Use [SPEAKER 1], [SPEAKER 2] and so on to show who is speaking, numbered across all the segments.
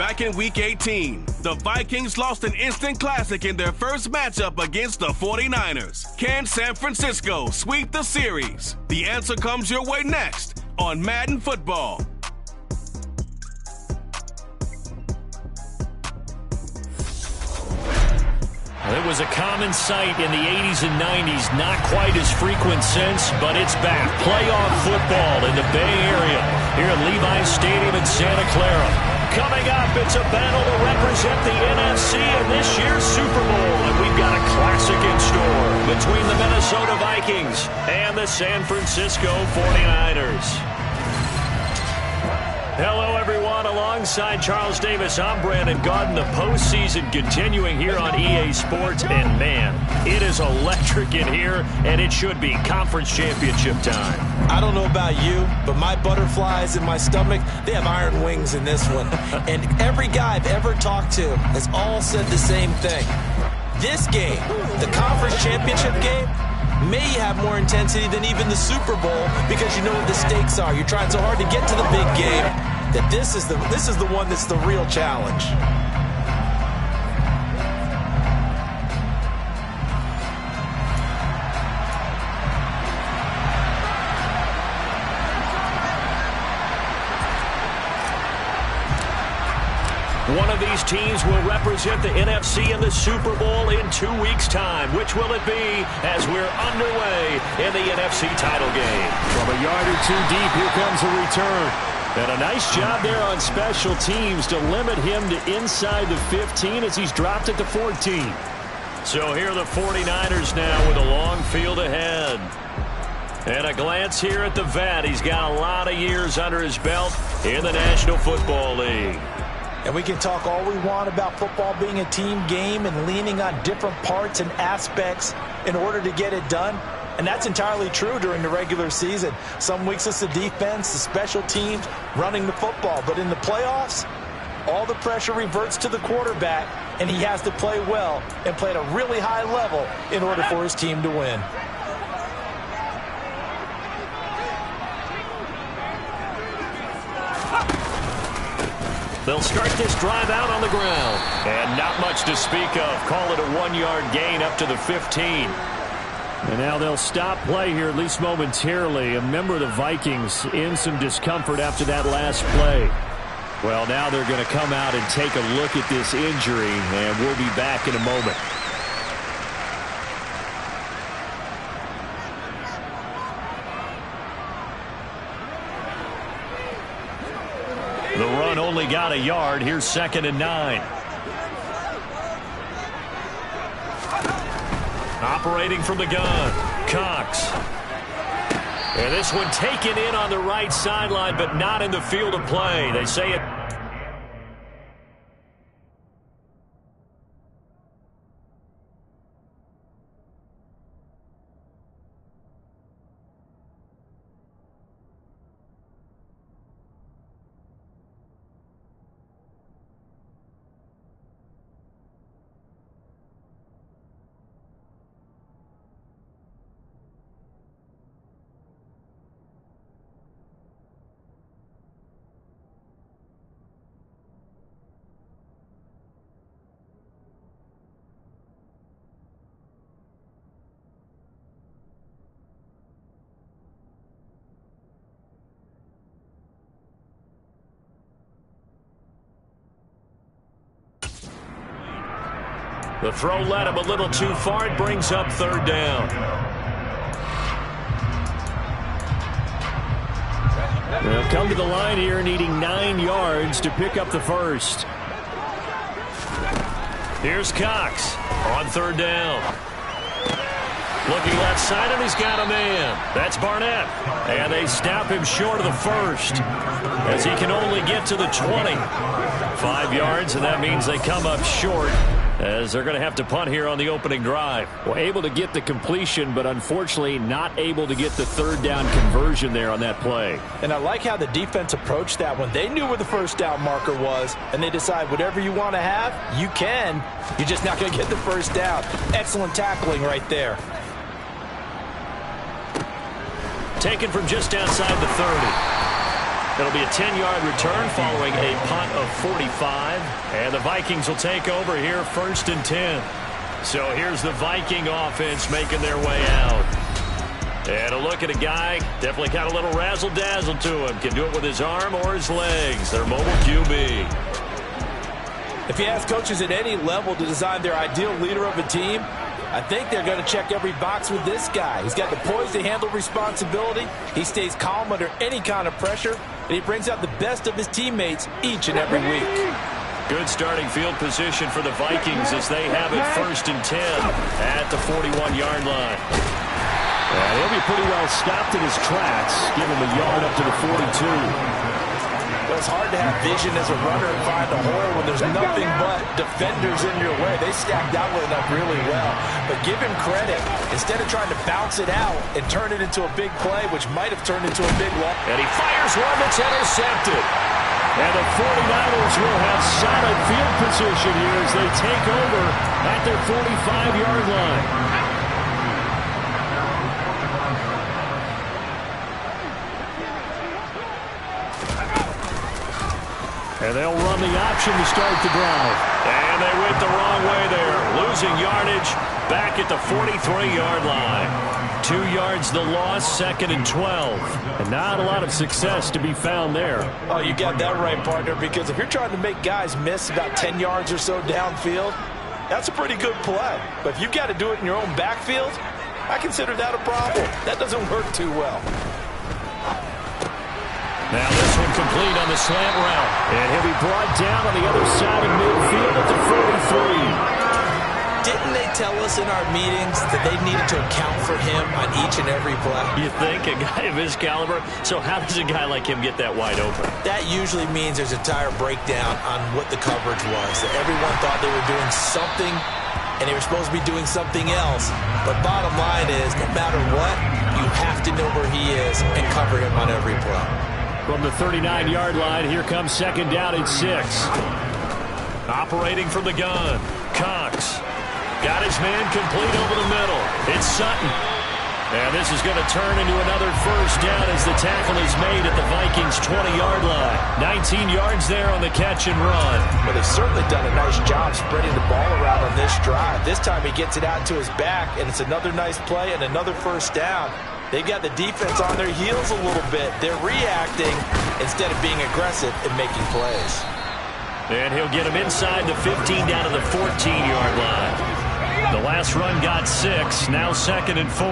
[SPEAKER 1] back in Week 18. The Vikings lost an instant classic in their first matchup against the 49ers. Can San Francisco sweep the series? The answer comes your way next on Madden Football.
[SPEAKER 2] It was a common sight in the 80s and 90s, not quite as frequent since, but it's back. Playoff football in the Bay Area here at Levi's Stadium in Santa Clara. Coming up, it's a battle to represent the NFC in this year's Super Bowl, and we've got a classic in store between the Minnesota Vikings and the San Francisco 49ers. Hello, everyone. Alongside Charles Davis, I'm Brandon Gaudin. The postseason continuing here on EA Sports. And, man, it is electric in here, and it should be conference championship time.
[SPEAKER 3] I don't know about you, but my butterflies in my stomach, they have iron wings in this one. And every guy I've ever talked to has all said the same thing. This game, the conference championship game, may have more intensity than even the Super Bowl because you know what the stakes are. You're trying so hard to get to the big game that this is the one that's the real challenge.
[SPEAKER 2] One of these teams will represent the NFC in the Super Bowl in 2 weeks' time. Which will it be as we're underway in the NFC title game?
[SPEAKER 4] From a yard or two deep, here comes a return.
[SPEAKER 2] And a nice job there on special teams to limit him to inside the 15 as he's dropped it to 14. So here are the 49ers now with a long field ahead. And a glance here at the vet. He's got a lot of years under his belt in the National Football League.
[SPEAKER 3] And we can talk all we want about football being a team game and leaning on different parts and aspects in order to get it done. And that's entirely true during the regular season. Some weeks it's the defense, the special teams, running the football. But in the playoffs, all the pressure reverts to the quarterback, and he has to play well and play at a really high level in order for his team to win.
[SPEAKER 2] They'll start this drive out on the ground. And not much to speak of. Call it a 1-yard gain up to the 15.
[SPEAKER 4] And now they'll stop play here, at least momentarily. A member of the Vikings in some discomfort after that last play. Well, now they're going to come out and take a look at this injury, and we'll be back in a moment.
[SPEAKER 2] The run only got a yard. Here's 2nd and 9. Operating from the gun, Cox. And this one taken in on the right sideline, but not in the field of play. They say it. The throw led him a little too far. It brings up 3rd down.
[SPEAKER 4] They'll come to the line here needing 9 yards to pick up the first.
[SPEAKER 2] Here's Cox on 3rd down. Looking left side, and he's got a man. That's Barnett. And they snap him short of the first as he can only get to the 20. 5 yards, and that means they come up short as they're going to have to punt here on the opening drive.
[SPEAKER 4] Well, able to get the completion, but unfortunately not able to get the 3rd down conversion there on that play.
[SPEAKER 3] And I like how the defense approached that one. They knew where the 1st down marker was, and they decide whatever you want to have, you can. You're just not going to get the 1st down. Excellent tackling right there.
[SPEAKER 2] Taken from just outside the 30. It'll be a 10-yard return following a punt of 45. And the Vikings will take over here 1st and 10. So here's the Viking offense making their way out. And a look at a guy, definitely got a little razzle-dazzle to him. Can do it with his arm or his legs. Their mobile QB.
[SPEAKER 3] If you ask coaches at any level to design their ideal leader of a team, I think they're going to check every box with this guy. He's got the poise to handle responsibility. He stays calm under any kind of pressure, and he brings out the best of his teammates each and every week.
[SPEAKER 2] Good starting field position for the Vikings as they have it 1st and 10 at the 41-yard line.
[SPEAKER 4] He'll be pretty well stopped in his tracks. Give him a yard up to the 42.
[SPEAKER 3] Well, it's hard to have vision as a runner and find a hole when there's nothing but defenders in your way. They stacked that one up really well. But give him credit. Instead of trying to bounce it out and turn it into a big play, which might have turned into a big loss.
[SPEAKER 2] And he fires one that's intercepted. And the 49ers will have solid field position here as they take over at their 45-yard line.
[SPEAKER 4] And they'll run the option to start the drive.
[SPEAKER 2] And they went the wrong way there. Losing yardage back at the 43-yard line. 2 yards the loss, 2nd and 12.
[SPEAKER 4] And not a lot of success to be found there.
[SPEAKER 3] Oh, you got that right, partner, because if you're trying to make guys miss about 10 yards or so downfield, that's a pretty good play. But if you've got to do it in your own backfield, I consider that a problem. That doesn't work too well.
[SPEAKER 2] Now this one complete on the slant route.
[SPEAKER 4] And he'll be brought down on the other side of midfield at the 43.
[SPEAKER 3] Didn't they tell us in our meetings that they needed to account for him on each and every play?
[SPEAKER 2] You think? A guy of his caliber? So how does a guy like him get that wide open?
[SPEAKER 3] That usually means there's a entire breakdown on what the coverage was. That everyone thought they were doing something, and they were supposed to be doing something else. But bottom line is, no matter what, you have to know where he is and cover him on every play.
[SPEAKER 4] From the 39-yard line, here comes 2nd down and 6.
[SPEAKER 2] Operating from the gun, Cox. Got his man complete over the middle. It's Sutton. And this is going to turn into another 1st down as the tackle is made at the Vikings' 20-yard line. 19 yards there on the catch and run.
[SPEAKER 3] Well, they've certainly done a nice job spreading the ball around on this drive. This time he gets it out to his back, and it's another nice play and another 1st down. They've got the defense on their heels a little bit. They're reacting instead of being aggressive and making plays.
[SPEAKER 2] And he'll get him inside the 15 down to the 14-yard line. The last run got 6, now 2nd and 4.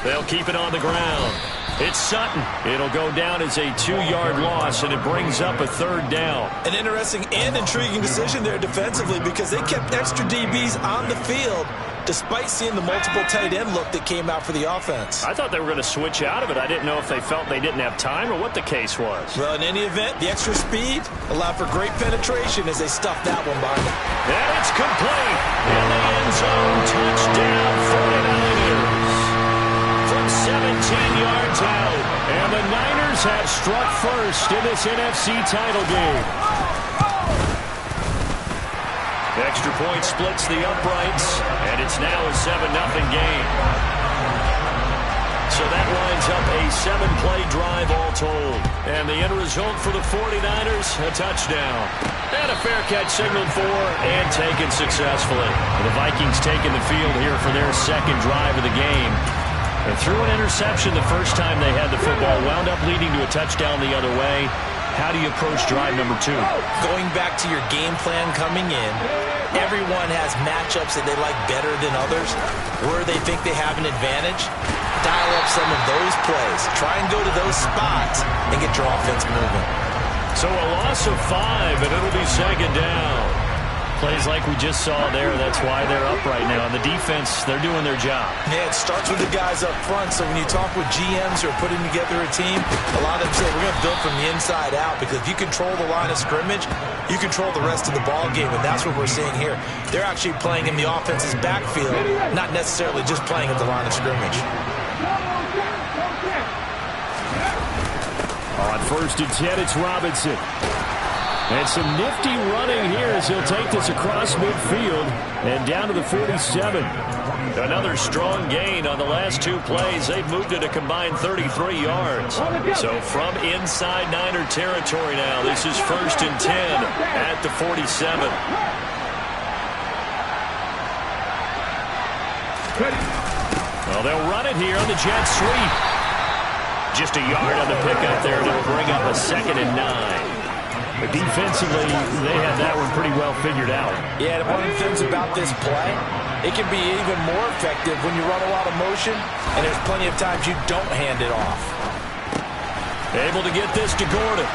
[SPEAKER 2] They'll keep it on the ground. It's Sutton. It'll go down as a 2-yard loss, and it brings up a 3rd down.
[SPEAKER 3] An interesting and intriguing decision there defensively because they kept extra DBs on the field despite seeing the multiple tight end look that came out for the offense.
[SPEAKER 2] I thought they were going to switch out of it. I didn't know if they felt they didn't have time or what the case was.
[SPEAKER 3] Well, in any event, the extra speed allowed for great penetration as they stuffed that one by them.
[SPEAKER 2] And it's complete. In the end zone, touchdown 49ers. From 17 yards out. And the Niners have struck first in this NFC title game. The extra point splits the uprights, and it's now a 7-0 game. So that winds up a 7-play drive all told. And the end result for the 49ers, a touchdown. And a fair catch signaled for and taken successfully. The Vikings taking the field here for their 2nd drive of the game. And threw an interception the first time they had the football, wound up leading to a touchdown the other way. How do you approach drive number 2?
[SPEAKER 3] Going back to your game plan coming in, everyone has matchups that they like better than others. Where they think they have an advantage, dial up some of those plays. Try and go to those spots and get your offense moving.
[SPEAKER 2] So a loss of 5, and it'll be 2nd down. Plays like we just saw there, that's why they're up right now. And the defense, they're doing their job.
[SPEAKER 3] Yeah, it starts with the guys up front. So when you talk with GMs who are putting together a team, a lot of them say we're going to build from the inside out because if you control the line of scrimmage, you control the rest of the ball game, and that's what we're seeing here. They're actually playing in the offense's backfield, not necessarily just playing at the line of scrimmage.
[SPEAKER 4] On 1st and 10, it's Robinson. And some nifty running here as he'll take this across midfield and down to the 47.
[SPEAKER 2] Another strong gain on the last two plays. They've moved it a combined 33 yards. So from inside Niner territory now, this is 1st and 10 at the 47. Well, they'll run it here on the jet sweep. Just a yard on the pickup there to bring up a 2nd and 9.
[SPEAKER 4] But defensively, they have that one pretty well figured out.
[SPEAKER 3] Yeah, one of the things about this play, it can be even more effective when you run a lot of motion, and there's plenty of times you don't hand it off.
[SPEAKER 2] Able to get this to Gordon.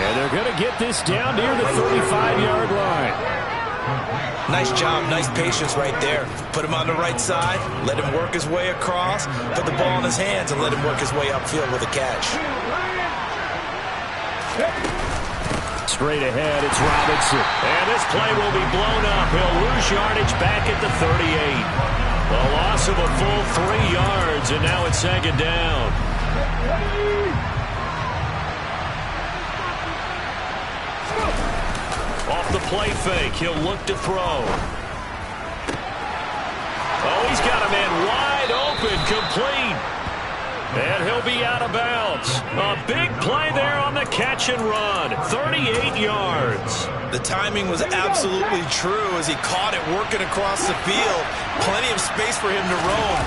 [SPEAKER 4] And they're going to get this down near the 35-yard line.
[SPEAKER 3] Nice job, nice patience right there. Put him on the right side, let him work his way across, put the ball in his hands, and let him work his way upfield with a catch.
[SPEAKER 4] Straight ahead, it's Robinson.
[SPEAKER 2] And this play will be blown up. He'll lose yardage back at the 38. A loss of a full 3 yards, and now it's 2nd down. Off the play fake, he'll look to throw. Oh, he's got a man wide open, complete. And he'll be out of bounds. A big play there on the catch and run. 38 yards.
[SPEAKER 3] The timing was absolutely true as he caught it working across the field. Plenty of space for him to roam.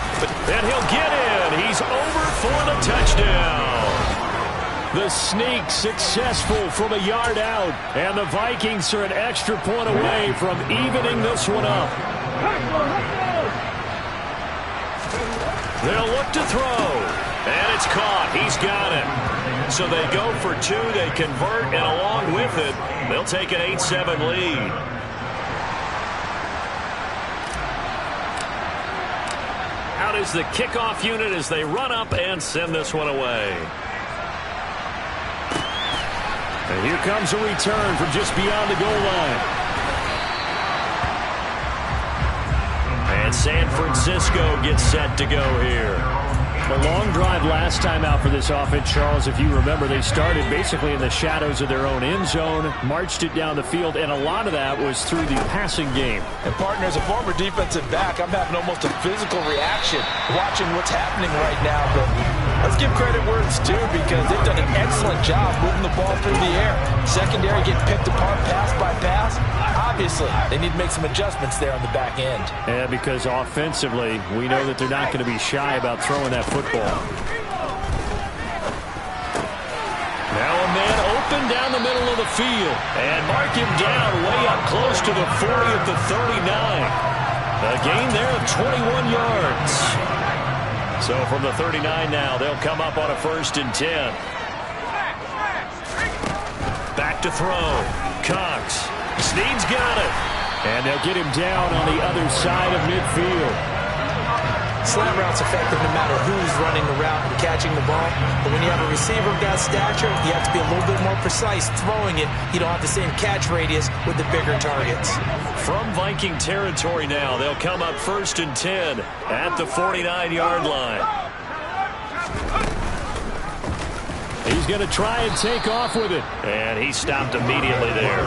[SPEAKER 2] And he'll get in. He's over for the touchdown.
[SPEAKER 4] The sneak successful from a yard out. And the Vikings are an extra point away from evening this one up.
[SPEAKER 2] They'll look to throw. And it's caught. He's got it. So they go for 2. They convert, and along with it, they'll take an 8-7 lead. Out is the kickoff unit as they run up and send this one away.
[SPEAKER 4] And here comes a return from just beyond the goal line.
[SPEAKER 2] And San Francisco gets set to go here.
[SPEAKER 4] A long drive last time out for this offense, Charles. If you remember, they started basically in the shadows of their own end zone, marched it down the field, and a lot of that was through the passing game.
[SPEAKER 3] And partner, as a former defensive back, I'm having almost a physical reaction watching what's happening right now. But let's give credit where it's due because they've done an excellent job moving the ball through the air. Secondary getting picked apart pass by pass. Obviously, they need to make some adjustments there on the back end.
[SPEAKER 4] Yeah, because offensively, we know that they're not going to be shy about throwing that football.
[SPEAKER 2] Now a man open down the middle of the field. And mark him down way up close to the 40 at the 39. A gain there of 21 yards. So from the 39 now, they'll come up on a 1st and 10. Back to throw. Cox. Snead's got it.
[SPEAKER 4] And they'll get him down on the other side of midfield.
[SPEAKER 3] Slant route's effective no matter who's running the route and catching the ball. But when you have a receiver of that stature, you have to be a little bit more precise throwing it. You don't have the same catch radius with the bigger targets.
[SPEAKER 2] From Viking territory now, they'll come up 1st and 10 at the 49-yard line.
[SPEAKER 4] He's going to try and take off with it.
[SPEAKER 2] And he stopped immediately there.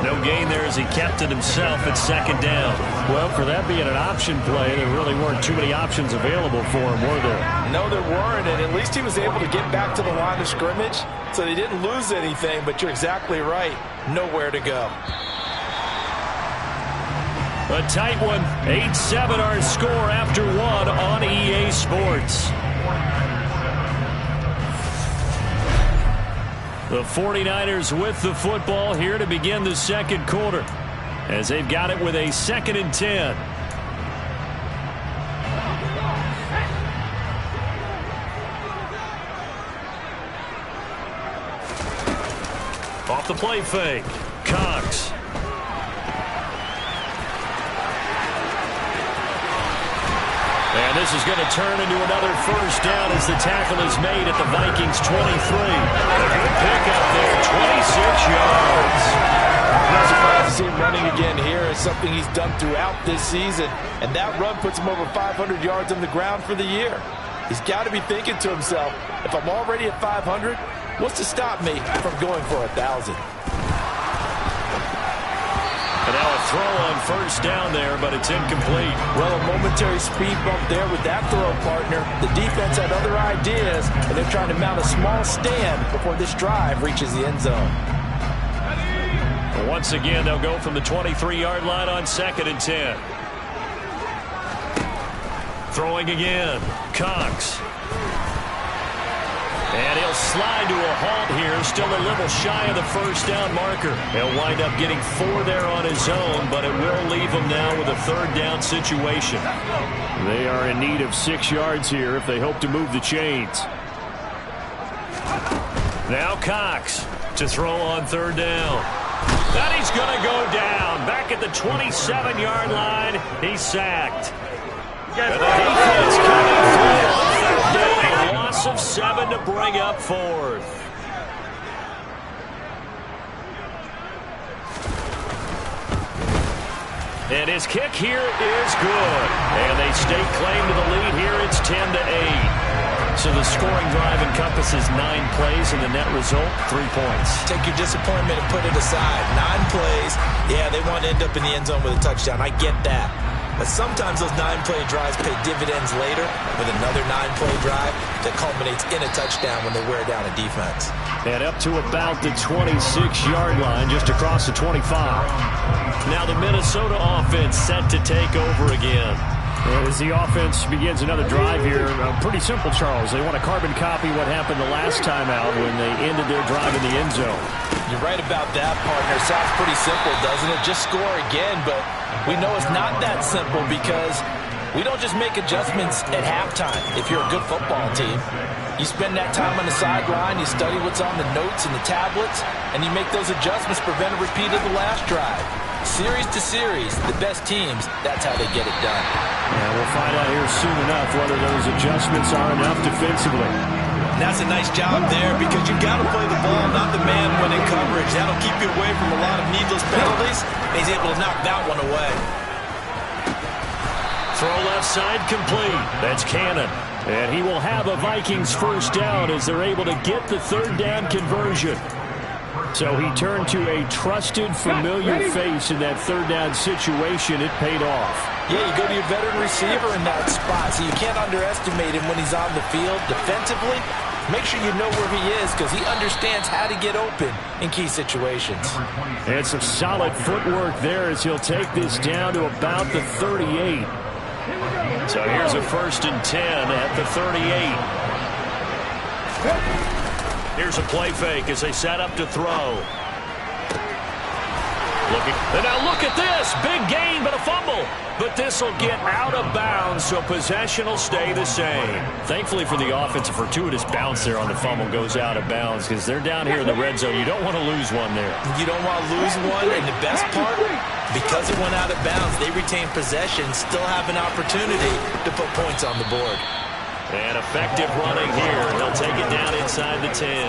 [SPEAKER 2] No gain there as he kept it himself at 2nd down.
[SPEAKER 4] Well, for that being an option play, there really weren't too many options available for him, were there?
[SPEAKER 3] No, there weren't, and at least he was able to get back to the line of scrimmage, so they didn't lose anything, but you're exactly right. Nowhere to go.
[SPEAKER 2] A tight one. 8-7 our score after 1 on EA Sports. The 49ers with the football here to begin the 2nd quarter as they've got it with a 2nd and 10. Off the play fake. Cox. And this is going to turn into another 1st down as the tackle is made at the Vikings 23. A good pickup there, 26 yards.
[SPEAKER 3] I'm not surprised to see him running again here. It's something he's done throughout this season. And that run puts him over 500 yards on the ground for the year. He's got to be thinking to himself, if I'm already at 500, what's to stop me from going for 1,000?
[SPEAKER 2] throw on first down there, but it's incomplete.
[SPEAKER 3] Well, a momentary speed bump there with that throw, partner. The defense had other ideas, and they're trying to mount a small stand before this drive reaches the end zone.
[SPEAKER 2] Once again, they'll go from the 23-yard line on 2nd and 10. Throwing again, Cox. And he'll slide to a halt here, still a little shy of the first down marker. He'll wind up getting 4 there on his own, but it will leave him now with a 3rd down situation.
[SPEAKER 4] They are in need of 6 yards here if they hope to move the chains.
[SPEAKER 2] Now Cox to throw on 3rd down. That he's going to go down. Back at the 27-yard line, he's sacked. And the defense coming through on 3rd down. A loss of 7 to bring up 4th. And his kick here is good. And they stake claim to the lead here. It's 10-8. So the scoring drive encompasses 9 plays, and the net result, 3 points.
[SPEAKER 3] Take your disappointment and put it aside. 9 plays. Yeah, they want to end up in the end zone with a touchdown. I get that. But sometimes those 9-play drives pay dividends later with another 9-play drive that culminates in a touchdown when they wear down a defense.
[SPEAKER 4] And up to about the 26-yard line, just across the 25.
[SPEAKER 2] Now the Minnesota offense set to take over again.
[SPEAKER 4] And as the offense begins another drive here, pretty simple, Charles. They want to carbon copy what happened the last time out when they ended their drive in the end zone.
[SPEAKER 3] You're right about that, partner. Sounds pretty simple, doesn't it? Just score again, but we know it's not that simple because we don't just make adjustments at halftime if you're a good football team. You spend that time on the sideline, you study what's on the notes and the tablets, and you make those adjustments to prevent a repeat of the last drive. Series to series, the best teams, that's how they get it done.
[SPEAKER 4] And we'll find out here soon enough whether those adjustments are enough defensively.
[SPEAKER 3] And that's a nice job there because you've got to play the ball, not the man when in coverage. That'll keep you away from a lot of needless penalties. He's able to knock that one away.
[SPEAKER 2] Throw left side complete. That's Cannon.
[SPEAKER 4] And he will have a Vikings 1st down as they're able to get the 3rd down conversion. So he turned to a trusted, familiar face in that 3rd down situation. It paid off.
[SPEAKER 3] Yeah, you go to your veteran receiver in that spot, so you can't underestimate him when he's on the field. Defensively, make sure you know where he is because he understands how to get open in key situations.
[SPEAKER 4] And some solid footwork there as he'll take this down to about the 38.
[SPEAKER 2] So here's a 1st and 10 at the 38. Here's a play fake as they set up to throw. And now look at this. Big gain, but a fumble. But this will get out of bounds, so possession will stay the same.
[SPEAKER 4] Thankfully for the offense, a fortuitous bounce there on the fumble goes out of bounds because they're down here in the red zone. You don't want to lose one there.
[SPEAKER 3] You don't want to lose one, and the best part, because it went out of bounds, they retain possession, still have an opportunity to put points on the board.
[SPEAKER 2] And effective running here. They'll take it down inside the 10.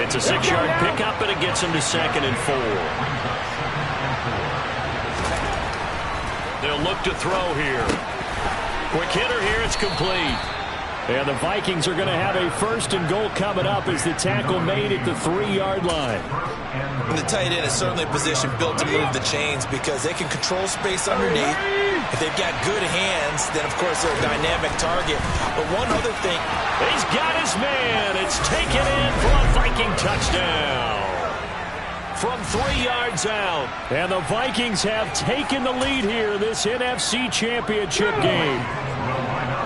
[SPEAKER 2] It's a 6-yard pickup, and it gets them to 2nd and 4. They'll look to throw here. Quick hitter here. It's complete.
[SPEAKER 4] And the Vikings are going to have a 1st and goal coming up as the tackle made at the 3-yard line.
[SPEAKER 3] And the tight end is certainly a position built to move the chains because they can control space underneath. If they've got good hands, then, of course, they're a dynamic target. But one other thing.
[SPEAKER 2] He's got his man. It's taken in for a Viking touchdown. From 3 yards out.
[SPEAKER 4] And the Vikings have taken the lead here in this NFC Championship game.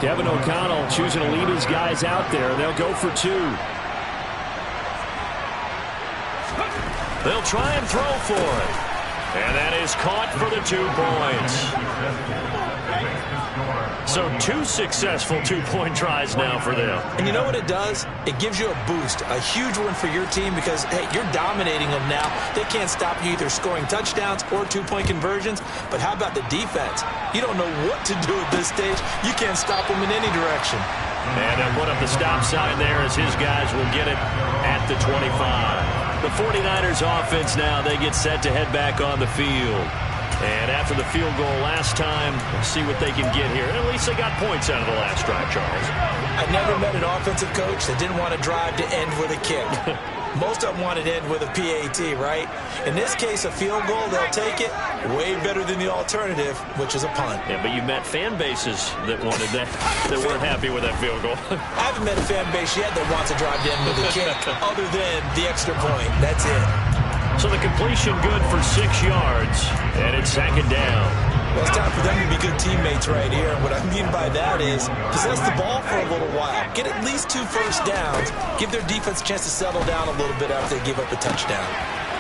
[SPEAKER 4] Devin O'Connell choosing to lead his guys out there. They'll go for 2.
[SPEAKER 2] They'll try and throw for it. And that is caught for the 2 points. So 2 successful 2-point tries now for them.
[SPEAKER 3] And you know what it does? It gives you a boost, a huge one for your team because, hey, you're dominating them now. They can't stop you either scoring touchdowns or 2-point conversions. But how about the defense? You don't know what to do at this stage. You can't stop them in any direction.
[SPEAKER 2] And they'll put up the stop sign there as his guys will get it at the 25. The 49ers offense now, they get set to head back on the field. And after the field goal last time, let's see what they can get here. And at least they got points out of the last drive, Charles.
[SPEAKER 3] I never met an offensive coach that didn't want to drive to end with a kick. Most of them want it in with a PAT, right? In this case, a field goal, they'll take it. Way better than the alternative, which is a punt.
[SPEAKER 2] Yeah, but you met fan bases that wanted that weren't happy with that field goal.
[SPEAKER 3] I haven't met a fan base yet that wants to drive in with a kick other than the extra point. That's it.
[SPEAKER 2] So the completion good for 6 yards, and it's second down.
[SPEAKER 3] Well, it's time for them to be good teammates right here. And what I mean by that is possess the ball for a little while. Get at least 2 first downs. Give their defense a chance to settle down a little bit after they give up a touchdown.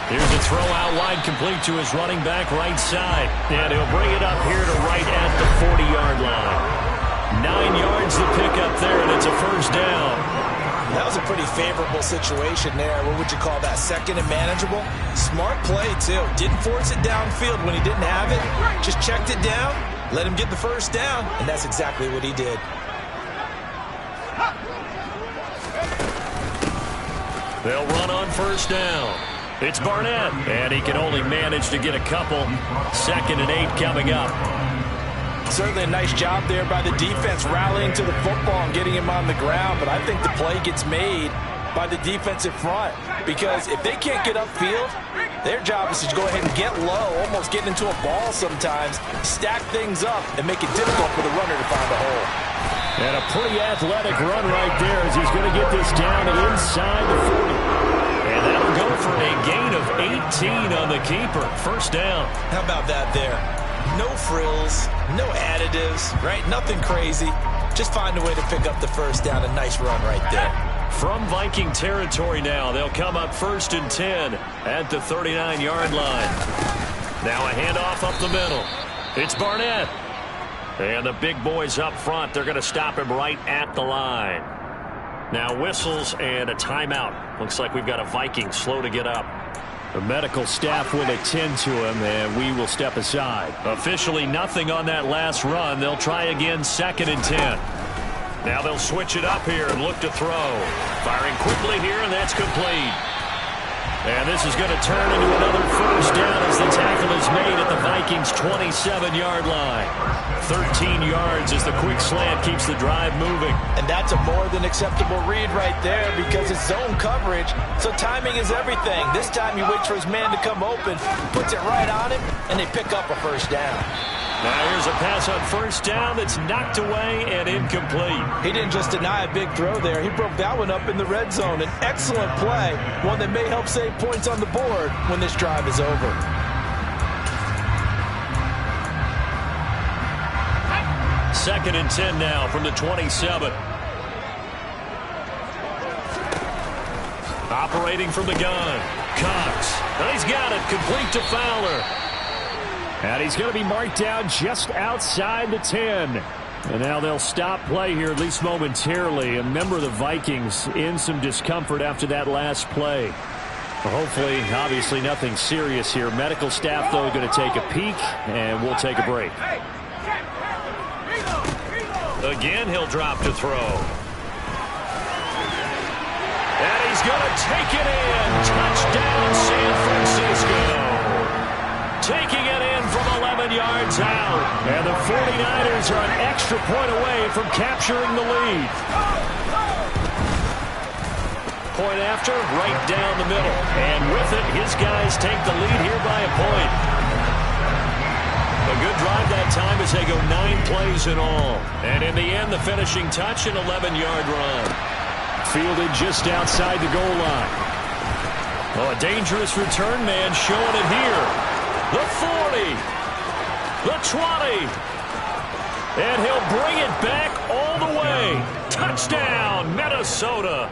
[SPEAKER 2] Here's a throw out wide, complete to his running back right side. And he'll bring it up here to right at the 40-yard line. 9 yards to pick up there, and it's a first down.
[SPEAKER 3] That was a pretty favorable situation there. What would you call that? Second and manageable? Smart play, too. Didn't force it downfield when he didn't have it. Just checked it down, let him get the first down, and that's exactly what he did.
[SPEAKER 2] They'll run on first down. It's Barnett, and he can only manage to get a couple. 2nd and 8 coming up.
[SPEAKER 3] Certainly a nice job there by the defense rallying to the football and getting him on the ground, but I think the play gets made by the defensive front because if they can't get upfield, their job is to go ahead and get low, almost get into a ball sometimes, stack things up, and make it difficult for the runner to find a hole.
[SPEAKER 4] And a pretty athletic run right there as he's going to get this down inside the 40.
[SPEAKER 2] And that'll go for a gain of 18 on the keeper. First down.
[SPEAKER 3] How about that there? No frills, no additives, right? Nothing crazy. Just find a way to pick up the first down. A nice run right there.
[SPEAKER 2] From Viking territory now, they'll come up 1st and 10 at the 39-yard line. Now a handoff up the middle. It's Barnett. And the big boys up front, they're going to stop him right at the line. Now whistles and a timeout. Looks like we've got a Viking slow to get up.
[SPEAKER 4] The medical staff will attend to him, and we will step aside.
[SPEAKER 2] Officially nothing on that last run. They'll try again 2nd and 10. Now they'll switch it up here and look to throw. Firing quickly here, and that's complete. And this is going to turn into another first down as the tackle is made at the Vikings' 27-yard line. 13 yards as the quick slant keeps the drive moving.
[SPEAKER 3] And that's a more than acceptable read right there because it's zone coverage, so timing is everything. This time he waits for his man to come open, puts it right on him, and they pick up a first down.
[SPEAKER 2] Now here's a pass on first down that's knocked away and incomplete.
[SPEAKER 3] He didn't just deny a big throw there. He broke that one up in the red zone. An excellent play, one that may help save points on the board when this drive is over.
[SPEAKER 2] Second and 10 now from the 27. Operating from the gun. Cox. And he's got it. Complete to Fowler.
[SPEAKER 4] And he's going to be marked down just outside the 10. And now they'll stop play here, at least momentarily. A member of the Vikings in some discomfort after that last play. Well, hopefully, obviously, nothing serious here. Medical staff, though, going to take a peek, and we'll take a break.
[SPEAKER 2] Again, he'll drop to throw. And he's going to take it in. Touchdown, San Francisco. Taking it in from 11 yards out. And the 49ers are an extra point away from capturing the lead. Point after, right down the middle. And with it, his guys take the lead here by a point. A good drive that time as they go 9 plays in all. And in the end, the finishing touch, an 11-yard run.
[SPEAKER 4] Fielded just outside the goal line.
[SPEAKER 2] Oh, a dangerous return man showing it here. The 40. The 20. And he'll bring it back all the way. Touchdown, Minnesota.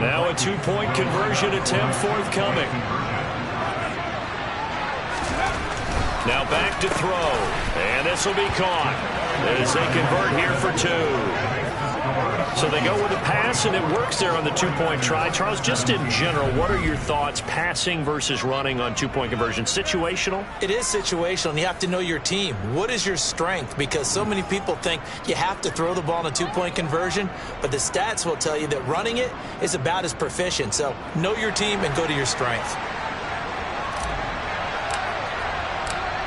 [SPEAKER 2] Now a 2-point conversion attempt forthcoming. Now back to throw. And this will be caught as they convert here for 2. So they go with a pass, and it works there on the 2-point try. Charles, just in general, what are your thoughts passing versus running on 2-point conversion? Situational?
[SPEAKER 3] It is situational, and you have to know your team. What is your strength? Because so many people think you have to throw the ball in a 2-point conversion, but the stats will tell you that running it is about as proficient. So know your team and go to your strength.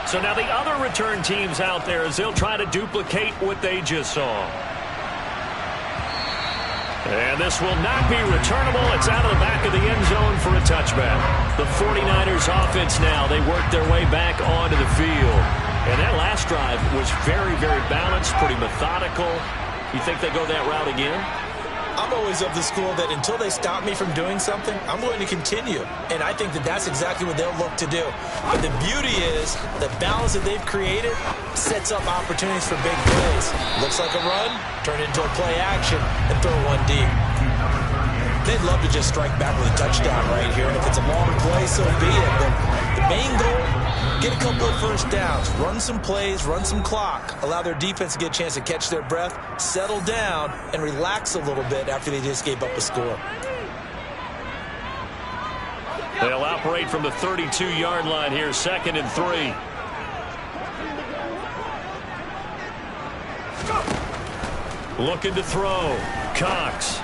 [SPEAKER 2] So now the other return teams out there as they'll try to duplicate what they just saw. And this will not be returnable. It's out of the back of the end zone for a touchback. The 49ers offense now, they work their way back onto the field. And that last drive was very, very balanced, pretty methodical. You think they go that route again?
[SPEAKER 3] I'm always of the school that until they stop me from doing something, I'm going to continue. And I think that that's exactly what they'll look to do. But the beauty is the balance that they've created sets up opportunities for big plays. Looks like a run, turn it into a play action, and throw one deep. They'd love to just strike back with a touchdown right here. And if it's a long play, so be it. But the main goal, get a couple of first downs, run some plays, run some clock, allow their defense to get a chance to catch their breath, settle down, and relax a little bit after they just gave up a score.
[SPEAKER 2] They'll operate from the 32-yard line here, 2nd and 3. Looking to throw. Cox.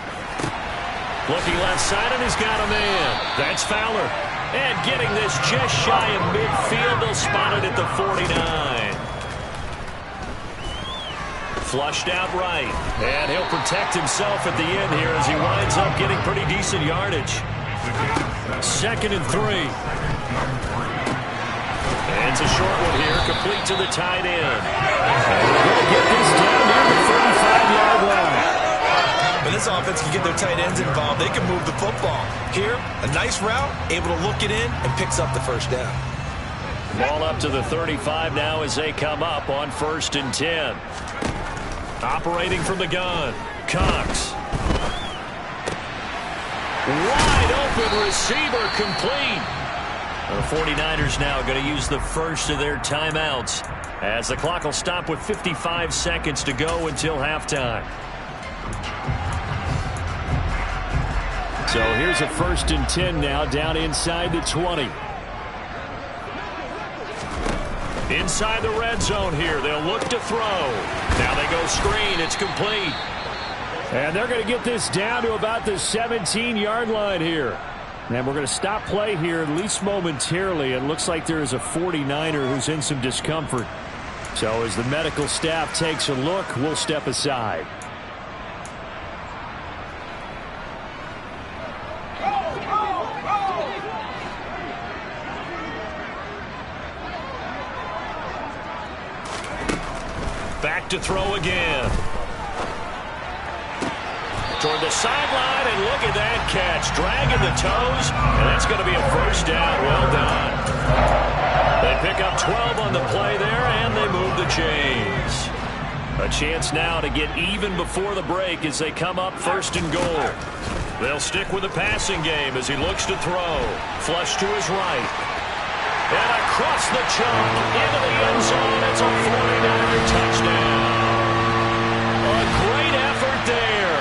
[SPEAKER 2] Looking left side, and he's got a man. That's Fowler. And getting this just shy of midfield. They'll spot it at the 49. Flushed out right. And he'll protect himself at the end here as he winds up getting pretty decent yardage. 2nd and 3. And it's a short one here, complete to the tight end. And we're going to get this down near the 35-yard line.
[SPEAKER 3] When this offense can get their tight ends involved, they can move the football. Here, a nice route, able to look it in, and picks up the first down.
[SPEAKER 2] Ball up to the 35 now as they come up on 1st and 10. Operating from the gun, Cox. Wide open receiver, complete. The 49ers now going to use the first of their timeouts as the clock will stop with 55 seconds to go until halftime. So here's a 1st and 10 now down inside the 20. Inside the red zone here. They'll look to throw. Now they go screen. It's complete.
[SPEAKER 4] And they're going to get this down to about the 17-yard line here. And we're going to stop play here at least momentarily. It looks like there is a 49er who's in some discomfort. So as the medical staff takes a look, we'll step aside.
[SPEAKER 2] Back to throw again. Toward the sideline, and look at that catch. Dragging the toes, and that's going to be a first down. Well done. They pick up 12 on the play there, and they move the chains. A chance now to get even before the break as they come up 1st and goal. They'll stick with the passing game as he looks to throw. Flush to his right. And across the chalk into the end zone. It's a 49er touchdown. A great effort there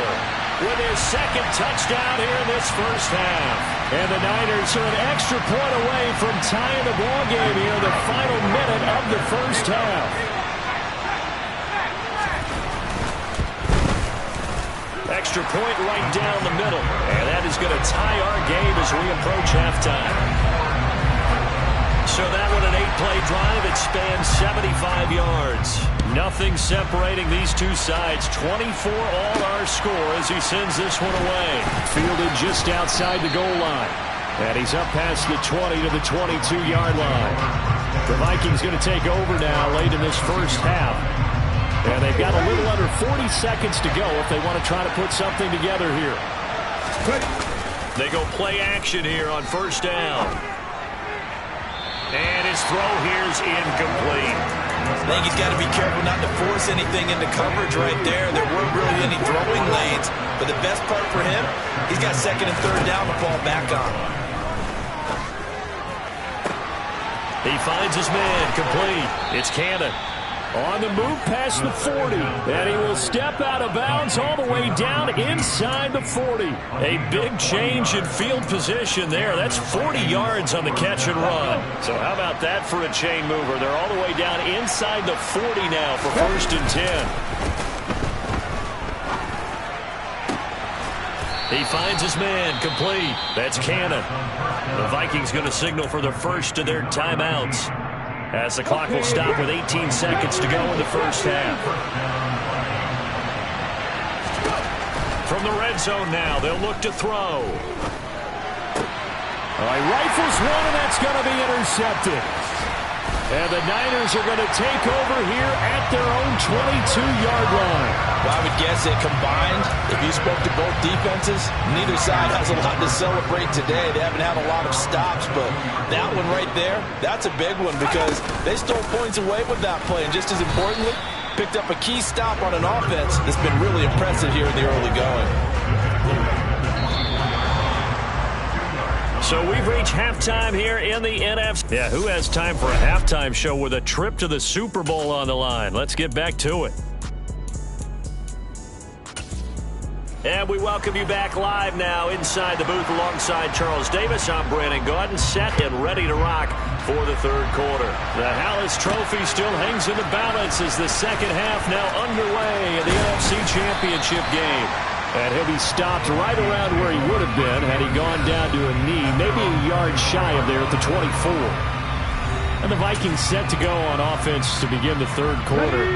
[SPEAKER 2] with his 2nd touchdown here in this first half.
[SPEAKER 4] And the Niners are an extra point away from tying the ball game here in the final minute of the first half.
[SPEAKER 2] Extra point right down the middle. And that is going to tie our game as we approach halftime. So that one an 8-play drive. It spans 75 yards. Nothing separating these two sides. 24 all our score as he sends this one away.
[SPEAKER 4] Fielded just outside the goal line. And he's up past the 20 to the 22-yard line. The Vikings going to take over now late in this first half. And they've got a little under 40 seconds to go if they want to try to put something together here.
[SPEAKER 2] They go play action here on 1st down. And his throw here's incomplete.
[SPEAKER 3] I think he's got to be careful not to force anything into coverage right there. There weren't really any throwing lanes. But the best part for him, he's got 2nd and 3rd down to fall back on.
[SPEAKER 2] He finds his man, complete. It's Cannon.
[SPEAKER 4] On the move past the 40. And he will step out of bounds all the way down inside the 40.
[SPEAKER 2] A big change in field position there. That's 40 yards on the catch and run. So how about that for a chain mover? They're all the way down inside the 40 now for 1st and 10. He finds his man, complete. That's Cannon. The Vikings going to signal for the first of their timeouts as the clock will stop with 18 seconds to go in the first half. From the red zone now, they'll look to throw. All right, rifles one, and that's going to be intercepted. And the Niners are going to take over here at their own 22-yard line.
[SPEAKER 3] Well, I would guess that combined, if you spoke to both defenses, neither side has a lot to celebrate today. They haven't had a lot of stops, but that one right there, that's a big one because they stole points away with that play. And just as importantly, picked up a key stop on an offense that's been really impressive here in the early going.
[SPEAKER 2] So we've reached halftime here in the NFC. Yeah, who has time for a halftime show with a trip to the Super Bowl on the line? Let's get back to it. And we welcome you back live now inside the booth alongside Charles Davis. I'm Brandon Gaudin, set and ready to rock for the third quarter. The Hallis Trophy still hangs in the balance as the second half now underway in the NFC Championship game. And he'll be stopped right around where he would have been had he gone down to a knee, maybe a yard shy of there at the 24. And the Vikings set to go on offense to begin the third quarter.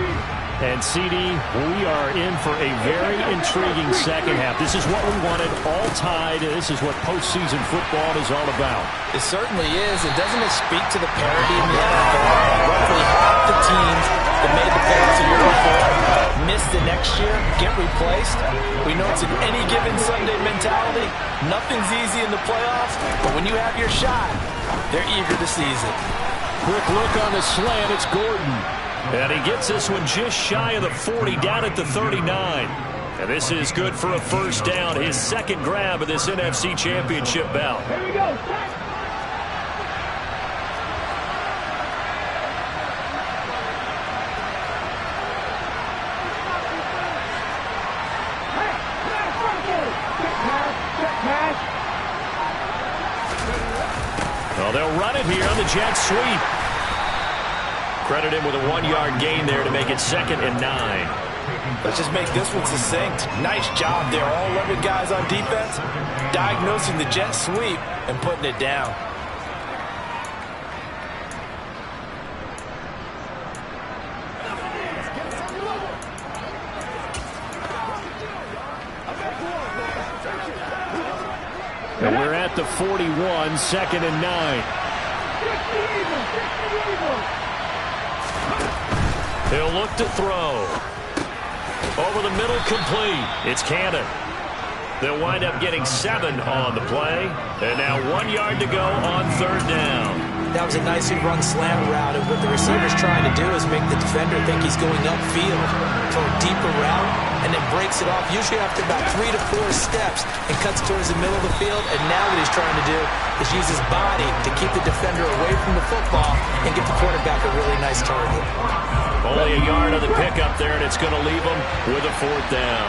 [SPEAKER 2] And CD, we are in for a very intriguing second half. This is what we wanted, all tied. This is what postseason football is all about.
[SPEAKER 3] It certainly is. And doesn't it speak to the parity in the NFL? Roughly half the teams that made the playoffs a year before miss the next year, get replaced. We know it's an any given Sunday mentality. Nothing's easy in the playoffs, but when you have your shot, they're eager to seize it.
[SPEAKER 2] Quick look on the slant. It's Gordon. And he gets this one just shy of the 40, down at the 39. And this is good for a first down, his second grab of this NFC Championship bout.
[SPEAKER 5] Here we go.
[SPEAKER 2] Well, they'll run it here on the jet sweep. Credit him with a 1-yard gain there to make it 2nd and 9.
[SPEAKER 3] Let's just make this one succinct. Nice job there. All 11 guys on defense diagnosing the jet sweep and putting it down.
[SPEAKER 2] And we're at the 41, 2nd and 9. He'll look to throw. Over the middle, complete. It's Cannon. They'll wind up getting 7 on the play. And now 1 yard to go on third down.
[SPEAKER 3] That was a nicely run slant route, and what the receiver's trying to do is make the defender think he's going upfield, throw a deeper route, and then breaks it off, usually after about 3 to 4 steps, and cuts towards the middle of the field. And now what he's trying to do is use his body to keep the defender away from the football and get the quarterback a really nice target.
[SPEAKER 2] Only a yard on the pickup there, and it's going to leave him with a 4th down.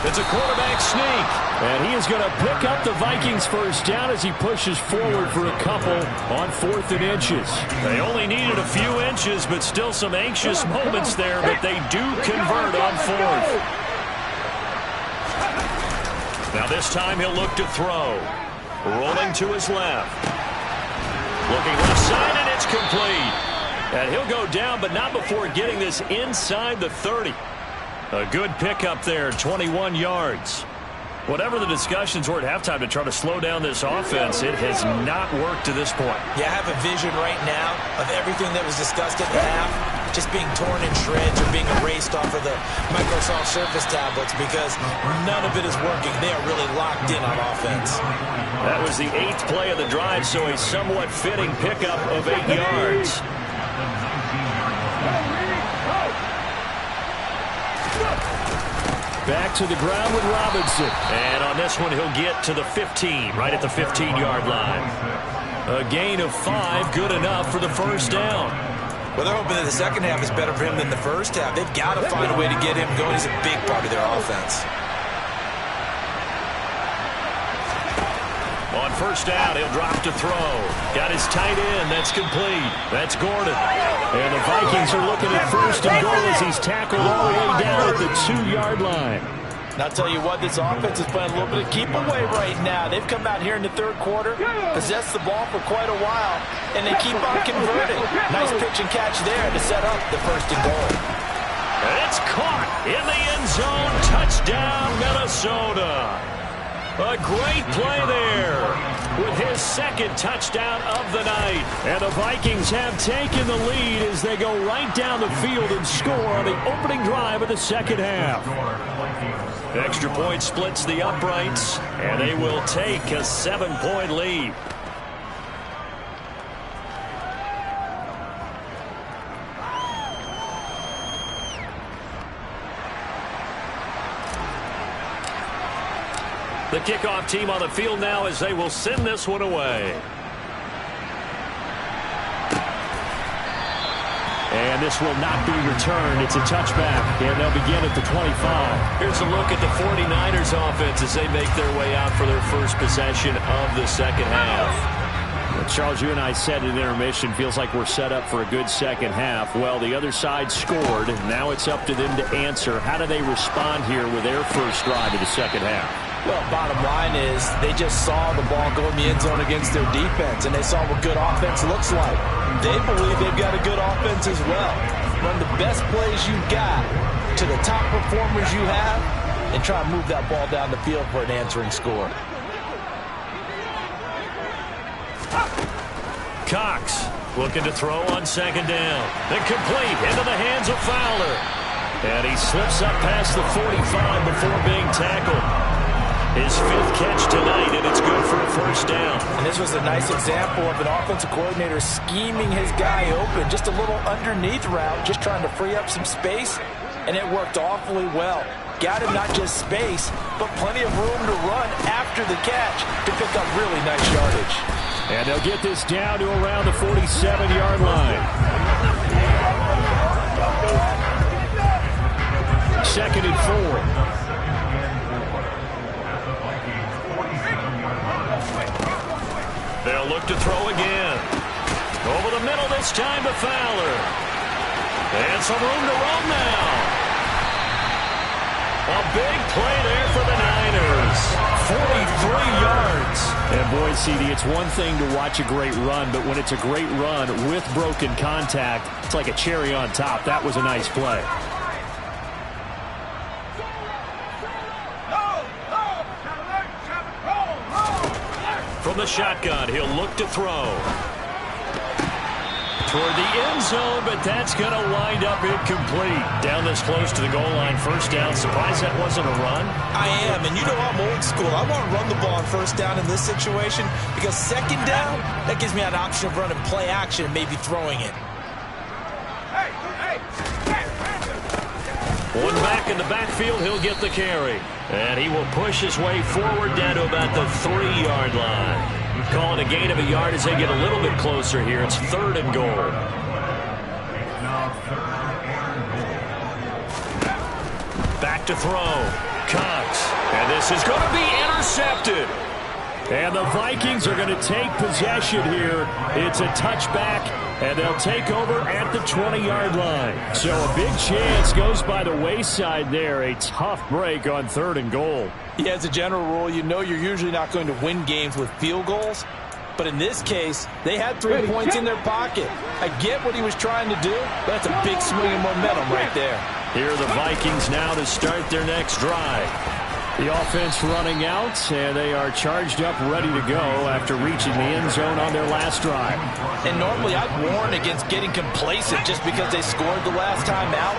[SPEAKER 2] It's a quarterback sneak, and he is going to pick up the Vikings first down as he pushes forward for a couple on 4th and inches. They only needed a few inches, but still some anxious moments there, but they do convert on 4th. Now this time he'll look to throw. Rolling to his left. Looking left side, and it's complete. And he'll go down, but not before getting this inside the 30. A good pickup there, 21 yards. Whatever the discussions were at halftime to try to slow down this offense, it has not worked to this point.
[SPEAKER 3] Yeah, I have a vision right now of everything that was discussed at the half just being torn in shreds or being erased off of the Microsoft Surface tablets because none of it is working. They are really locked in on offense.
[SPEAKER 2] That was the 8th play of the drive, so a somewhat fitting pickup of 8 yards. Back to the ground with Robinson. And on this one, he'll get to the 15, right at the 15-yard line. A gain of 5, good enough for the first down.
[SPEAKER 3] Well, they're hoping that the second half is better for him than the first half. They've got to find a way to get him going. He's a big part of their offense.
[SPEAKER 2] On first down, he'll drop to throw. Got his tight end. That's complete. That's Gordon. And the Vikings are looking at first and goal as he's tackled all the way down at the 2-yard line.
[SPEAKER 3] And I'll tell you what, this offense is playing a little bit of keep away right now. They've come out here in the third quarter, possessed the ball for quite a while, and they keep on converting. Nice pitch and catch there to set up the first and goal.
[SPEAKER 2] And it's caught in the end zone. Touchdown, Minnesota. A great play there with his second touchdown of the night. And the Vikings have taken the lead as they go right down the field and score on the opening drive of the second half. Extra point splits the uprights, and they will take a 7-point lead. The kickoff team on the field now as they will send this one away. And this will not be returned. It's a touchback, and they'll begin at the 25. Here's a look at the 49ers offense as they make their way out for their first possession of the second half. Well, Charles, you and I said at intermission, feels like we're set up for a good second half. Well, the other side scored. Now it's up to them to answer. How do they respond here with their first drive of the second half?
[SPEAKER 3] Well, bottom line is they just saw the ball go in the end zone against their defense, and they saw what good offense looks like. They believe they've got a good offense as well. Run the best plays you've got to the top performers you have, and try and move that ball down the field for an answering score.
[SPEAKER 2] Cox looking to throw on second down. And complete into the hands of Fowler. And he slips up past the 45 before being tackled. His fifth catch tonight, and it's good for a first down.
[SPEAKER 3] And this was a nice example of an offensive coordinator scheming his guy open. Just a little underneath route, just trying to free up some space, and it worked awfully well. Got him not just space, but plenty of room to run after the catch to pick up really nice yardage.
[SPEAKER 4] And they'll get this down to around the 47-yard line. Second and 4.
[SPEAKER 2] They'll look to throw again. Over the middle this time to Fowler. And some room to roam now. A big play there for the Niners. 43 yards.
[SPEAKER 4] And boy, CD, it's one thing to watch a great run, but when it's a great run with broken contact, it's like a cherry on top. That was a nice play.
[SPEAKER 2] From the shotgun, he'll look to throw. Toward the end zone, but that's going to wind up incomplete. Down this close to the goal line, first down. Surprised that wasn't a run?
[SPEAKER 3] I am, and you know I'm old school. I want to run the ball on first down in this situation because second down, that gives me an option of running play action and maybe throwing it.
[SPEAKER 2] One back in the backfield, he'll get the carry. And he will push his way forward down to about the 3-yard line. Calling a gain of a yard as they get a little bit closer here. It's third and goal. Back to throw. Cox. And this is going to be intercepted.
[SPEAKER 4] And the Vikings are going to take possession here. It's a touchback, and they'll take over at the 20-yard line. So a big chance goes by the wayside there. A tough break on third and goal.
[SPEAKER 3] Yeah, as a general rule, you know you're usually not going to win games with field goals. But in this case, they had 3 points in their pocket. I get what he was trying to do, but that's a big swing of momentum right there.
[SPEAKER 2] Here are the Vikings now to start their next drive.
[SPEAKER 4] The offense running out, and they are charged up, ready to go after reaching the end zone on their last drive.
[SPEAKER 3] And normally I'd warn against getting complacent just because they scored the last time out.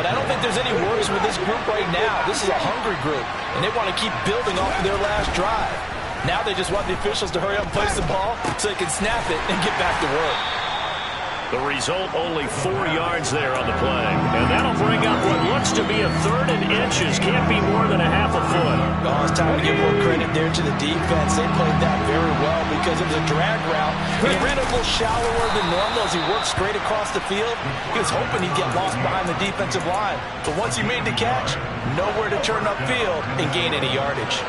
[SPEAKER 3] But I don't think there's any worries with this group right now. This is a hungry group, and they want to keep building off of their last drive. Now they just want the officials to hurry up and place the ball so they can snap it and get back to work.
[SPEAKER 2] The result, only 4 yards there on the play. And that'll bring up what looks to be a third and inches. Can't be more than a half a foot.
[SPEAKER 3] Oh, it's time to give more credit there to the defense. They played that very well because it was a drag route. He ran a little shallower than normal as he worked straight across the field. He was hoping he'd get lost behind the defensive line. But once he made the catch, nowhere to turn upfield and gain any yardage.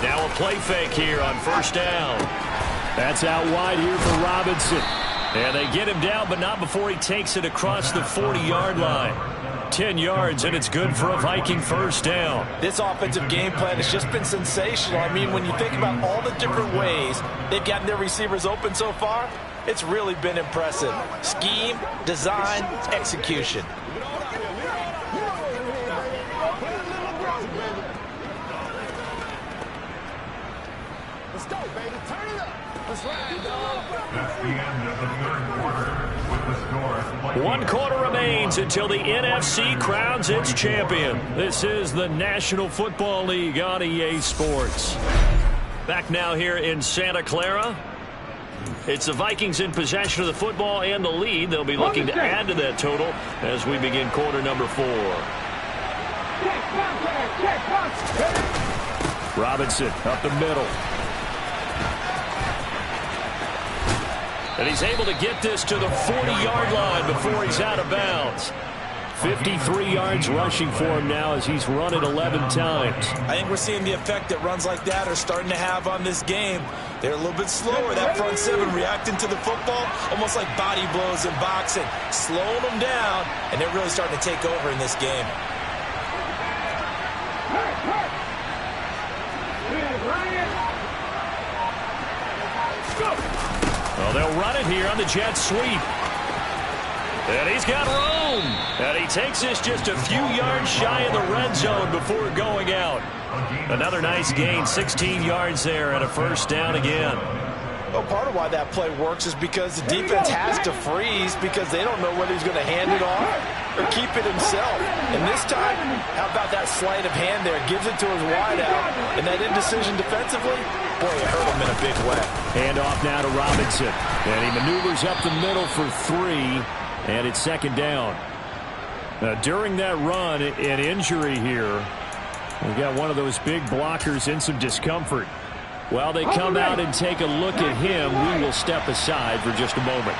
[SPEAKER 2] Now a play fake here on first down.
[SPEAKER 4] That's out wide here for Robinson.
[SPEAKER 2] And they get him down, but not before he takes it across the 40-yard line. 10 yards, and it's good for a Viking first down.
[SPEAKER 3] This offensive game plan has just been sensational. I mean, when you think about all the different ways they've gotten their receivers open so far, It's really been impressive. Scheme, design, execution.
[SPEAKER 5] Let's go, baby. Turn it up. Let's ride, dog.
[SPEAKER 6] That's the end of the third quarter with the score.
[SPEAKER 2] One quarter remains until the NFC crowns its champion. This is the National Football League on EA Sports. Back now here in Santa Clara. It's the Vikings in possession of the football and the lead. They'll be looking to add to that total as we begin quarter number 4. Robinson up the middle. And he's able to get this to the 40-yard line before he's out of bounds. 53 yards rushing for him now as he's run it 11 times.
[SPEAKER 3] I think we're seeing the effect that runs like that are starting to have on this game. They're a little bit slower, that front seven reacting to the football, almost like body blows in boxing, slowing them down, and they're really starting to take over in this game.
[SPEAKER 2] Well, they'll run it here on the jet sweep. And he's got room. And he takes this just a few yards shy of the red zone before going out. Another nice gain, 16 yards there and a first down again.
[SPEAKER 3] Well, part of why that play works is because the defense has to freeze because they don't know whether he's going to hand it off or keep it himself. And this time, how about that sleight of hand there? Gives it to his wideout. And that indecision defensively, boy, it hurt him in a big way.
[SPEAKER 2] Hand off now to Robinson. And he maneuvers up the middle for 3. And it's second down. During that run, an injury here. We've got one of those big blockers in some discomfort. While they come out and take a look at him, we will step aside for just a moment.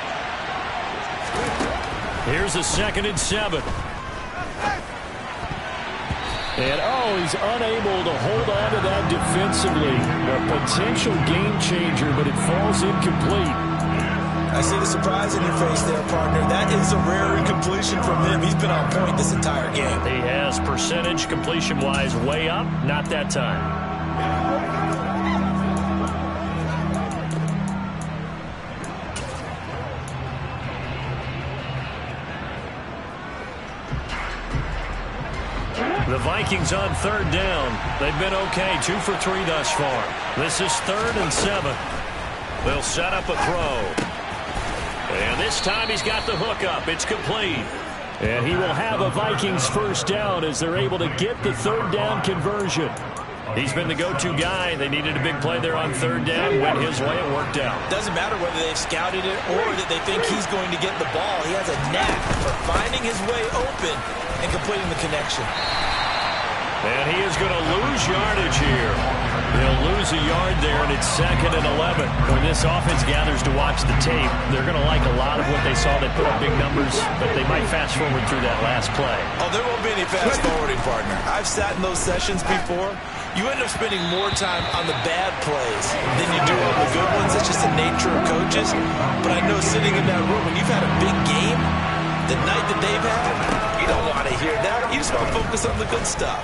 [SPEAKER 2] Here's a 2nd and 7. And, he's unable to hold on to that defensively. A potential game changer, but it falls incomplete.
[SPEAKER 3] I see the surprise in your face there, partner. That is a rare incompletion from him. He's been on point this entire game.
[SPEAKER 2] He has percentage completion-wise way up. Not that time. The Vikings on 3rd down. They've been okay, 2 for 3 thus far. This is 3rd and 7. They'll set up a throw. And this time he's got the hook up. It's complete. And he will have a Vikings first down as they're able to get the 3rd down conversion. He's been the go-to guy. They needed a big play there on 3rd down. Went his way. It worked out.
[SPEAKER 3] Doesn't matter whether they've scouted it or that they think he's going to get the ball. He has a knack for finding his way open and completing the connection.
[SPEAKER 2] And he is going to lose yardage here. He'll lose a yard there, and it's 2nd and 11. When this offense gathers to watch the tape, they're going to like a lot of what they saw. They put up big numbers, but they might fast forward through that last play.
[SPEAKER 3] Oh, there won't be any fast forwarding, partner. I've sat in those sessions before. You end up spending more time on the bad plays than you do on the good ones. That's just the nature of coaches. But I know sitting in that room, when you've had a big game, the night that they've had, you don't want to hear that. You just want to focus on the good stuff.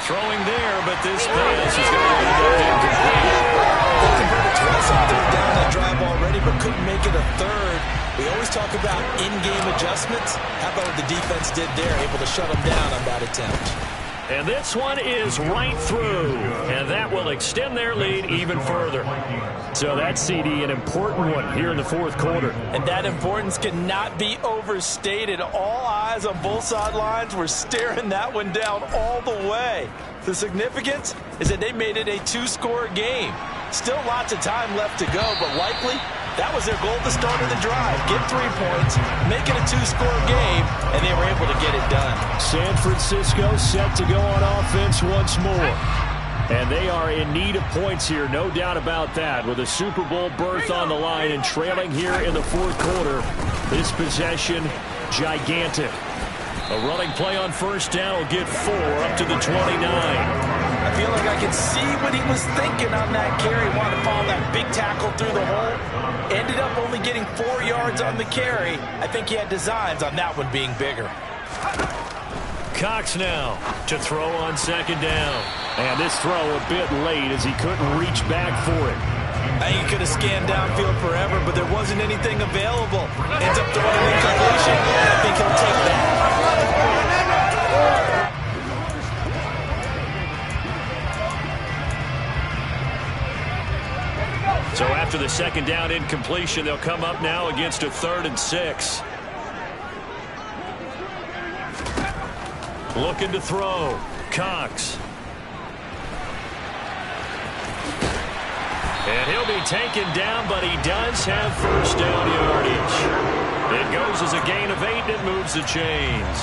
[SPEAKER 2] Throwing there, but this pass is going to end up incomplete.
[SPEAKER 3] They converted twice on 3rd down that drive already, but couldn't make it a 3rd. We always talk about in-game adjustments. How about what the defense did there, able to shut them down on that attempt?
[SPEAKER 2] And this one is right through, and that will extend their lead even further. So that's, CD, an important one here in the 4th quarter.
[SPEAKER 3] And that importance cannot be overstated. All eyes on both sidelines were staring that one down all the way. The significance is that they made it a 2-score game. Still lots of time left to go, but likely that was their goal at the start of the drive. Get 3 points, make it a 2-score game, and they were able to get it done.
[SPEAKER 2] San Francisco set to go on offense once more. And they are in need of points here, no doubt about that, with a Super Bowl berth on the line and trailing here in the 4th quarter. This possession, gigantic. A running play on 1st down will get 4 up to the 29.
[SPEAKER 3] I feel like I can see what he was thinking on that carry. Wanted to follow that big tackle through the hole. Ended up only getting 4 yards on the carry. I think he had designs on that one being bigger.
[SPEAKER 2] Cox now to throw on 2nd down. And this throw a bit late as he couldn't reach back for it.
[SPEAKER 3] I think he could have scanned downfield forever, but there wasn't anything available. Ends up throwing an incompletion, and I think he'll take that.
[SPEAKER 2] So after the second down incompletion, they'll come up now against a 3rd and 6. Looking to throw. Cox. And he'll be taken down, but he does have first down yardage. It goes as a gain of 8, and it moves the chains.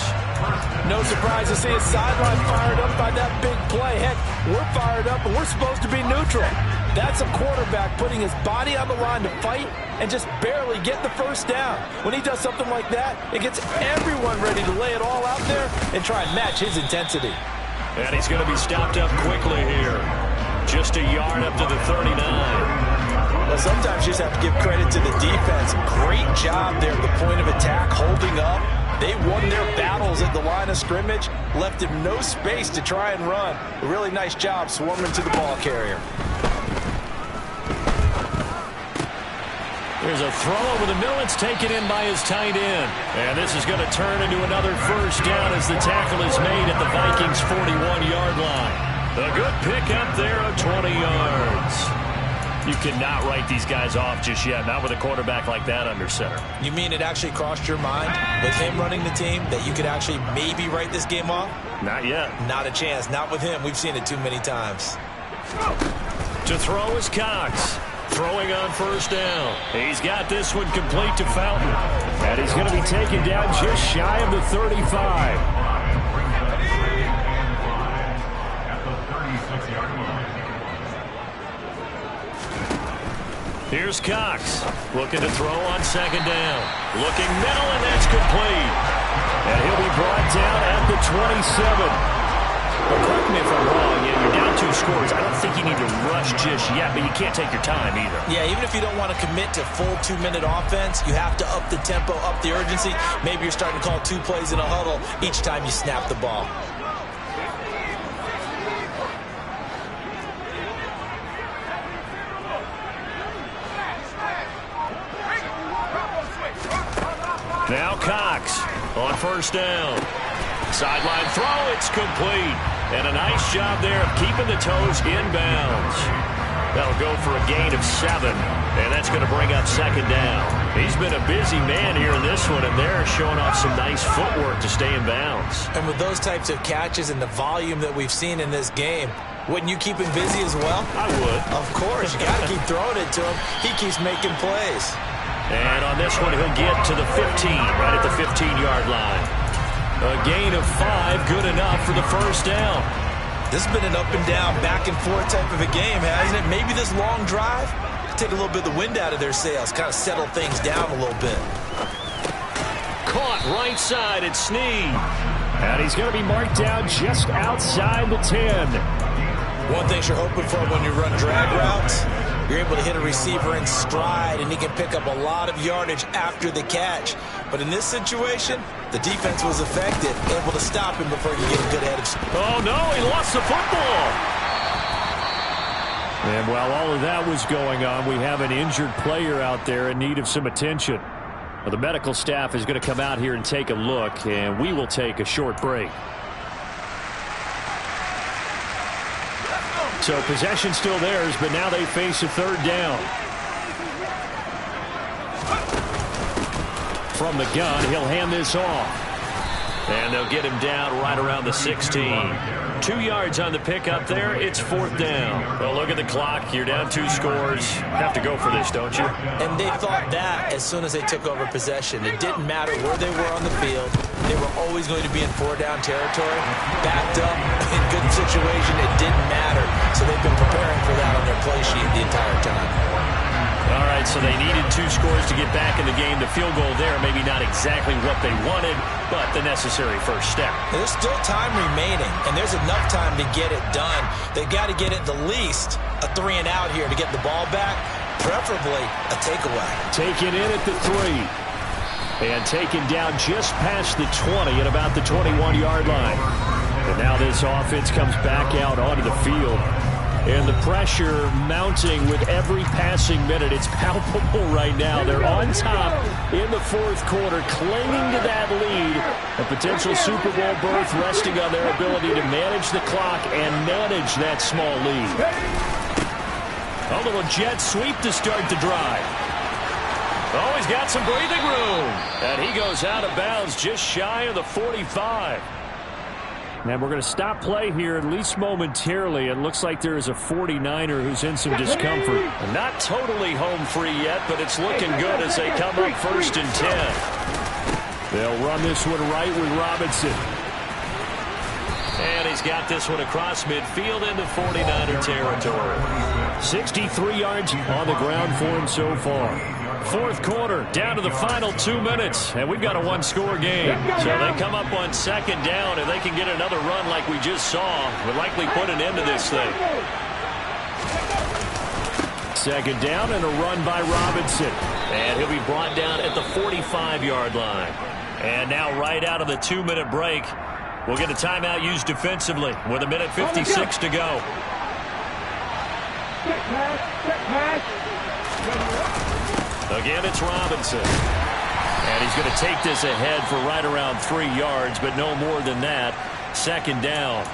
[SPEAKER 3] No surprise to see his sideline fired up by that big play. Heck, we're fired up, and we're supposed to be neutral. That's a quarterback putting his body on the line to fight and just barely get the first down. When he does something like that, it gets everyone ready to lay it all out there and try and match his intensity.
[SPEAKER 2] And he's going to be stopped up quickly here. Just a yard up to the 39.
[SPEAKER 3] Well, sometimes you just have to give credit to the defense. Great job there at the point of attack, holding up. They won their battles at the line of scrimmage, left him no space to try and run. A really nice job swarming to the ball carrier.
[SPEAKER 2] There's a throw over the middle. It's taken in by his tight end. And this is going to turn into another first down as the tackle is made at the Vikings' 41-yard line. A good pick up there of 20 yards. You cannot write these guys off just yet, not with a quarterback like that under center.
[SPEAKER 3] You mean it actually crossed your mind with him running the team that you could actually maybe write this game off?
[SPEAKER 2] Not yet.
[SPEAKER 3] Not a chance. Not with him. We've seen it too many times.
[SPEAKER 2] To throw is Cox. Throwing on first down. He's got this one complete to Fountain.
[SPEAKER 4] And he's going to be taken down just shy of the 35.
[SPEAKER 6] At the 36-yard line.
[SPEAKER 2] Here's Cox. Looking to throw on second down. Looking middle, and that's complete.
[SPEAKER 4] And he'll be brought down at the 27.
[SPEAKER 2] Well, correct me if I'm wrong. Yeah, you're down 2 scores. I don't think you need to rush just yet, but you can't take your time either.
[SPEAKER 3] Yeah, even if you don't want to commit to full 2-minute offense, you have to up the tempo, up the urgency. Maybe you're starting to call 2 plays in a huddle each time you snap the ball.
[SPEAKER 2] Now Cox on first down. Sideline throw, it's complete. And a nice job there of keeping the toes inbounds. That'll go for a gain of 7, and that's going to bring up second down. He's been a busy man here in this one, and they're showing off some nice footwork to stay in bounds.
[SPEAKER 3] And with those types of catches and the volume that we've seen in this game, wouldn't you keep him busy as well?
[SPEAKER 2] I would.
[SPEAKER 3] Of course, you got to keep throwing it to him. He keeps making plays.
[SPEAKER 2] And on this one, he'll get to the 15, right at the 15-yard line. A gain of 5, good enough for the first down.
[SPEAKER 3] This has been an up-and-down, back-and-forth type of a game, hasn't it? Maybe this long drive take a little bit of the wind out of their sails, kind of settle things down a little bit.
[SPEAKER 2] Caught right side at Snead.
[SPEAKER 4] And he's going to be marked down just outside the 10.
[SPEAKER 3] One thing you're hoping for when you run drag routes, you're able to hit a receiver in stride, and he can pick up a lot of yardage after the catch. But in this situation, the defense was effective, able to stop him before he could get a good head of steam.
[SPEAKER 2] Oh, no, he lost the football.
[SPEAKER 4] And while all of that was going on, we have an injured player out there in need of some attention. Well, the medical staff is going to come out here and take a look, and we will take a short break. So possession still theirs, but now they face a third down. From the gun, he'll hand this off.
[SPEAKER 2] And they'll get him down right around the 16. 2 yards on the pickup there. It's 4th down. Well, look at the clock. You're down 2 scores. Have to go for this, don't you?
[SPEAKER 3] And they thought that as soon as they took over possession. It didn't matter where they were on the field. They were always going to be in 4-down territory. Backed up, in good situation, it didn't matter. So they've been preparing for that on their play sheet the entire time.
[SPEAKER 2] All right, so they needed 2 scores to get back in the game. The field goal there, maybe not exactly what they wanted, but the necessary first step.
[SPEAKER 3] There's still time remaining, and there's enough time to get it done. They've got to get at the least a 3-and-out here to get the ball back, preferably a takeaway.
[SPEAKER 4] Taken in at the 3. And taken down just past the 20 at about the 21-yard line. And now this offense comes back out onto the field. And the pressure mounting with every passing minute. It's palpable right now. They're on top in the fourth quarter, clinging to that lead. A potential Super Bowl berth resting on their ability to manage the clock and manage that small lead. A little jet sweep to start the drive. Oh, he's got some breathing room. And he goes out of bounds just shy of the 45. And we're going to stop play here, at least momentarily. It looks like there is a 49er who's in some discomfort.
[SPEAKER 2] Not totally home free yet, but it's looking good as they come up 1st and 10.
[SPEAKER 4] They'll run this one right with Robinson.
[SPEAKER 2] And he's got this one across midfield into 49er territory.
[SPEAKER 4] 63 yards on the ground for him so far. Fourth quarter, down to the final 2 minutes, and we've got a one-score game.
[SPEAKER 2] So they come up on 2nd down. If they can get another run like we just saw, would likely put an end to this thing.
[SPEAKER 4] 2nd down and a run by Robinson.
[SPEAKER 2] And he'll be brought down at the 45-yard line. And now right out of the 2-minute break, we'll get a timeout used defensively with 1:56 to go. Again, it's Robinson. And he's going to take this ahead for right around 3 yards, but no more than that. 2nd down.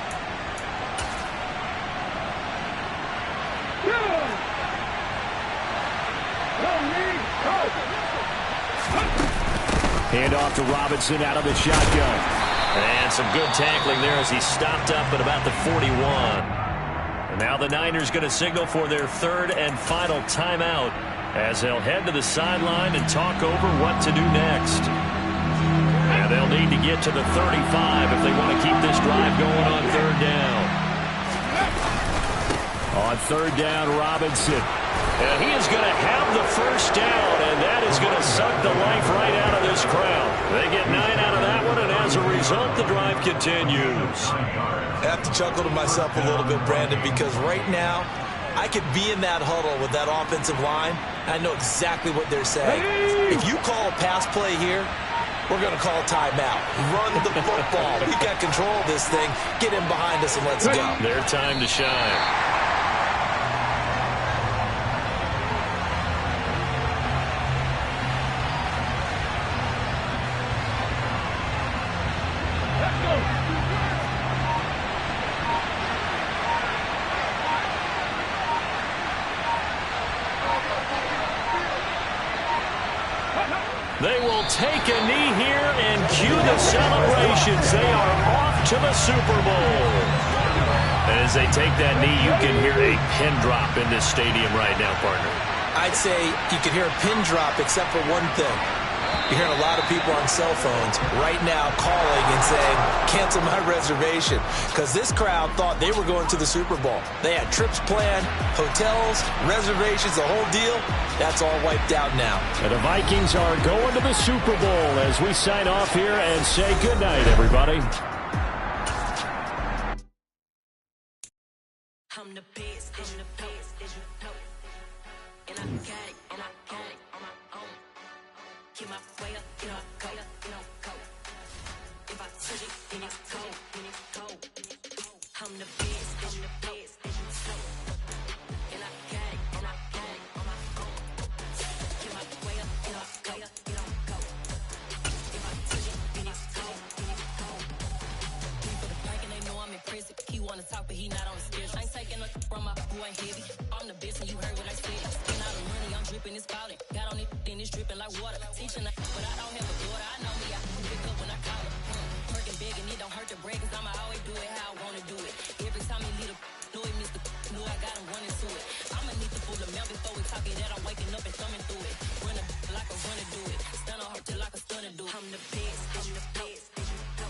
[SPEAKER 4] Hand off to Robinson out of the shotgun.
[SPEAKER 2] And some good tackling there as he stopped up at about the 41. And now the Niners going to signal for their 3rd and final timeout, as they'll head to the sideline and talk over what to do next. And they'll need to get to the 35 if they want to keep this drive going on 3rd down.
[SPEAKER 4] On 3rd down, Robinson.
[SPEAKER 2] And he is going to have the 1st down, and that is going to suck the life right out of this crowd. They get 9 out of that one, and as a result, the drive continues.
[SPEAKER 3] I have to chuckle to myself a little bit, Brandon, because right now, I could be in that huddle with that offensive line. I know exactly what they're saying. If you call a pass play here, we're going to call a timeout. Run the football. We got control of this thing. Get in behind us and let's go.
[SPEAKER 2] Their time to shine. They will take a knee here and cue the celebrations. They are off to the Super Bowl. And as they take that knee, you can hear a pin drop in this stadium right now, partner.
[SPEAKER 3] I'd say you can hear a pin drop except for one thing. You're hearing a lot of people on cell phones right now calling and saying, cancel my reservation, because this crowd thought they were going to the Super Bowl. They had trips planned, hotels, reservations, the whole deal. That's all wiped out now.
[SPEAKER 4] And the Vikings are going to the Super Bowl as we sign off here and say goodnight, everybody.
[SPEAKER 7] I'm the best, and the best, as you know. And I got it, and I got it on my own. Get my way up, you know, go, you know, go. If I touch it, then it's go, then it's go. I'm the best, and the best, as you know. And I got it, and I got it on my own. Get my way up, you know, go, you know, go. If I touch it, then it's go, then it's go. People the bank and they know I'm impressive. He wanna talk, but he not on the stairs. I ain't taking nothing from my boy heavy. I'm the best, and you heard what I said. Spend all the money, I'm dripping, it's spouting. Got on it, then it's dripping like water. Teaching, but I don't have a daughter. I know me, I can pick up when I call her. Working big, and it don't hurt to break, cause I'ma always do it how I wanna do it. Every time he lead a know he missed the know I got him running to it. I'ma need to pull the mail before we talk it that I'm waking up and thumbing through it. Run a like a runner do it. Stun on her till like a stunner do it. I'm the best, and the best, and you know.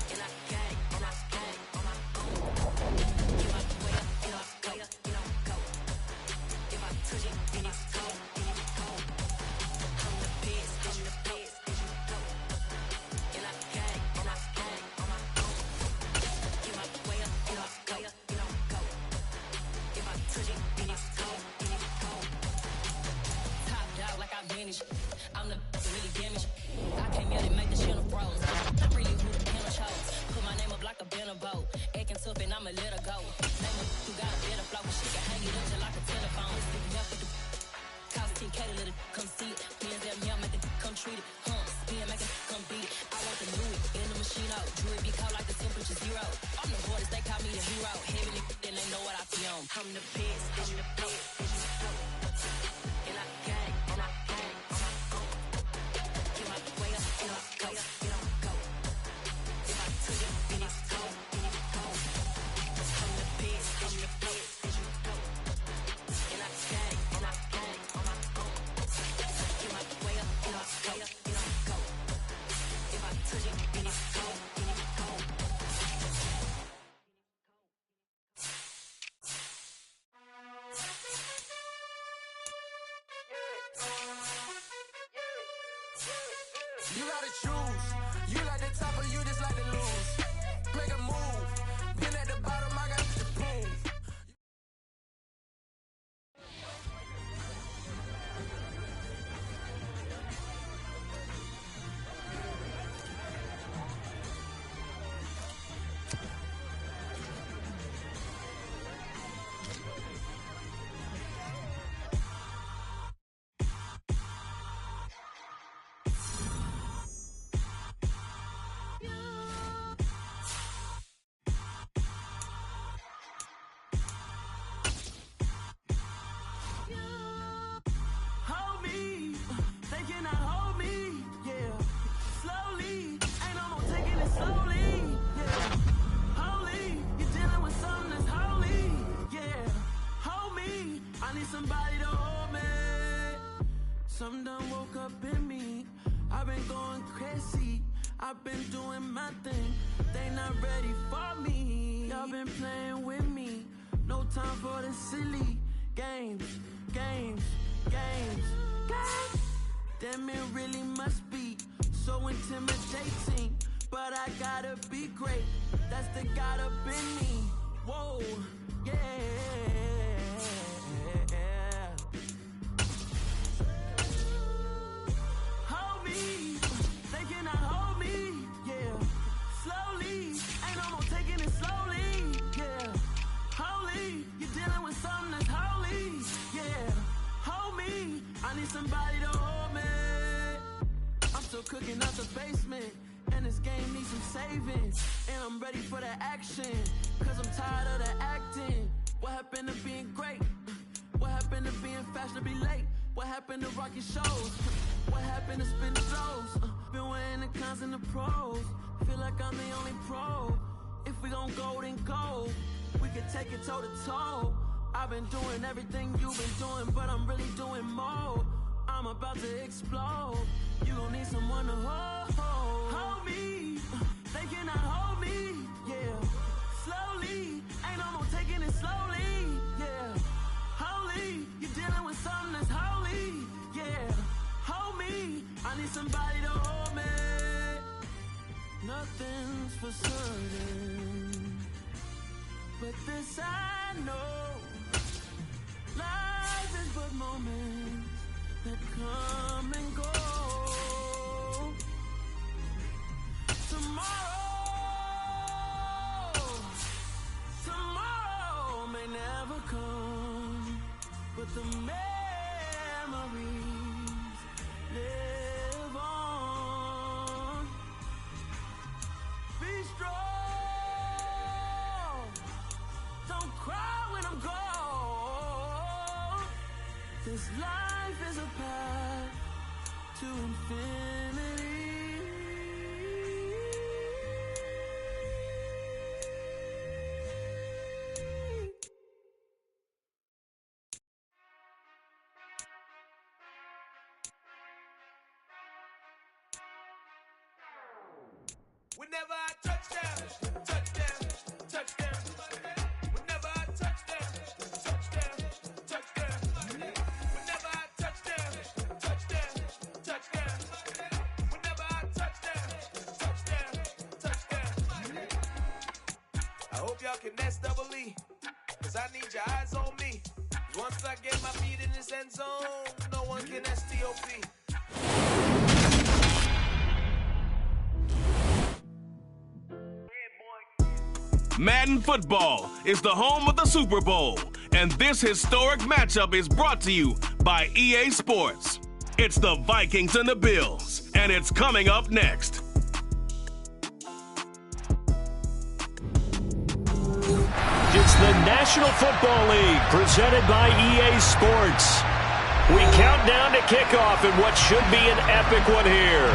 [SPEAKER 7] And I got it, and I got it on my own. Get my way up, you know, go, you know, go. If I touch it, then it's go, then it's go. I'm the best, and the best, and you know. And I got it, and I got it on my own. Get my way up, you know, go, you know, go. If I touch it, then it's go, then it's go. Top dog like I manage. I'm the really damaged. I came out and make the channel froze. I'm really who the panel chose. Put my name up like a banner boat. Acting tough and I'ma let her go. Name You got a better flow, she can hang it up just like a telephone. Cost 10K to let it come see it. Hands them here, make it come treat it. Spin, make it come beat it. I want the new in the machine out. Jewelry be caught like the temperature zero. I'm the hardest, they call me the hero. Heavy then they know what I feel on. I'm the best, I'm the best, and I got it, and I got it on my own. Get my way up, get up, go, get on, go. If I took it, then it's cold, then it's cold. I'm the best, I'm the best, and I got it, and I got it on my own. Get my way up, get up, go, get on, go. If I touch it, then it's cold, then it's cold.
[SPEAKER 8] You gotta choose. You like the top or you just like to lose. Make a move. Been at the bottom, I got to prove. Hold me, they cannot hold me, yeah. Slowly, ain't no more taking it slowly, yeah. Holy, you're dealing with something that's holy, yeah. Hold me, I need somebody to hold me. Something done woke up in me. I've been going crazy, I've been doing my thing. They not ready for me. Y'all been playing with me. No time for the silly games, games, games, games. Damn, it really must be so intimidating. But I gotta be great. That's the God up in me. Whoa, yeah. Hold me, they cannot hold me, yeah. Slowly, ain't no more taking it slowly, yeah. Holy, you're dealing with something that's holy, yeah. Hold me, I need somebody to hold me. I'm still cooking out the basement, and this game needs some savings. And I'm ready for the action, cause I'm tired of the acting. What happened to being great? What happened to being fashionably late? What happened to rocking shows? What happened to spinning flows? Been wearing the cons and the pros. Feel like I'm the only pro. If we gon' go, then go. We could take it toe to toe. I've been doing everything you've been doing, but I'm really doing more. I'm about to explode. You gon' need someone to hold. Hold me, they cannot hold me, yeah. Slowly, ain't no more taking it slowly, yeah. Holy, you're dealing with something that's holy, yeah. Hold me, I need somebody to hold me. Nothing's for certain, but this I know. Life is but moments that come and go. Tomorrow may never come, but the memories live on. Be strong, don't cry when I'm gone. This life is a path to infinity.
[SPEAKER 9] Whenever I touch down, touchdown, touchdown. Whenever I touch down, touchdown, touchdown. Whenever I touch down, touchdown, touchdown. Whenever I touch down, touchdown, touchdown. I hope y'all can nest double E, cause I need your eyes on me. Once I get my feet in this end zone, no one can STOP.
[SPEAKER 1] Madden Football is the home of the Super Bowl, and this historic matchup is brought to you by EA Sports. It's the Vikings and the Bills, and it's coming up next.
[SPEAKER 2] It's the National Football League presented by EA Sports. We count down to kickoff in what should be an epic one here,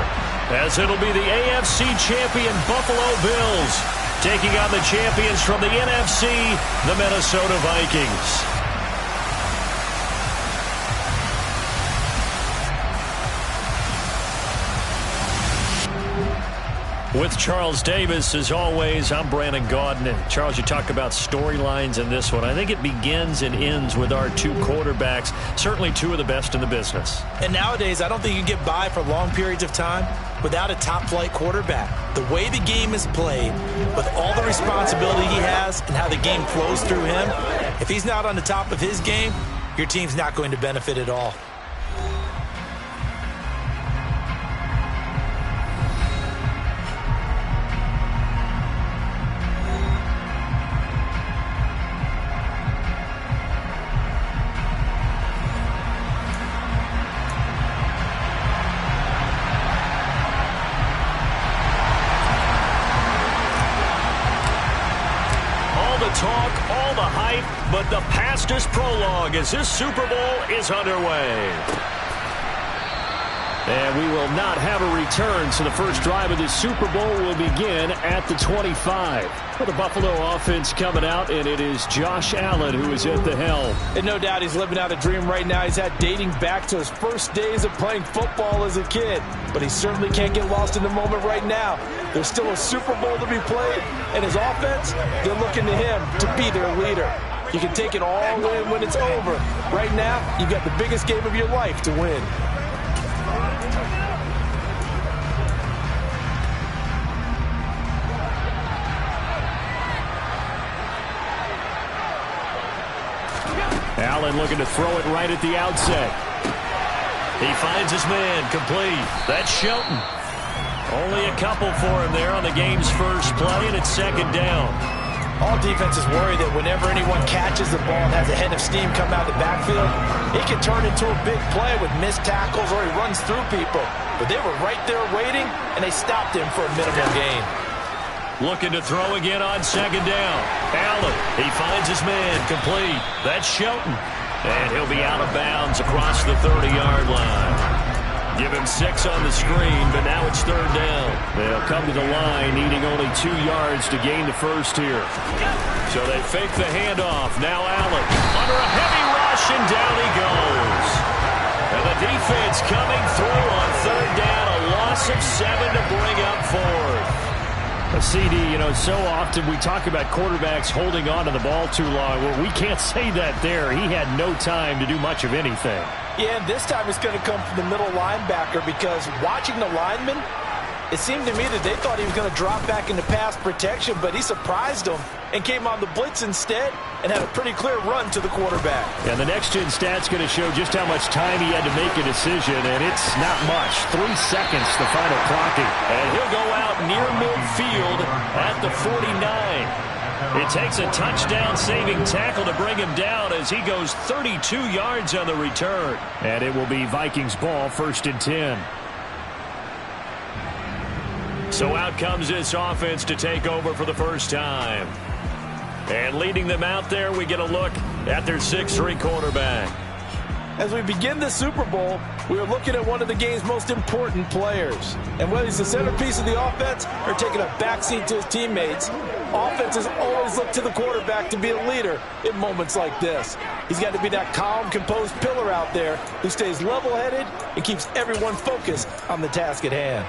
[SPEAKER 2] as it'll be the AFC champion Buffalo Bills taking on the champions from the NFC, the Minnesota Vikings. With Charles Davis, as always, I'm Brandon Gaudin. And Charles, you talk about storylines in this one. I think it begins and ends with our two quarterbacks, certainly two of the best in the business.
[SPEAKER 3] And nowadays, I don't think you can get by for long periods of time without a top-flight quarterback. The way the game is played, with all the responsibility he has and how the game flows through him, if he's not on the top of his game, your team's not going to benefit at all.
[SPEAKER 2] Talk, all the hype, but the past is prologue as this Super Bowl is underway. And we will not have a return, so the first drive of this Super Bowl will begin at the 25. For the Buffalo offense coming out, and it is Josh Allen who is at the helm.
[SPEAKER 3] And no doubt he's living out a dream right now. He's had dating back to his first days of playing football as a kid. But he certainly can't get lost in the moment right now. There's still a Super Bowl to be played, and his offense, they're looking to him to be their leader. You can take it all in when it's over. Right now, you've got the biggest game of your life to win.
[SPEAKER 2] Allen looking to throw it right at the outset. He finds his man, complete. That's Shelton. Only a couple for him there on the game's first play, and it's second down.
[SPEAKER 3] All defenses worry that whenever anyone catches the ball and has a head of steam come out of the backfield, it can turn into a big play with missed tackles or he runs through people. But they were right there waiting, and they stopped him for a minimal gain.
[SPEAKER 2] Looking to throw again on second down. Allen, he finds his man, complete. That's Shelton. And he'll be out of bounds across the 30-yard line. Give him 6 on the screen, but now it's third down. They'll come to the line, needing only 2 yards to gain the first here. So they fake the handoff. Now Allen under a heavy rush, and down he goes. And the defense coming through on third down. A loss of 7 to bring up fourth.
[SPEAKER 4] A CD, so often we talk about quarterbacks holding on to the ball too long. Well, we can't say that there. He had no time to do much of anything.
[SPEAKER 3] Yeah, and this time it's going to come from the middle linebacker because watching the lineman, it seemed to me that they thought he was going to drop back into pass protection, but he surprised them and came on the blitz instead and had a pretty clear run to the quarterback.
[SPEAKER 4] And the next-gen stat's going to show just how much time he had to make a decision, and it's not much. 3 seconds, the final clocking.
[SPEAKER 2] And he'll go out near midfield at the 49. It takes a touchdown-saving tackle to bring him down as he goes 32 yards on the return.
[SPEAKER 4] And it will be Vikings ball, 1st and 10.
[SPEAKER 2] So out comes this offense to take over for the first time. And leading them out there, we get a look at their 6'3" quarterback.
[SPEAKER 3] As we begin the Super Bowl, we are looking at one of the game's most important players. And whether he's the centerpiece of the offense or taking a backseat to his teammates, offenses always look to the quarterback to be a leader in moments like this. He's got to be that calm, composed pillar out there who stays level-headed and keeps everyone focused on the task at hand.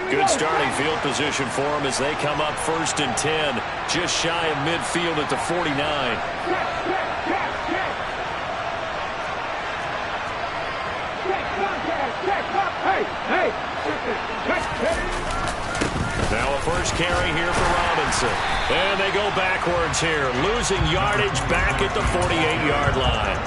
[SPEAKER 2] Good starting field position for them as they come up 1st and 10, just shy of midfield at the 49. Now a first carry here for Robinson. And they go backwards here, losing yardage back at the 48-yard line.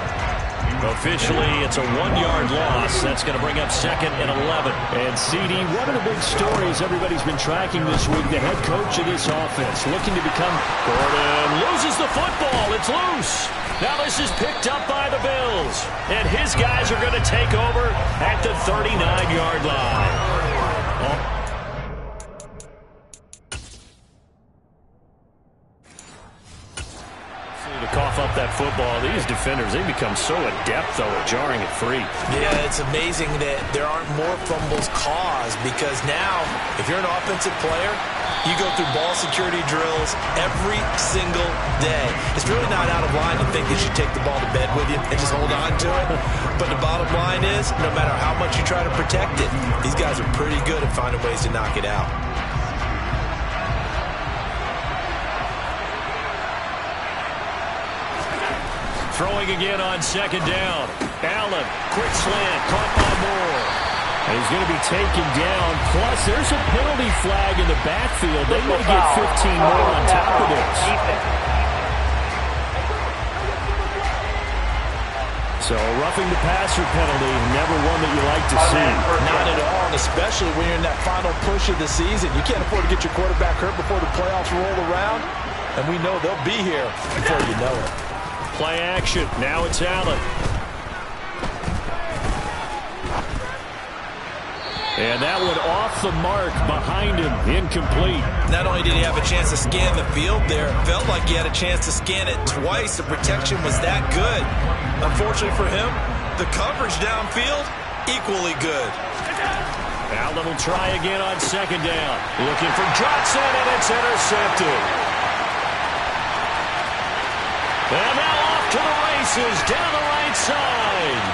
[SPEAKER 2] Officially, it's a 1-yard loss. That's going to bring up 2nd and 11.
[SPEAKER 4] And CD, one of the big stories everybody's been tracking this week, the head coach of this offense, looking to become...
[SPEAKER 2] Gordon loses the football. It's loose. Now this is picked up by the Bills. And his guys are going to take over at the 39-yard line. To cough up that football, these defenders, they become so adept, though, at jarring it free.
[SPEAKER 3] Yeah, it's amazing that there aren't more fumbles caused, because now, if you're an offensive player, you go through ball security drills every single day. It's really not out of line to think that you take the ball to bed with you and just hold on to it. But the bottom line is, no matter how much you try to protect it, these guys are pretty good at finding ways to knock it out.
[SPEAKER 2] Throwing again on 2nd down. Allen, quick slant, caught by Moore.
[SPEAKER 4] And he's going to be taken down. Plus, there's a penalty flag in the backfield. They may get 15 more on top of this. So, roughing the passer penalty, never one that you like to see.
[SPEAKER 3] Not at all, and especially when you're in that final push of the season. You can't afford to get your quarterback hurt before the playoffs roll around. And we know they'll be here before you know it.
[SPEAKER 2] Play action. Now it's Allen.
[SPEAKER 4] And that one off the mark behind him. Incomplete.
[SPEAKER 3] Not only did he have a chance to scan the field there, it felt like he had a chance to scan it twice. The protection was that good. Unfortunately for him, the coverage downfield, equally good.
[SPEAKER 2] Allen will try again on 2nd down. Looking for Johnson, and it's intercepted. And now off to the races down the right side.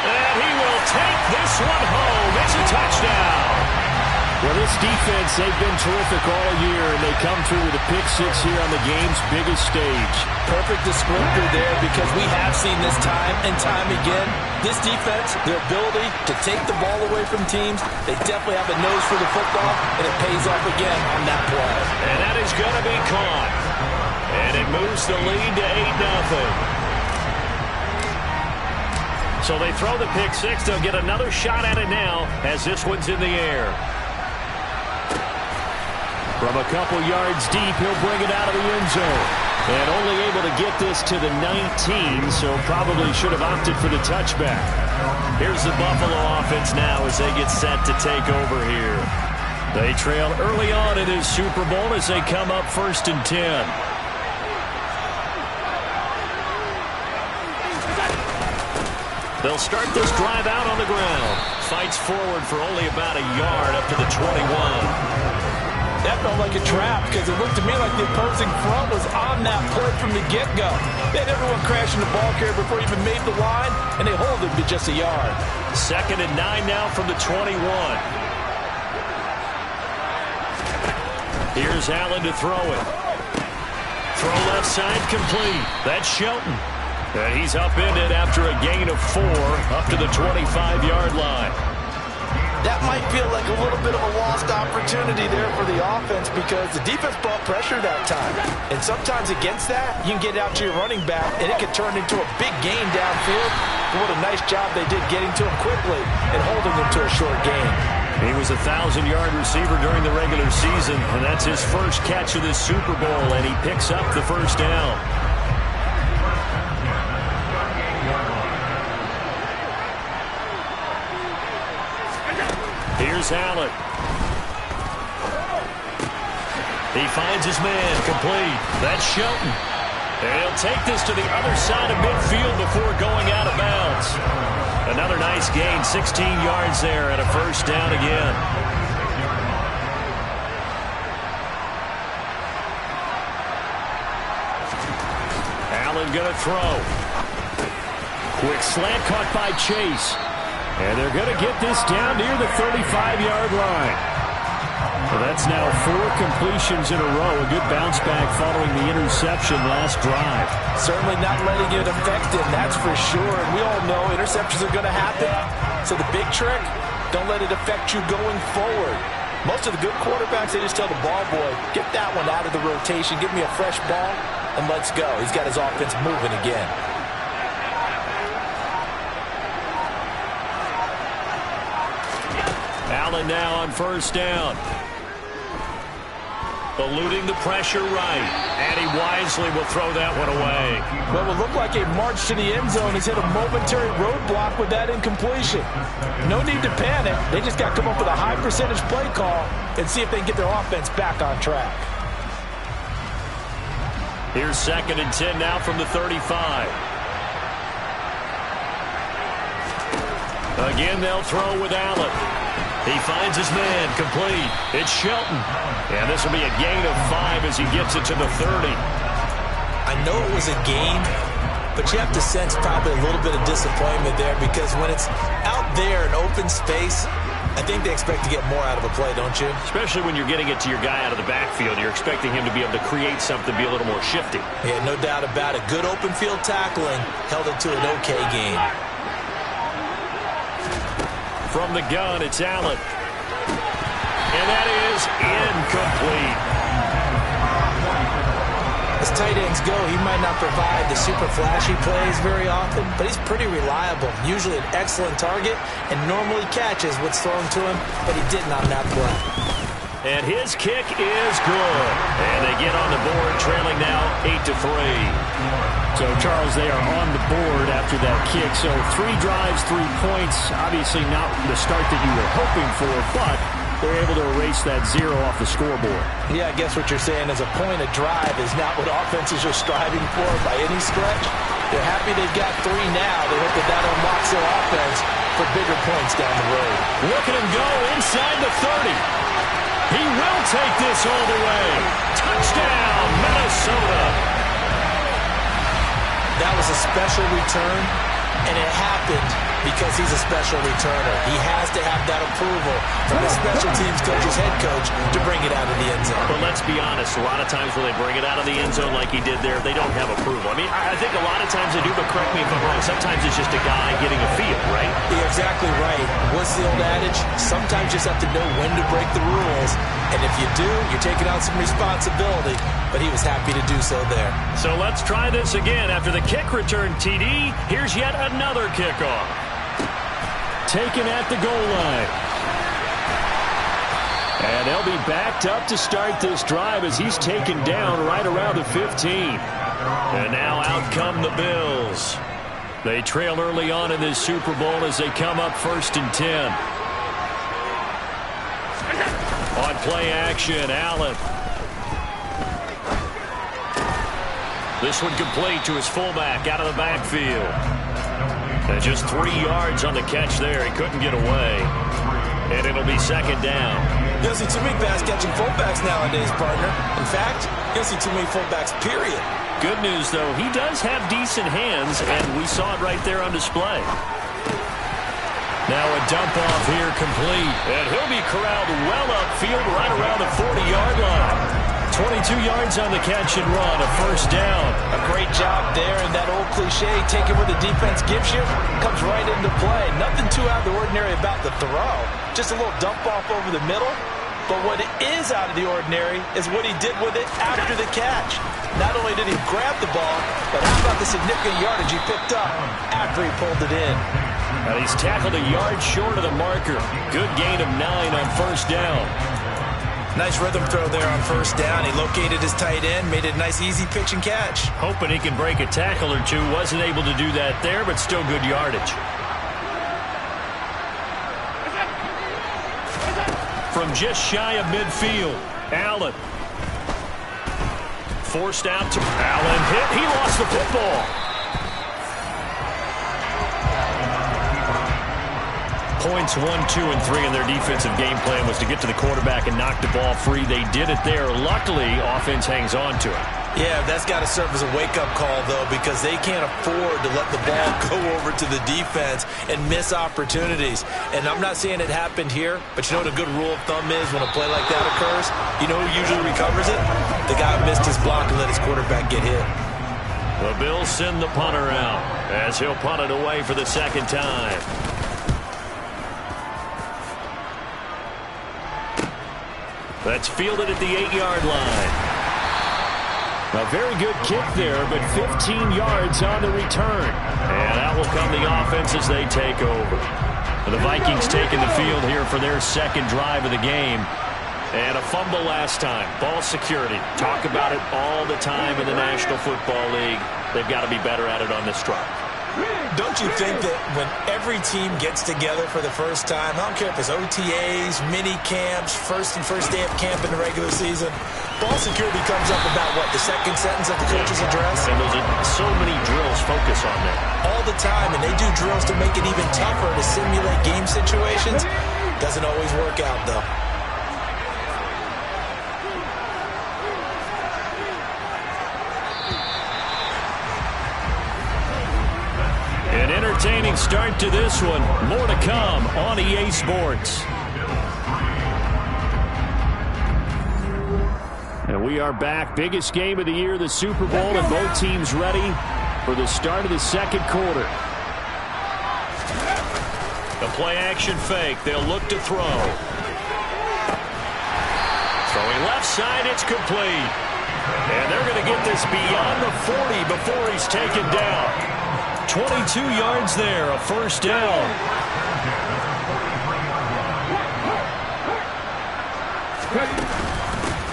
[SPEAKER 2] And he will take this one home. It's a touchdown.
[SPEAKER 4] Well, this defense, they've been terrific all year, and they come through with a pick 6 here on the game's biggest stage.
[SPEAKER 3] Perfect descriptor there, because we have seen this time and time again. This defense, their ability to take the ball away from teams, they definitely have a nose for the football, and it pays off again on that play.
[SPEAKER 2] And that is going to be caught. And it moves the lead to 8-0. So they throw the pick 6. They'll get another shot at it now as this one's in the air.
[SPEAKER 4] From a couple yards deep, he'll bring it out of the end zone. And only able to get this to the 19, so probably should have opted for the touchback.
[SPEAKER 2] Here's the Buffalo offense now as they get set to take over here. They trail early on in this Super Bowl as they come up 1st and 10. They'll start this drive out on the ground. Fights forward for only about a yard up to the 21.
[SPEAKER 3] That felt like a trap, because it looked to me like the opposing front was on that play from the get-go. They had everyone crashing the ball carrier before he even made the line, and they hold him to just a yard.
[SPEAKER 2] 2nd and 9 now from the 21. Here's Allen to throw it. Throw left side complete. That's Shelton. And he's upended after a gain of 4 up to the 25-yard line.
[SPEAKER 3] That might feel like a little bit of a lost opportunity there for the offense, because the defense brought pressure that time. And sometimes against that, you can get out to your running back, and it can turn into a big gain downfield. But what a nice job they did getting to him quickly and holding him to a short gain.
[SPEAKER 2] He was a 1,000-yard receiver during the regular season, and that's his first catch of this Super Bowl, and he picks up the first down. Here's Allen. He finds his man, complete. That's Shelton. And he'll take this to the other side of midfield before going out of bounds. Another nice gain, 16 yards there, and a first down again. Allen gonna throw. Quick slant caught by Chase. And they're going to get this down near the 35-yard line. Well, that's now 4 completions in a row. A good bounce back following the interception last drive.
[SPEAKER 3] Certainly not letting it affect him, that's for sure. And we all know interceptions are going to happen. So the big trick, don't let it affect you going forward. Most of the good quarterbacks, they just tell the ball boy, get that one out of the rotation, give me a fresh ball, and let's go. He's got his offense moving again.
[SPEAKER 2] Allen now on first down. Eluding the pressure right. And he wisely will throw that one away.
[SPEAKER 3] What would look like a march to the end zone has hit a momentary roadblock with that incompletion. No need to panic. They just got to come up with a high percentage play call and see if they can get their offense back on track.
[SPEAKER 2] Here's 2nd and 10 now from the 35. Again, they'll throw with Allen. He finds his man, complete. It's Shelton. And this will be a gain of 5 as he gets it to the 30.
[SPEAKER 3] I know it was a gain, but you have to sense probably a little bit of disappointment there because when it's out there in open space, I think they expect to get more out of a play, don't you?
[SPEAKER 2] Especially when you're getting it to your guy out of the backfield. You're expecting him to be able to create something, be a little more shifty.
[SPEAKER 3] Yeah, no doubt about it. Good open field tackling held it to an okay game.
[SPEAKER 2] From the gun, it's Allen. And that is incomplete.
[SPEAKER 3] As tight ends go, he might not provide the super flashy plays very often, but he's pretty reliable. Usually an excellent target and normally catches what's thrown to him, but he didn't on that play.
[SPEAKER 2] And his kick is good. And they get on the board, trailing now 8-3.
[SPEAKER 4] So, Charles, they are on the board after that kick. So 3 drives, 3 points. Obviously not the start that you were hoping for, but they're able to erase that 0 off the scoreboard.
[SPEAKER 3] Yeah, I guess what you're saying is a point of drive is not what offenses are striving for by any stretch. They're happy they've got 3 now. They hope that that unlocks their offense for bigger points down the road.
[SPEAKER 2] Look at him go inside the 30. He will take this all the way. Touchdown, Minnesota.
[SPEAKER 3] That was a special return, and it happened because he's a special returner. He has to have that approval from his special teams coach's head coach to bring it out of the end zone.
[SPEAKER 2] But let's be honest, a lot of times when they bring it out of the end zone like he did there, they don't have approval. I mean, I think a lot of times they do, but correct me if I'm wrong. Sometimes it's just a guy getting a feel, right?
[SPEAKER 3] You're exactly right. What's the old adage? Sometimes you just have to know when to break the rules, and if you do, you're taking on some responsibility. But he was happy to do so there.
[SPEAKER 2] So let's try this again. After the kick return TD, here's yet another kickoff.
[SPEAKER 4] Taken at the goal line. And they'll be backed up to start this drive as he's taken down right around the 15.
[SPEAKER 2] And now out come the Bills. They trail early on in this Super Bowl as they come up 1st and 10. On play action, Allen. This one complete to his fullback out of the backfield. And just 3 yards on the catch there. He couldn't get away. And it'll be 2nd down.
[SPEAKER 3] You don't see too many pass-catching fullbacks nowadays, partner. In fact, you don't see too many fullbacks, period.
[SPEAKER 2] Good news, though, he does have decent hands, and we saw it right there on display. Now a dump-off here complete. And he'll be corralled well upfield right around the 40-yard line. 22 yards on the catch and run, a 1st down.
[SPEAKER 3] A great job there, and that old cliche, taking what the defense gives you, comes right into play. Nothing too out of the ordinary about the throw. Just a little dump off over the middle. But what is out of the ordinary is what he did with it after the catch. Not only did he grab the ball, but how about the significant yardage he picked up after he pulled it in.
[SPEAKER 2] And he's tackled a yard short of the marker. Good gain of 9 on 1st down.
[SPEAKER 3] Nice rhythm throw there on 1st down. He located his tight end, made it a nice easy pitch and catch.
[SPEAKER 2] Hoping he can break a tackle or two. Wasn't able to do that there, but still good yardage. From just shy of midfield, Allen. Forced out to Allen. Hit. He lost the football. Points 1, 2, and 3 in their defensive game plan was to get to the quarterback and knock the ball free. They did it there. Luckily, offense hangs on to it.
[SPEAKER 3] Yeah, that's got to serve as a wake-up call, though, because they can't afford to let the ball go over to the defense and miss opportunities. And I'm not saying it happened here, but you know what a good rule of thumb is when a play like that occurs? You know who usually recovers it? The guy who missed his block and let his quarterback get hit.
[SPEAKER 2] The Bills send the punter out as he'll punt it away for the 2nd time. That's fielded at the 8-yard line.
[SPEAKER 4] A very good kick there, but 15 yards on the return.
[SPEAKER 2] And out will come the offense as they take over.
[SPEAKER 4] The Vikings taking the field here for their second drive of the game. And a fumble last time. Ball security. Talk about it all the time in the National Football League. They've got to be better at it on this drive.
[SPEAKER 3] Don't you think that when every team gets together for the first time, I don't care if it's OTAs, mini camps, first day of camp in the regular season, ball security comes up about, what, the second sentence of the coach's address?
[SPEAKER 4] And so many drills focus on that.
[SPEAKER 3] All the time, and they do drills to make it even tougher to simulate game situations. Doesn't always work out, though.
[SPEAKER 4] An entertaining start to this one. More to come on EA Sports. And we are back. Biggest game of the year, the Super Bowl, and both teams ready for the start of the second quarter. The play-action fake. They'll look to throw. Throwing left side, it's complete. And they're going to get this beyond the 40 before he's taken down. 22 yards there, a first down.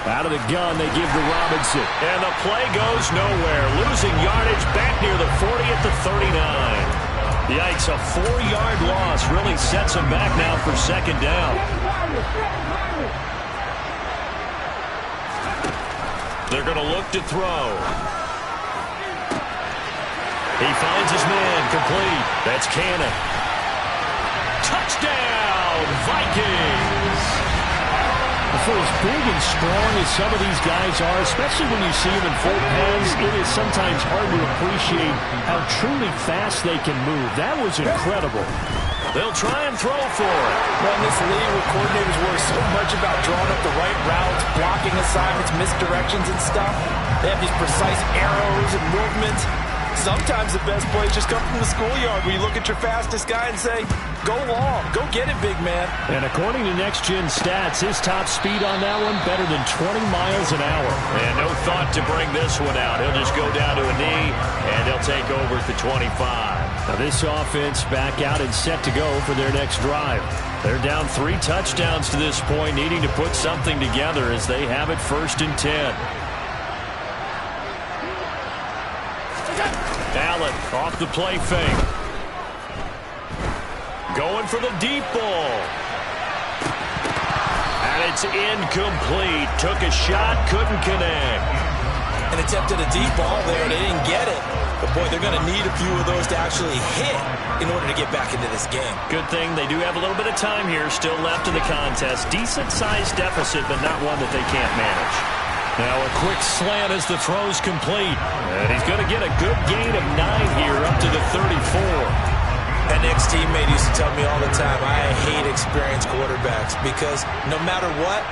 [SPEAKER 4] Out of the gun, they give to Robinson. And the play goes nowhere. Losing yardage back near the 40 at the 39. Yikes, a 4-yard loss really sets him back now for second down. They're going to look to throw. He finds his man, complete. That's Cannon. Touchdown, Vikings! For as big and strong as some of these guys are, especially when you see them in full pads, it is sometimes hard to appreciate how truly fast they can move. That was incredible. They'll try and throw for it.
[SPEAKER 3] Well, in this league where coordinators worry so much about drawing up the right routes, blocking assignments, misdirections and stuff, they have these precise arrows and movements. Sometimes the best plays just come from the schoolyard where you look at your fastest guy and say, go long, go get it, big man.
[SPEAKER 4] And according to Next Gen Stats, his top speed on that one better than 20 miles an hour. And no thought to bring this one out. He'll just go down to a knee, and they'll take over at the 25. Now this offense back out and set to go for their next drive. They're down 3 touchdowns to this point, needing to put something together as they have it 1st and 10. Allen off the play fake. Going for the deep ball. And it's incomplete. Took a shot, couldn't connect.
[SPEAKER 3] And attempted a deep ball there. They didn't get it. But, boy, they're going to need a few of those to actually hit in order to get back into this game.
[SPEAKER 4] Good thing they do have a little bit of time here still left in the contest. Decent-sized deficit, but not one that they can't manage. Now a quick slant as the throw's complete. And he's going to get a good gain of 9 here up to the 34.
[SPEAKER 3] An ex-teammate used to tell me all the time, I hate experienced quarterbacks because no matter what,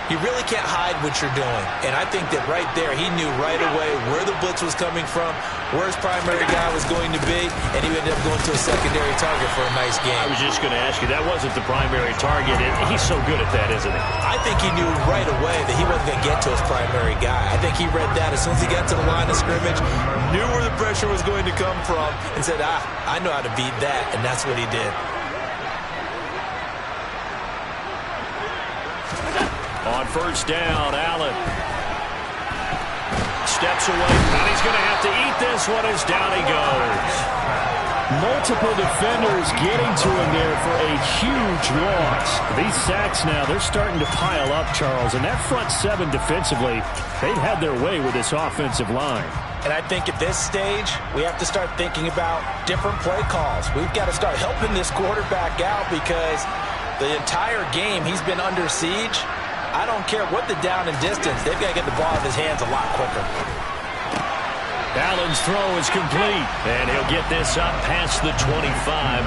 [SPEAKER 3] you really can't hide what you're doing. And I think that right there, he knew right away where the blitz was coming from, where his primary guy was going to be, and he ended up going to a secondary target for a nice game.
[SPEAKER 4] I was just going to ask you, that wasn't the primary target. He's so good at that, isn't he?
[SPEAKER 3] I think he knew right away that he wasn't going to get to his primary guy. I think he read that as soon as he got to the line of scrimmage, knew where the pressure was going to come from, and said, I know how to beat that, and that's what he did.
[SPEAKER 4] On first down, Allen steps away, and he's going to have to eat this one as down he goes. Multiple defenders getting to him there for a huge loss. These sacks now, they're starting to pile up, Charles, and that front 7 defensively, they've had their way with this offensive line.
[SPEAKER 3] And I think at this stage, we have to start thinking about different play calls. We've got to start helping this quarterback out because the entire game he's been under siege. I don't care what the down and distance. They've got to get the ball in his hands a lot quicker.
[SPEAKER 4] Allen's throw is complete, and he'll get this up past the 25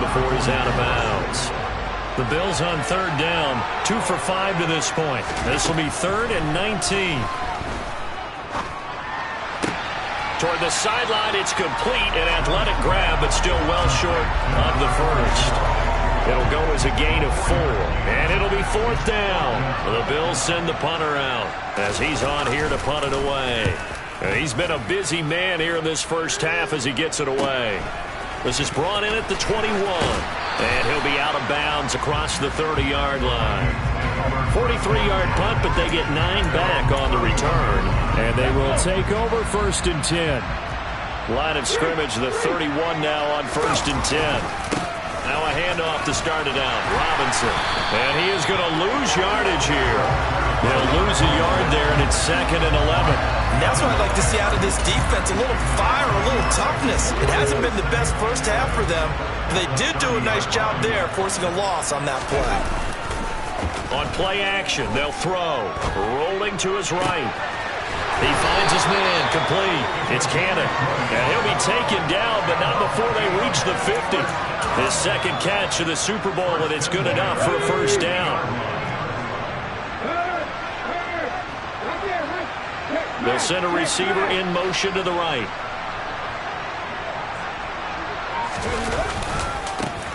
[SPEAKER 4] before he's out of bounds. The Bills on third down, 2 for 5 to this point. This will be 3rd and 19. Toward the sideline, it's complete, an athletic grab, but still well short of the first. It'll go as a gain of 4, and it'll be 4th down. The Bills send the punter out as he's on here to punt it away. He's been a busy man here in this first half as he gets it away.
[SPEAKER 2] This is brought in at the 21. And he'll be out of bounds across the 30-yard line. 43-yard punt, but they get 9 back on the return.
[SPEAKER 4] And they will take over 1st and 10.
[SPEAKER 2] Line of scrimmage, the 31 now on 1st and 10. Now a handoff to start it out. Robinson. And he is going to lose yardage here. They'll lose a yard there, and it's 2nd and 11.
[SPEAKER 3] And that's what I'd like to see out of this defense, a little fire, a little toughness. It hasn't been the best first half for them, but they did do a nice job there, forcing a loss on that play.
[SPEAKER 2] On play action, they'll throw. Rolling to his right. He finds his man, complete. It's Cannon. And he'll be taken down, but not before they reach the 50. His second catch of the Super Bowl, and it's good enough for a first down. They'll send a receiver in motion to the right.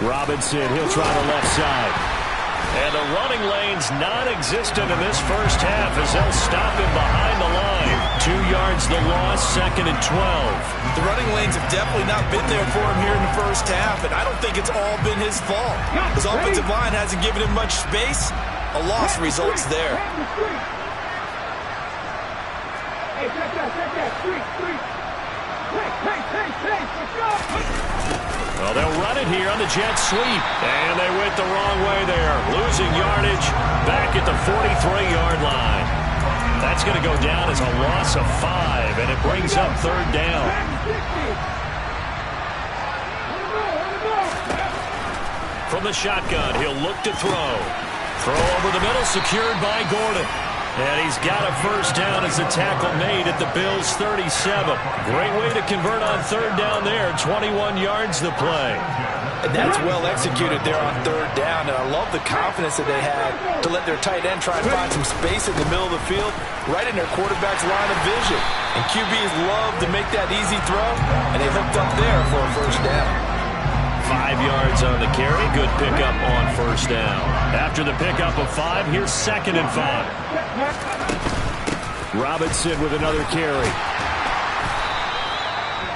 [SPEAKER 4] Robinson, he'll try the left side.
[SPEAKER 2] And the running lane's non-existent in this first half as they'll stop him behind the line. 2 yards the loss, 2nd and 12.
[SPEAKER 3] The running lanes have definitely not been there for him here in the first half, and I don't think it's all been his fault. His offensive line hasn't given him much space. A loss results there.
[SPEAKER 2] Well, they'll run it here on the jet sweep. And they went the wrong way there. Losing yardage back at the 43-yard line. That's going to go down as a loss of 5, and it brings up 3rd down. From the shotgun, he'll look to throw. Throw over the middle, secured by Gordon. And he's got a first down as the tackle made at the Bills' 37. Great way to convert on 3rd down there. 21 yards the play.
[SPEAKER 3] And that's well executed there on 3rd down. And I love the confidence that they had to let their tight end try and find some space in the middle of the field, right in their quarterback's line of vision. And QBs love to make that easy throw, and they hooked up there for a first down.
[SPEAKER 2] 5 yards on the carry. Good pickup on first down. After the pickup of 5, here's 2nd and 5.
[SPEAKER 4] Robinson with another carry.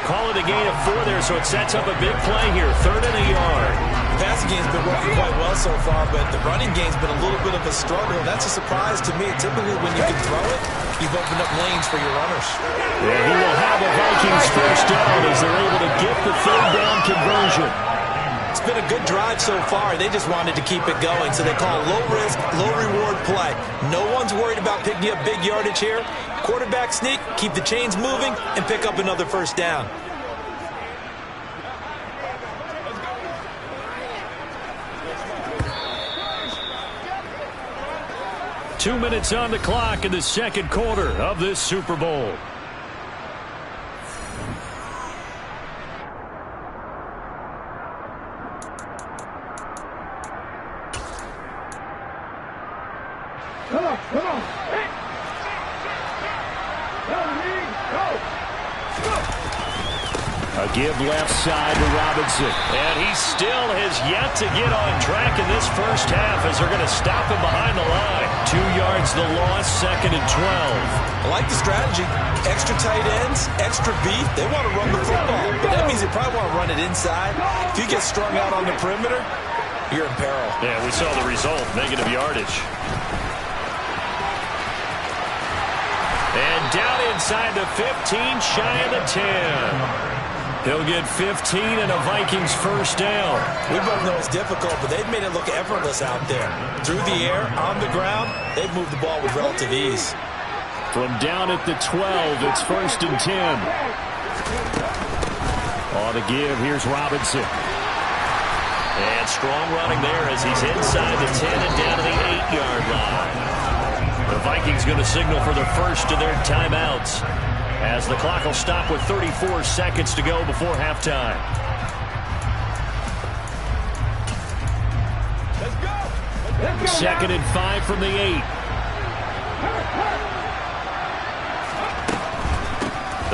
[SPEAKER 2] Call it a gain of 4 there, so it sets up a big play here. 3rd and a yard.
[SPEAKER 3] The passing game's been working quite well so far, but the running game's been a little bit of a struggle. That's a surprise to me. Typically, when you can throw it, you've opened up lanes for your runners.
[SPEAKER 2] Yeah, he will have a Vikings first down as they're able to get the 3rd down conversion.
[SPEAKER 3] It's been a good drive so far. They just wanted to keep it going, so they call it low-risk, low-reward play. No one's worried about picking up big yardage here. Quarterback sneak, keep the chains moving, and pick up another first down.
[SPEAKER 2] Two minutes on the clock in the second quarter of this Super Bowl.
[SPEAKER 4] A give left side to Robinson.
[SPEAKER 2] And he still has yet to get on track in this first half as they're going to stop him behind the line. 2 yards the loss, 2nd and 12.
[SPEAKER 3] I like the strategy. Extra tight ends, extra beef. They want to run the football, but that means they probably want to run it inside. If you get strung out on the perimeter, you're in peril.
[SPEAKER 2] Yeah, we saw the result, negative yardage. And down inside the 15, shy of the 10. He'll get 15 and a Vikings first down.
[SPEAKER 3] We both know it's difficult, but they've made it look effortless out there. Through the air, on the ground, they've moved the ball with relative ease.
[SPEAKER 4] From down at the 12, it's 1st and 10. On the give, here's Robinson.
[SPEAKER 2] And strong running there as he's inside the 10 and down to the 8-yard line. The Vikings going to signal for the first of their timeouts, as the clock will stop with 34 seconds to go before halftime.
[SPEAKER 5] Let's go.
[SPEAKER 2] 2nd and 5 from the 8.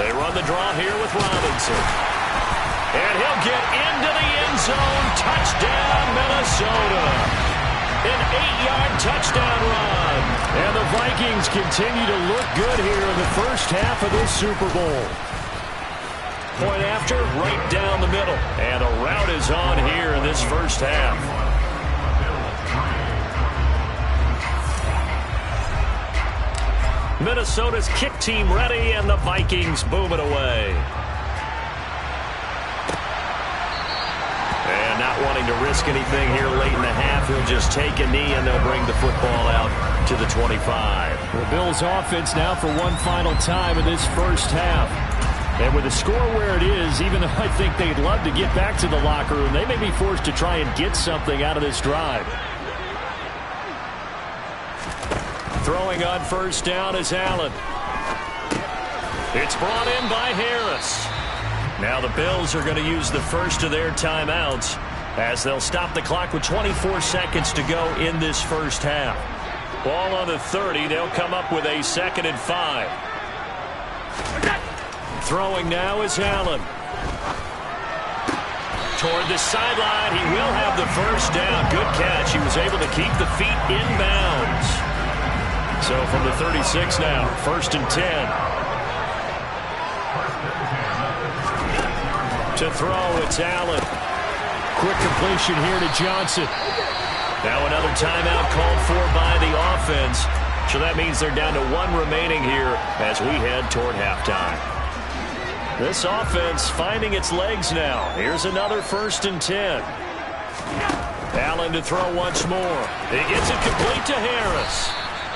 [SPEAKER 2] They run the draw here with Robinson. And he'll get into the end zone. Touchdown, Minnesota. An 8-yard touchdown run. And the Vikings continue to look good here in the first half of this Super Bowl. point after, right down the middle. And a rout is on here in this first half. Minnesota's kick team ready, and the Vikings boom it away. And not wanting to risk anything here late in the half, he'll just take a knee, and they'll bring the football out to the 25.
[SPEAKER 4] The Bills offense now for one final time in this first half. And with the score where it is, even though I think they'd love to get back to the locker room, they may be forced to try and get something out of this drive. Throwing on first down is Allen. It's brought in by Harris. Now the Bills are going to use the first of their timeouts as they'll stop the clock with 24 seconds to go in this first half. Ball on the 30. They'll come up with a 2nd and 5. Throwing now is Allen. Toward the sideline. He will have the first down. Good catch. He was able to keep the feet in bounds. So from the 36 now, 1st and 10. To throw, it's Allen. Quick completion here to Johnson.
[SPEAKER 2] Now another timeout called for by the offense. So that means they're down to 1 remaining here as we head toward halftime. This offense finding its legs now. Here's another 1st and 10. Allen to throw once more. He gets it complete to Harris.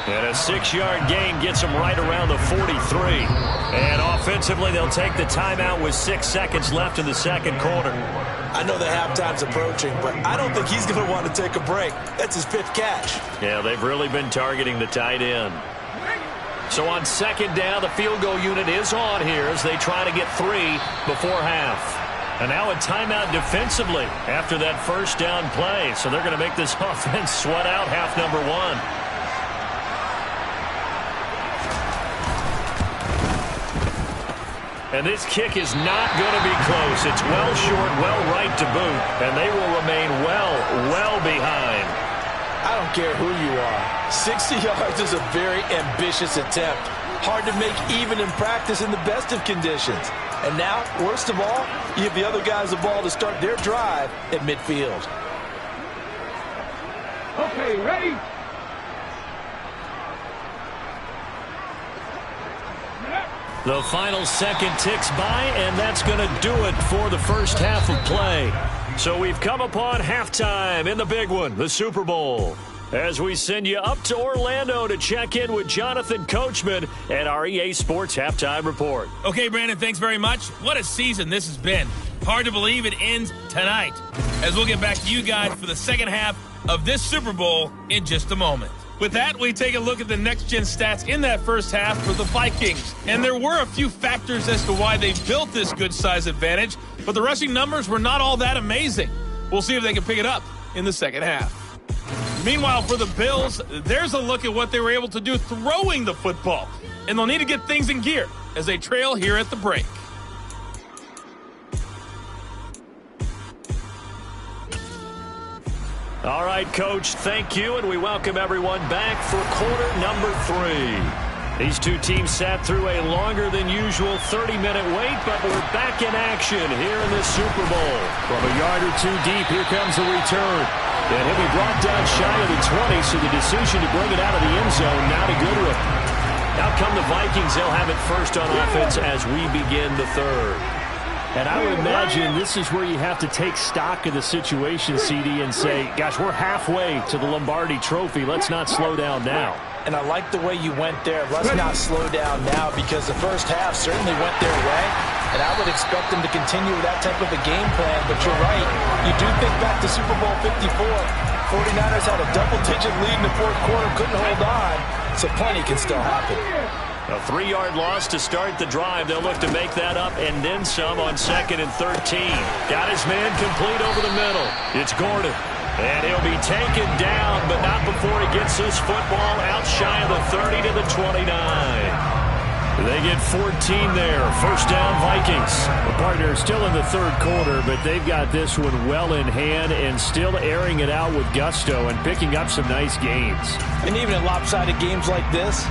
[SPEAKER 2] And a 6-yard gain gets him right around the 43. And offensively, they'll take the timeout with 6 seconds left in the second quarter.
[SPEAKER 3] I know the halftime's approaching, but I don't think he's going to want to take a break. That's his 5th catch.
[SPEAKER 2] Yeah, they've really been targeting the tight end. So on 2nd down, the field goal unit is on here as they try to get 3 before half. And now a timeout defensively after that first down play. So they're going to make this offense sweat out half number 1. And this kick is not going to be close. It's well short, well right to boot. And they will remain well behind.
[SPEAKER 3] I don't care who you are. 60 yards is a very ambitious attempt. Hard to make even in practice in the best of conditions. And now, worst of all, you give the other guys the ball to start their drive at midfield.
[SPEAKER 5] Okay, ready?
[SPEAKER 2] The final second ticks by, and that's going to do it for the first half of play. So we've come upon halftime in the big one, the Super Bowl. As we send you up to Orlando to check in with Jonathan Coachman at our EA Sports Halftime Report.
[SPEAKER 1] Okay, Brandon, thanks very much. What a season this has been. Hard to believe it ends tonight, as we'll get back to you guys for the second half of this Super Bowl in just a moment. With that, we take a look at the next-gen stats in that first half for the Vikings. And there were a few factors as to why they built this good size advantage, but the rushing numbers were not all that amazing. We'll see if they can pick it up in the second half. Meanwhile, for the Bills, there's a look at what they were able to do throwing the football. And they'll need to get things in gear as they trail here at the break.
[SPEAKER 2] All right, Coach, thank you, and we welcome everyone back for quarter number 3. These two teams sat through a longer than usual 30-minute wait, but we're back in action here in the Super Bowl.
[SPEAKER 4] From a yard or 2 deep, here comes the return. And he'll be brought down shy of the 20, so the decision to bring it out of the end zone, not a good one.
[SPEAKER 2] Out come the Vikings. They'll have it first on offense as we begin the third.
[SPEAKER 4] And I would imagine this is where you have to take stock of the situation, CD, and say, gosh, we're halfway to the Lombardi Trophy. Let's not slow down now.
[SPEAKER 3] And I like the way you went there. Let's not slow down now, because the first half certainly went their way. And I would expect them to continue with that type of a game plan. But you're right. You do think back to Super Bowl 54. 49ers had a double-digit lead in the fourth quarter, couldn't hold on. So plenty can still happen.
[SPEAKER 2] A 3-yard loss to start the drive. They'll look to make that up and then some on 2nd and 13. Got his man complete over the middle. It's Gordon. And he'll be taken down, but not before he gets his football out shy of the 30 to the 29. They get 14 there. First down, Vikings.
[SPEAKER 4] The partner still in the third quarter, but they've got this one well in hand and still airing it out with gusto and picking up some nice gains.
[SPEAKER 3] And even in lopsided games like this,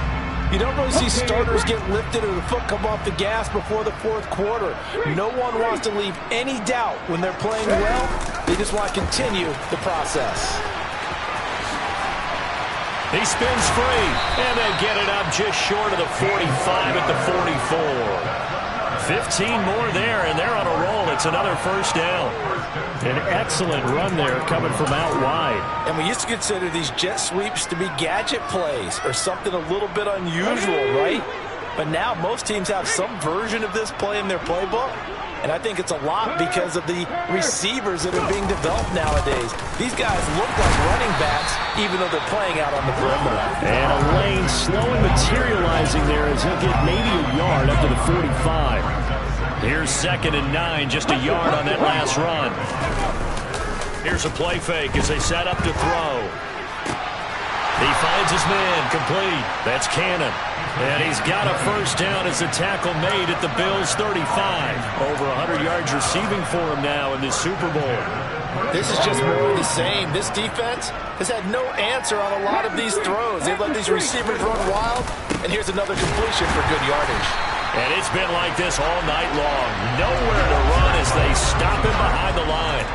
[SPEAKER 3] You don't really see starters get lifted or the foot come off the gas before the fourth quarter. No one wants to leave any doubt when they're playing well. They just want to continue the process.
[SPEAKER 2] He spins free, and they get it up just short of the 45 at the 44. 15 more there, and they're on a roll. It's another first down.
[SPEAKER 4] An excellent run there coming from out wide.
[SPEAKER 3] And we used to consider these jet sweeps to be gadget plays or something a little bit unusual, right? But now most teams have some version of this play in their playbook. And I think it's a lot because of the receivers that are being developed nowadays. These guys look like running backs, even though they're playing out on the perimeter.
[SPEAKER 4] And a lane slowly materializing there as he'll get maybe a yard up to the 45.
[SPEAKER 2] Here's 2nd and 9, just a yard on that last run. Here's a play fake as they set up to throw. He finds his man, complete. That's Cannon. And he's got a first down as the tackle made at the Bills' 35. Over 100 yards receiving for him now in this Super Bowl.
[SPEAKER 3] This is just more of the same. This defense has had no answer on a lot of these throws. They've let these receivers run wild, and here's another completion for good yardage.
[SPEAKER 2] And it's been like this all night long. Nowhere to run as they stop him behind the line.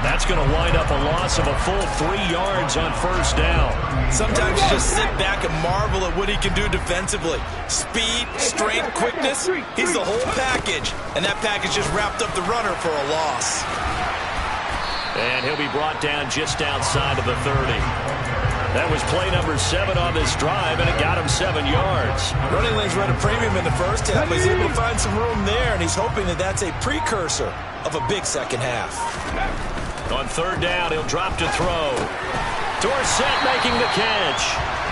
[SPEAKER 2] That's going to wind up a loss of a full 3 yards on first down.
[SPEAKER 3] Sometimes you just sit back and marvel at what he can do defensively. Speed, strength, quickness, he's the whole package. And that package just wrapped up the runner for a loss.
[SPEAKER 2] And he'll be brought down just outside of the 30. That was play number 7 on this drive, and it got him 7 yards.
[SPEAKER 3] Running lanes run a premium in the first half, but he's able to find some room there, and he's hoping that that's a precursor of a big second half.
[SPEAKER 2] On third down, he'll drop to throw. Dorsett making the catch.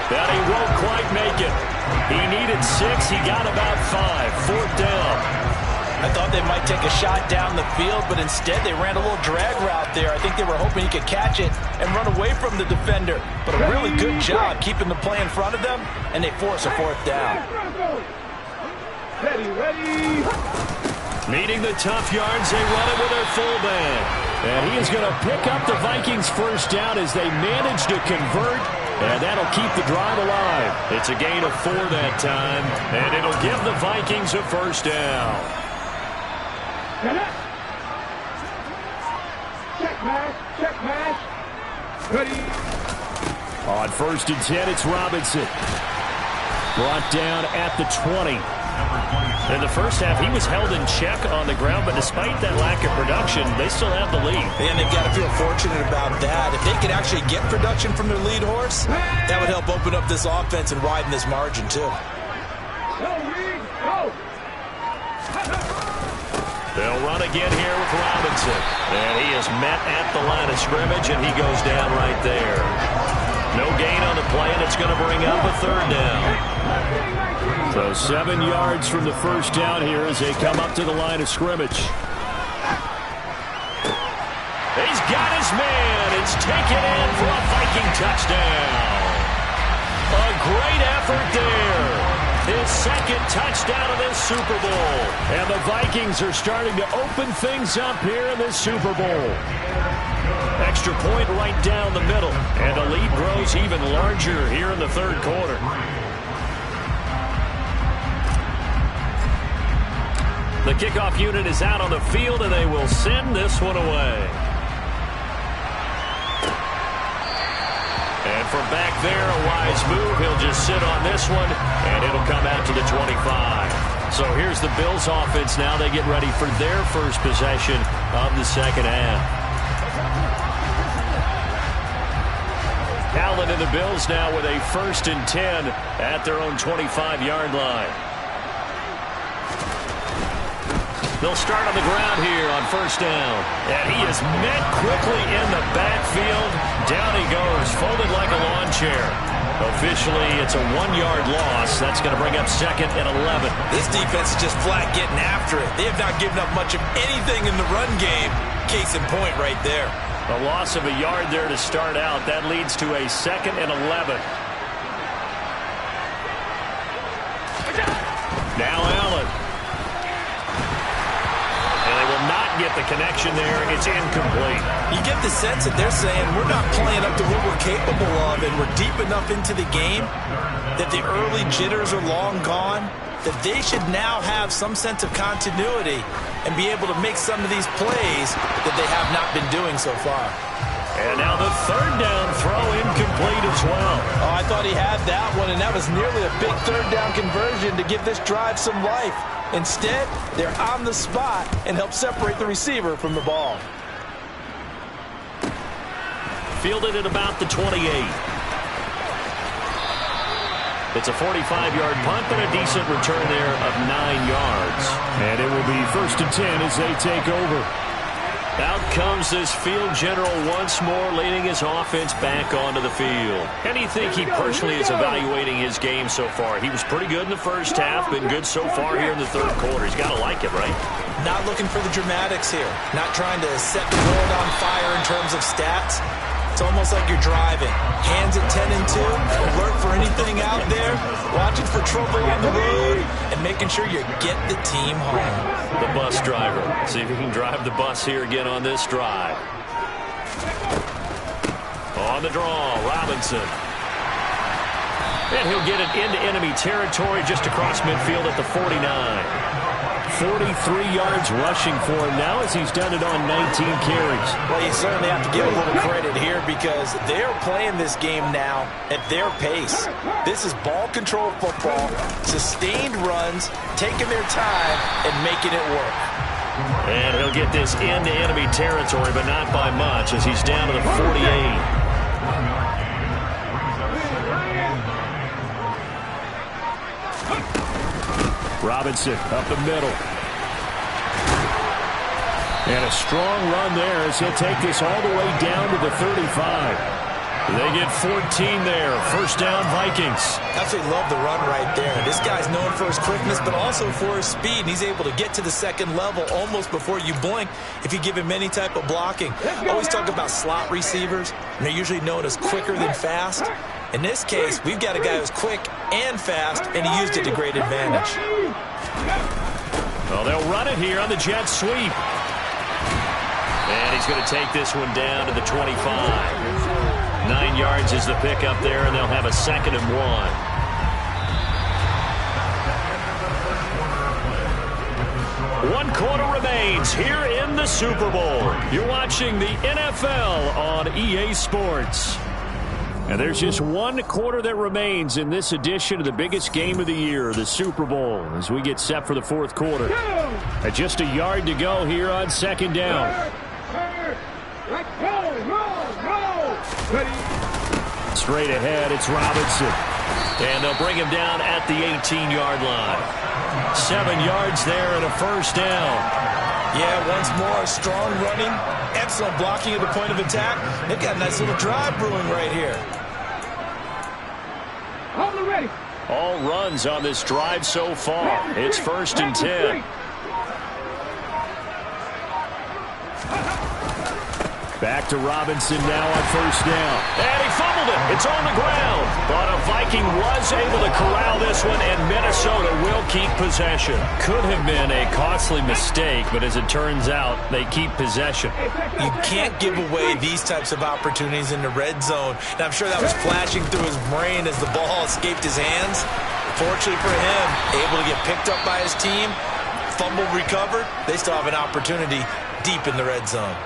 [SPEAKER 2] But he won't quite make it. He needed 6. He got about 5. Fourth down.
[SPEAKER 3] I thought they might take a shot down the field, but instead they ran a little drag route there. I think they were hoping he could catch it and run away from the defender. But a really good job keeping the play in front of them, and they force a fourth down.
[SPEAKER 5] Ready.
[SPEAKER 2] Needing the tough yards, they run it with their fullback.
[SPEAKER 4] And he is going to pick up the Vikings' first down as they manage to convert, and that'll keep the drive alive.
[SPEAKER 2] It's a gain of 4 that time, and it'll give the Vikings a first down.
[SPEAKER 5] Check pass. Ready.
[SPEAKER 4] On 1st and 10, it's Robinson. Brought down at the 20.
[SPEAKER 2] In the first half, he was held in check on the ground, but despite that lack of production, they still have the lead.
[SPEAKER 3] And they've got to feel fortunate about that. If they could actually get production from their lead horse, that would help open up this offense and widen this margin, too.
[SPEAKER 2] They'll run again here with Robinson. And he is met at the line of scrimmage, and he goes down right there. No gain on the play, and it's going to bring up a third down.
[SPEAKER 4] So 7 yards from the first down here as they come up to the line of scrimmage.
[SPEAKER 2] He's got his man. It's taken in for a Viking touchdown. A great effort there. His 2nd touchdown of this Super Bowl.
[SPEAKER 4] And the Vikings are starting to open things up here in this Super Bowl.
[SPEAKER 2] Extra point right down the middle. And the lead grows even larger here in the third quarter. The kickoff unit is out on the field, and they will send this one away. And from back there, a wise move. He'll just sit on this one, and it'll come out to the 25. So here's the Bills offense now. They get ready for their first possession of the second half. Allen and the Bills now with a 1st and 10 at their own 25-yard line. They'll start on the ground here on first down. And he is met quickly in the backfield. Down he goes, folded like a lawn chair. Officially, it's a 1-yard loss. That's going to bring up 2nd and 11.
[SPEAKER 3] This defense is just flat getting after it. They have not given up much of anything in the run game. Case in point right there.
[SPEAKER 2] A loss of a yard there to start out. That leads to a 2nd and 11. Now Allen. And they will not get the connection there. It's incomplete.
[SPEAKER 3] You get the sense that they're saying we're not playing up to what we're capable of, and we're deep enough into the game that the early jitters are long gone, that they should now have some sense of continuity and be able to make some of these plays that they have not been doing so far.
[SPEAKER 2] And now the third down throw incomplete as well.
[SPEAKER 3] Oh, I thought he had that one, and that was nearly a big third down conversion to give this drive some life. Instead, they're on the spot and help separate the receiver from the ball.
[SPEAKER 2] Fielded at about the 28. It's a 45-yard punt, but a decent return there of 9 yards.
[SPEAKER 4] And it will be 1st and 10 as they take over.
[SPEAKER 2] Out comes this field general once more, leading his offense back onto the field. How do you think he personally is evaluating his game so far? He was pretty good in the first half, been good so far here in the third quarter. He's got to like it, right?
[SPEAKER 3] Not looking for the dramatics here. Not trying to set the world on fire in terms of stats. It's almost like you're driving. Hands at 10 and 2, alert for anything out there, watching for trouble on the road, and making sure you get the team home.
[SPEAKER 2] The bus driver. See if he can drive the bus here again on this drive. On the draw, Robinson. And he'll get it into enemy territory just across midfield at the 49.
[SPEAKER 4] 43 yards rushing for him now as he's done it on 19 carries.
[SPEAKER 3] Well, you certainly have to give a little credit here because they're playing this game now at their pace. This is ball control football, sustained runs, taking their time and making it work.
[SPEAKER 2] And he'll get this into enemy territory, but not by much as he's down to the 48.
[SPEAKER 4] Robinson up the middle. And a strong run there as he'll take this all the way down to the 35.
[SPEAKER 2] They get 14 there. First down, Vikings.
[SPEAKER 3] Absolutely love the run right there. This guy's known for his quickness, but also for his speed. And he's able to get to the second level almost before you blink if you give him any type of blocking. Always talk about slot receivers, and they're usually known as quicker than fast. In this case, we've got a guy who's quick and fast, and he used it to great advantage.
[SPEAKER 2] Well, they'll run it here on the jet sweep. And he's going to take this one down to the 25. 9 yards is the pickup there, and they'll have a 2nd and 1. 1 quarter remains here in the Super Bowl. You're watching the NFL on EA Sports.
[SPEAKER 4] And there's just 1 quarter that remains in this edition of the biggest game of the year, the Super Bowl, as we get set for the 4th quarter. At just a yard to go here on 2nd down. Straight ahead, it's Robinson.
[SPEAKER 2] And they'll bring him down at the 18-yard line. 7 yards there and a first down.
[SPEAKER 3] Yeah, once more, strong running, excellent blocking at the point of attack. They've got a nice little drive brewing right here.
[SPEAKER 2] All runs on this drive so far. It's 1st and 10.
[SPEAKER 4] Back to Robinson now on 1st down.
[SPEAKER 2] And he fumbled it. It's on the ground. But a Viking was able to corral this one, and Minnesota will keep possession. Could have been a costly mistake, but as it turns out, they keep possession.
[SPEAKER 3] You can't give away these types of opportunities in the red zone. And I'm sure that was flashing through his brain as the ball escaped his hands. Fortunately for him, able to get picked up by his team, fumbled, recovered. They still have an opportunity deep in the red zone.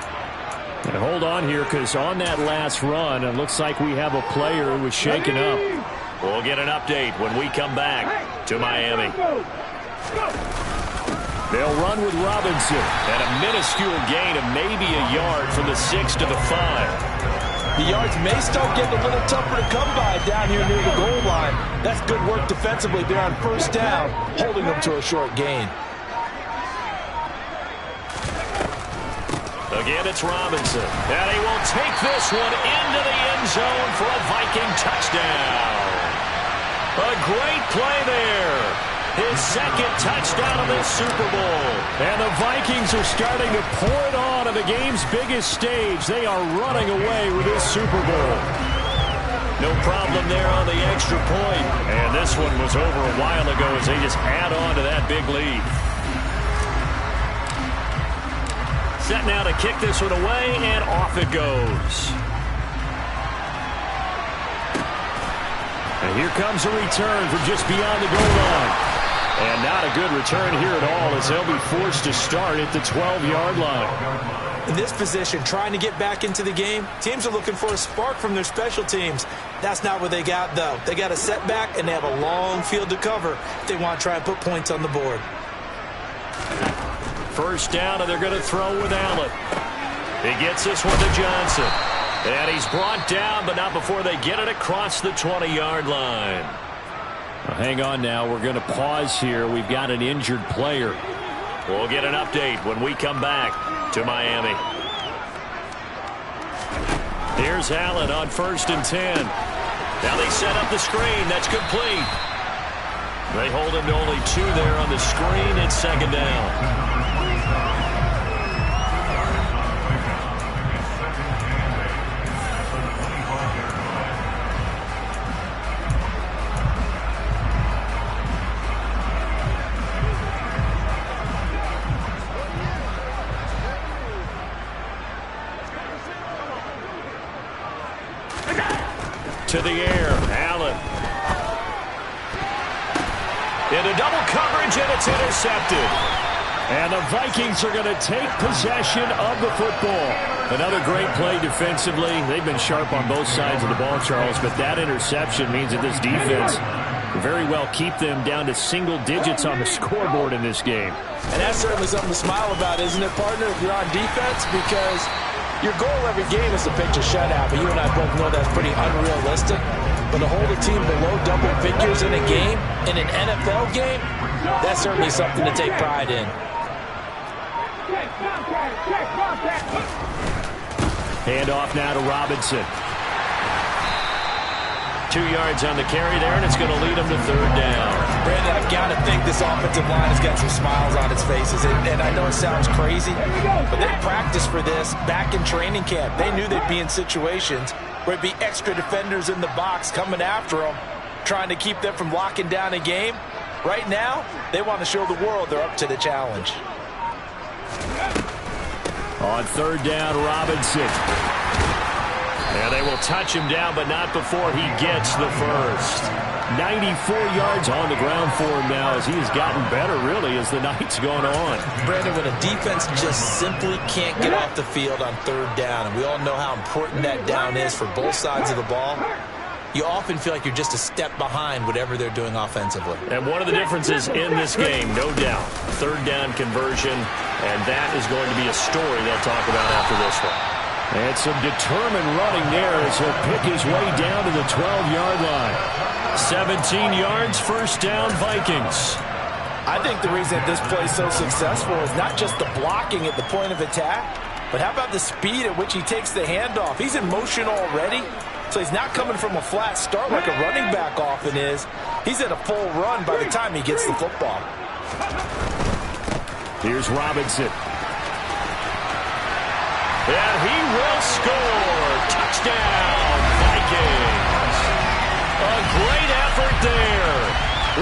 [SPEAKER 4] And hold on here, because on that last run, it looks like we have a player who was shaken up.
[SPEAKER 2] We'll get an update when we come back to Miami.
[SPEAKER 4] They'll run with Robinson.
[SPEAKER 2] And a minuscule gain of maybe a yard from the 6 to the 5.
[SPEAKER 3] The yards may start getting a little tougher to come by down here near the goal line. That's good work defensively there on 1st down, holding them to a short gain.
[SPEAKER 2] Again, it's Robinson. And he will take this one into the end zone for a Viking touchdown. A great play there. His 2nd touchdown of this Super Bowl.
[SPEAKER 4] And the Vikings are starting to pour it on the game's biggest stage. They are running away with this Super Bowl.
[SPEAKER 2] No problem there on the extra point. And this one was over a while ago as they just add on to that big lead. Set now to kick this one away, and off it goes. And here comes a return from just beyond the goal line. And not a good return here at all, as they'll be forced to start at the 12-yard line.
[SPEAKER 3] In this position, trying to get back into the game, teams are looking for a spark from their special teams. That's not what they got, though. They got a setback, and they have a long field to cover if they want to try and put points on the board.
[SPEAKER 2] First down, and they're going to throw with Allen. He gets this one to Johnson. And he's brought down, but not before they get it across the 20-yard line.
[SPEAKER 4] Well, hang on now. We're going to pause here. We've got an injured player.
[SPEAKER 2] We'll get an update when we come back to Miami. Here's Allen on 1st and 10. Now they set up the screen. That's complete. They hold him to only 2 there on the screen. It's 2nd down. To the air, Allen. Into double coverage, and it's intercepted.
[SPEAKER 4] And the Vikings are going to take possession of the football. Another great play defensively. They've been sharp on both sides of the ball, Charles, but that interception means that this defense will very well keep them down to single digits on the scoreboard in this game.
[SPEAKER 3] And that's certainly something to smile about, isn't it, partner, if you're on defense? Because your goal every game is to pitch a shutout, but you and I both know that's pretty unrealistic. But to hold a team below double figures in a game, in an NFL game, that's certainly something to take pride in.
[SPEAKER 4] Handoff now to Robinson.
[SPEAKER 2] 2 yards on the carry there, and it's going to lead them to 3rd down.
[SPEAKER 3] Brandon, I've got to think this offensive line has got some smiles on its faces. And I know it sounds crazy, but they practiced for this back in training camp. They knew they'd be in situations where it'd be extra defenders in the box coming after them, trying to keep them from locking down a game. Right now, they want to show the world they're up to the challenge.
[SPEAKER 4] On 3rd down, Robinson.
[SPEAKER 2] And they will touch him down, but not before he gets the first.
[SPEAKER 4] 94 yards on the ground for him now, as he has gotten better, really, as the night's gone on.
[SPEAKER 3] Brandon, when a defense just simply can't get off the field on 3rd down, and we all know how important that down is for both sides of the ball, you often feel like you're just a step behind whatever they're doing offensively.
[SPEAKER 2] And one of the differences in this game, no doubt, 3rd down conversion, and that is going to be a story they'll talk about after this one.
[SPEAKER 4] And some determined running there as he'll pick his way down to the 12-yard line.
[SPEAKER 2] 17 yards, 1st down, Vikings.
[SPEAKER 3] I think the reason that this play is so successful is not just the blocking at the point of attack, but how about the speed at which he takes the handoff? He's in motion already, so he's not coming from a flat start like a running back often is. He's at a full run by the time he gets the football.
[SPEAKER 4] Here's Robinson.
[SPEAKER 2] And he will score. Touchdown, Vikings. A great effort there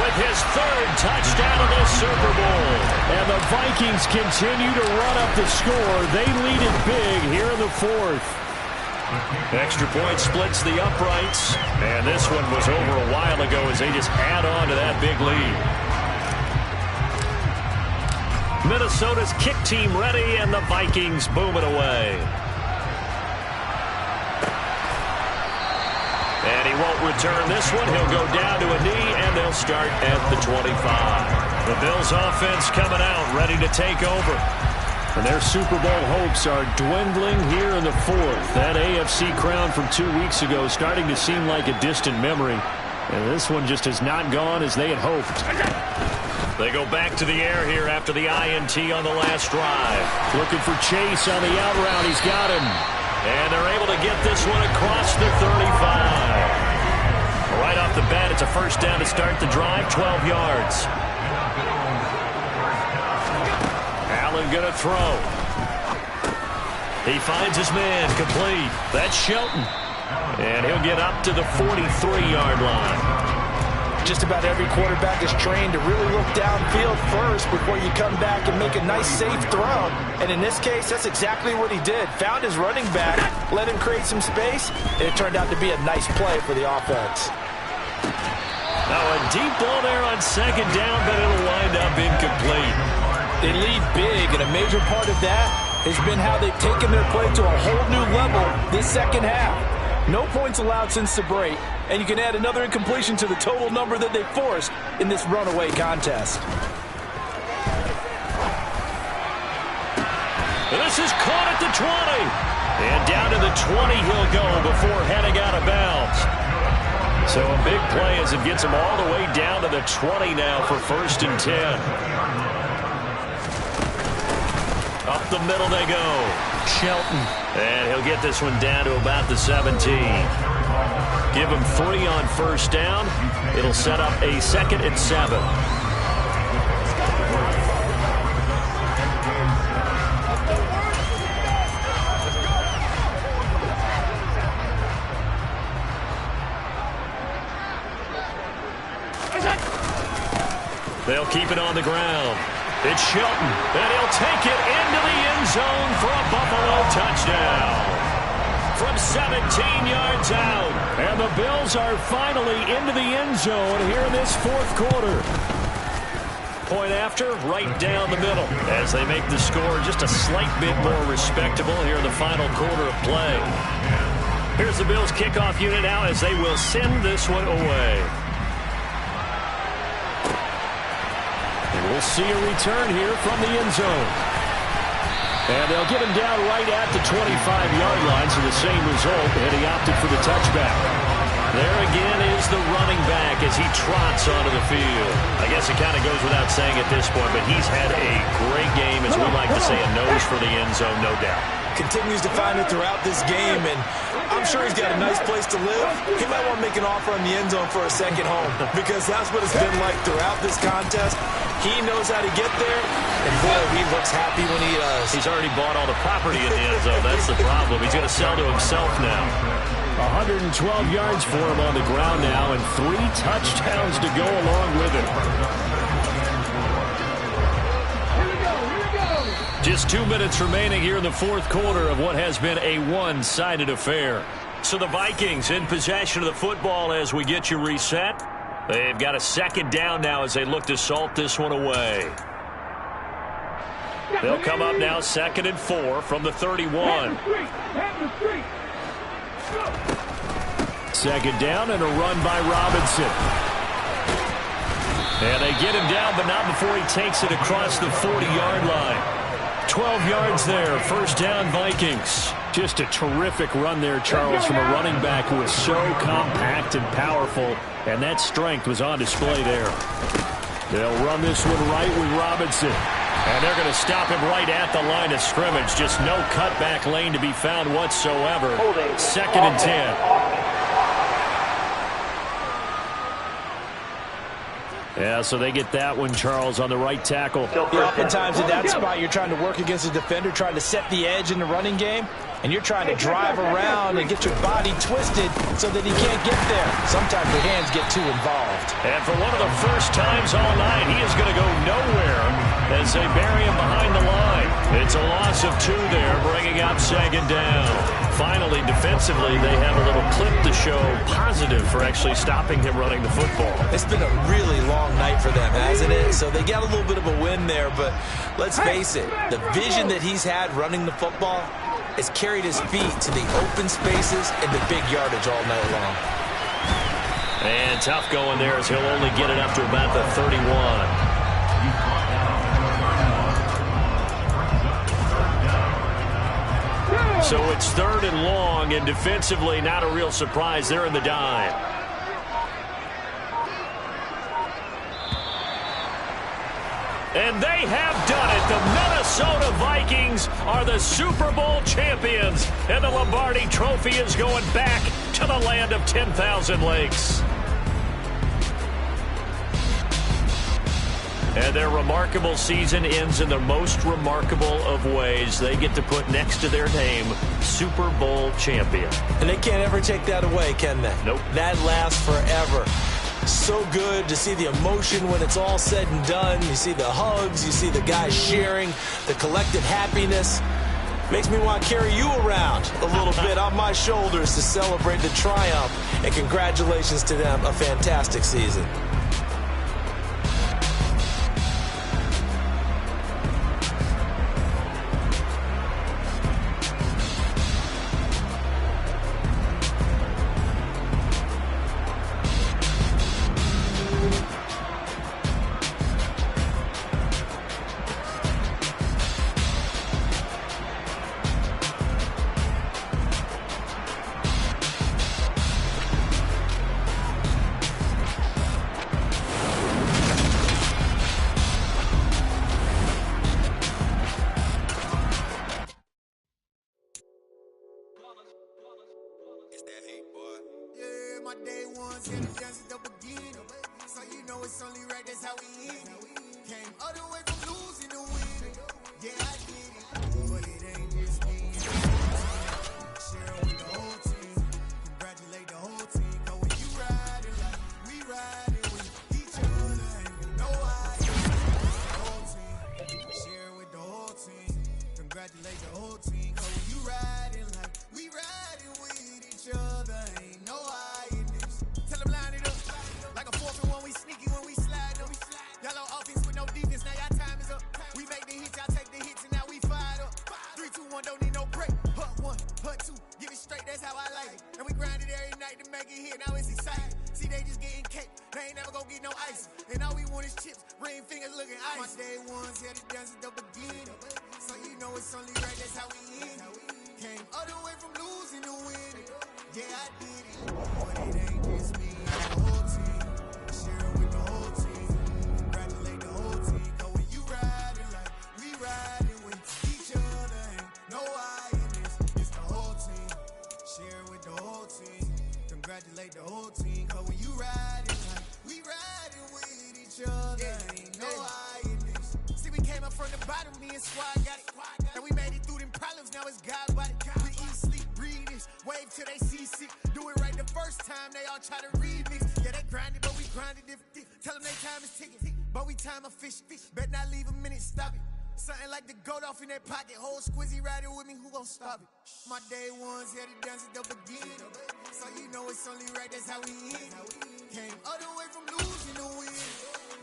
[SPEAKER 2] with his 3rd touchdown of the Super Bowl.
[SPEAKER 4] And the Vikings continue to run up the score. They lead it big here in the 4th.
[SPEAKER 2] Extra point splits the uprights. And this one was over a while ago as they just add on to that big lead. Minnesota's kick team ready, and the Vikings boom it away. And he won't return this one. He'll go down to a knee, and they'll start at the 25. The Bills offense coming out, ready to take over.
[SPEAKER 4] And their Super Bowl hopes are dwindling here in the 4th. That AFC crown from 2 weeks ago starting to seem like a distant memory. And this one just has not gone as they had hoped.
[SPEAKER 2] They go back to the air here after the INT on the last drive.
[SPEAKER 4] Looking for Chase on the out route. He's got him.
[SPEAKER 2] And they're able to get this one across the 35. Right off the bat, it's a 1st down to start the drive, 12 yards. Allen going to throw. He finds his man, complete. That's Shelton. And he'll get up to the 43-yard line.
[SPEAKER 3] Just about every quarterback is trained to really look downfield first before you come back and make a nice, safe throw. And in this case, that's exactly what he did. Found his running back, let him create some space, and it turned out to be a nice play for the offense.
[SPEAKER 2] Now a deep ball there on second down, but it'll wind up incomplete.
[SPEAKER 3] They lead big, and a major part of that has been how they've taken their play to a whole new level this second half. No points allowed since the break, and you can add another incompletion to the total number that they forced in this runaway contest.
[SPEAKER 2] This is caught at the 20. And down to the 20 he'll go before heading out of bounds. So a big play as it gets him all the way down to the 20 now for 1st and 10. Up the middle they go. Shelton. And he'll get this one down to about the 17. Give him 3 on 1st down. It'll set up a 2nd and 7. They'll keep it on the ground. It's Shelton, and he'll take it into the end zone for a Buffalo touchdown. From 17 yards out.
[SPEAKER 4] And the Bills are finally into the end zone here in this 4th quarter.
[SPEAKER 2] Point after, right down the middle. As they make the score just a slight bit more respectable here in the final quarter of play. Here's the Bills kickoff unit now as they will send this one away.
[SPEAKER 4] We'll see a return here from the end zone. And they'll get him down right at the 25-yard line, so the same result, and he opted for the touchback.
[SPEAKER 2] There again is the running back as he trots onto the field. I guess it kind of goes without saying at this point, but he's had a great game, as we like to say, a nose for the end zone, no doubt.
[SPEAKER 3] Continues to find it throughout this game, and I'm sure he's got a nice place to live. He might want to make an offer on the end zone for a second home, because that's what it's been like throughout this contest. He knows how to get there, and boy, he looks happy when he does.
[SPEAKER 2] He's already bought all the property in the end zone. That's the problem. He's going to sell to himself now.
[SPEAKER 4] 112 yards for him on the ground now, and 3 touchdowns to go along with it.
[SPEAKER 2] Just 2 minutes remaining here in the 4th quarter of what has been a one-sided affair. So the Vikings in possession of the football as we get you reset. They've got a 2nd down now as they look to salt this one away. They'll come up now 2nd and 4 from the 31.
[SPEAKER 4] 2nd down and a run by Robinson.
[SPEAKER 2] And they get him down, but not before he takes it across the 40-yard line. 12 yards there, 1st down Vikings.
[SPEAKER 4] Just a terrific run there, Charles, from a running back who is so compact and powerful, and that strength was on display there. They'll run this one right with Robinson.
[SPEAKER 2] And they're going to stop him right at the line of scrimmage. Just no cutback lane to be found whatsoever. 2nd and 10.
[SPEAKER 4] Yeah, so they get that one, Charles, on the right tackle.
[SPEAKER 3] Yeah, oftentimes in that spot, you're trying to work against a defender, trying to set the edge in the running game, and you're trying to drive around and get your body twisted so that he can't get there. Sometimes your hands get too involved.
[SPEAKER 2] And for one of the first times all night, he is going to go nowhere as they bury him behind the line. It's a loss of 2 there, bringing up 2nd down. Finally, defensively, they have a little clip to show positive for actually stopping him running the football.
[SPEAKER 3] It's been a really long night for them, hasn't it? So they got a little bit of a win there, but let's face it, the vision that he's had running the football has carried his feet to the open spaces and the big yardage all night long.
[SPEAKER 2] And tough going there as he'll only get it up to about the 31. So it's 3rd and long, and defensively, not a real surprise. They're in the dime. And they have done it. The Minnesota Vikings are the Super Bowl champions, and the Lombardi Trophy is going back to the land of 10,000 lakes. And their remarkable season ends in the most remarkable of ways. They get to put next to their name, Super Bowl champion.
[SPEAKER 3] And they can't ever take that away, can they?
[SPEAKER 2] Nope.
[SPEAKER 3] That lasts forever. So good to see the emotion when it's all said and done. You see the hugs, you see the guys sharing, the collective happiness. Makes me want to carry you around a little bit on my shoulders to celebrate the triumph. And congratulations to them, a fantastic season.
[SPEAKER 10] My day ones had to dance at the beginning. So you know it's only right, that's how we end it. Came all the way from losing to winning. Yeah, I did it. But it ain't just me. Share with the whole team. Congratulate the whole team. Cause when you riding like we riding with each other, ain't no idea. The whole team. Share with the whole team. Congratulate the whole team. Cause when you riding like we riding with each other, ain't no idea. Like a fourth and one, we sneaky when we slide them. Yellow offense with no defense, now y'all time is up. We make the hits, y'all take the hits, and now we fired up. 3, 2, 1, don't need no break. Hut 1, hut 2, give it straight, that's how I like it. And we grind it every night to make it hit, now it's exciting. See, they just getting cake, they ain't never gonna get no ice. And all we want is chips, ring fingers looking ice. My day ones had to dance at the beginning. So you know it's only right, that's how we end it. Came all the way from losing to winning. Yeah, I did it, but it ain't just me, the whole team. Share with the whole team. Congratulate the whole team. Cause when you riding like we riding with each other, ain't no I in this. It's the whole team. Share with the whole team. Congratulate the whole team. Cause when you riding like we riding with each other, ain't no I in this. See, we came up from the bottom, me and squad got it. And we made it through them problems, now it's God body. We eat, sleep, breathe this. Wave till they see sick. Do it right the first time, they all try to remix. Yeah, they grinded, but we grinded different. Tell them they time is ticking, but we time a fish. Bet not leave a minute, stop it. Something like the goat off in their pocket. Whole squizzy riding with me, who gon' stop it? My day ones had to dance at the beginning. So you know it's only right, that's how we end it. Came all the way from losing to winning.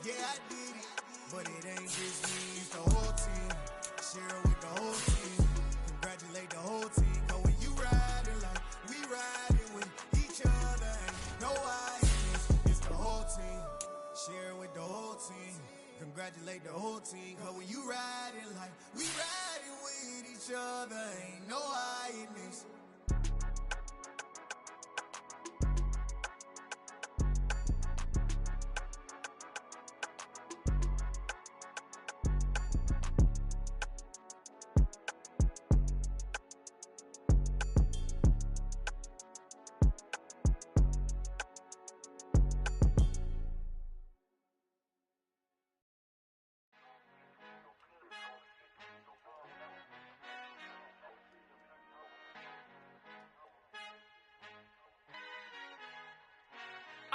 [SPEAKER 10] Yeah, I did it, but it ain't just me, it's the whole team. Share with the whole team. Congratulate the whole team. Cause when you riding like we riding with each other, ain't no I in this. It's the whole team. Share with the whole team. Congratulate the whole team. Cause when you riding like we riding with each other, ain't no I in this.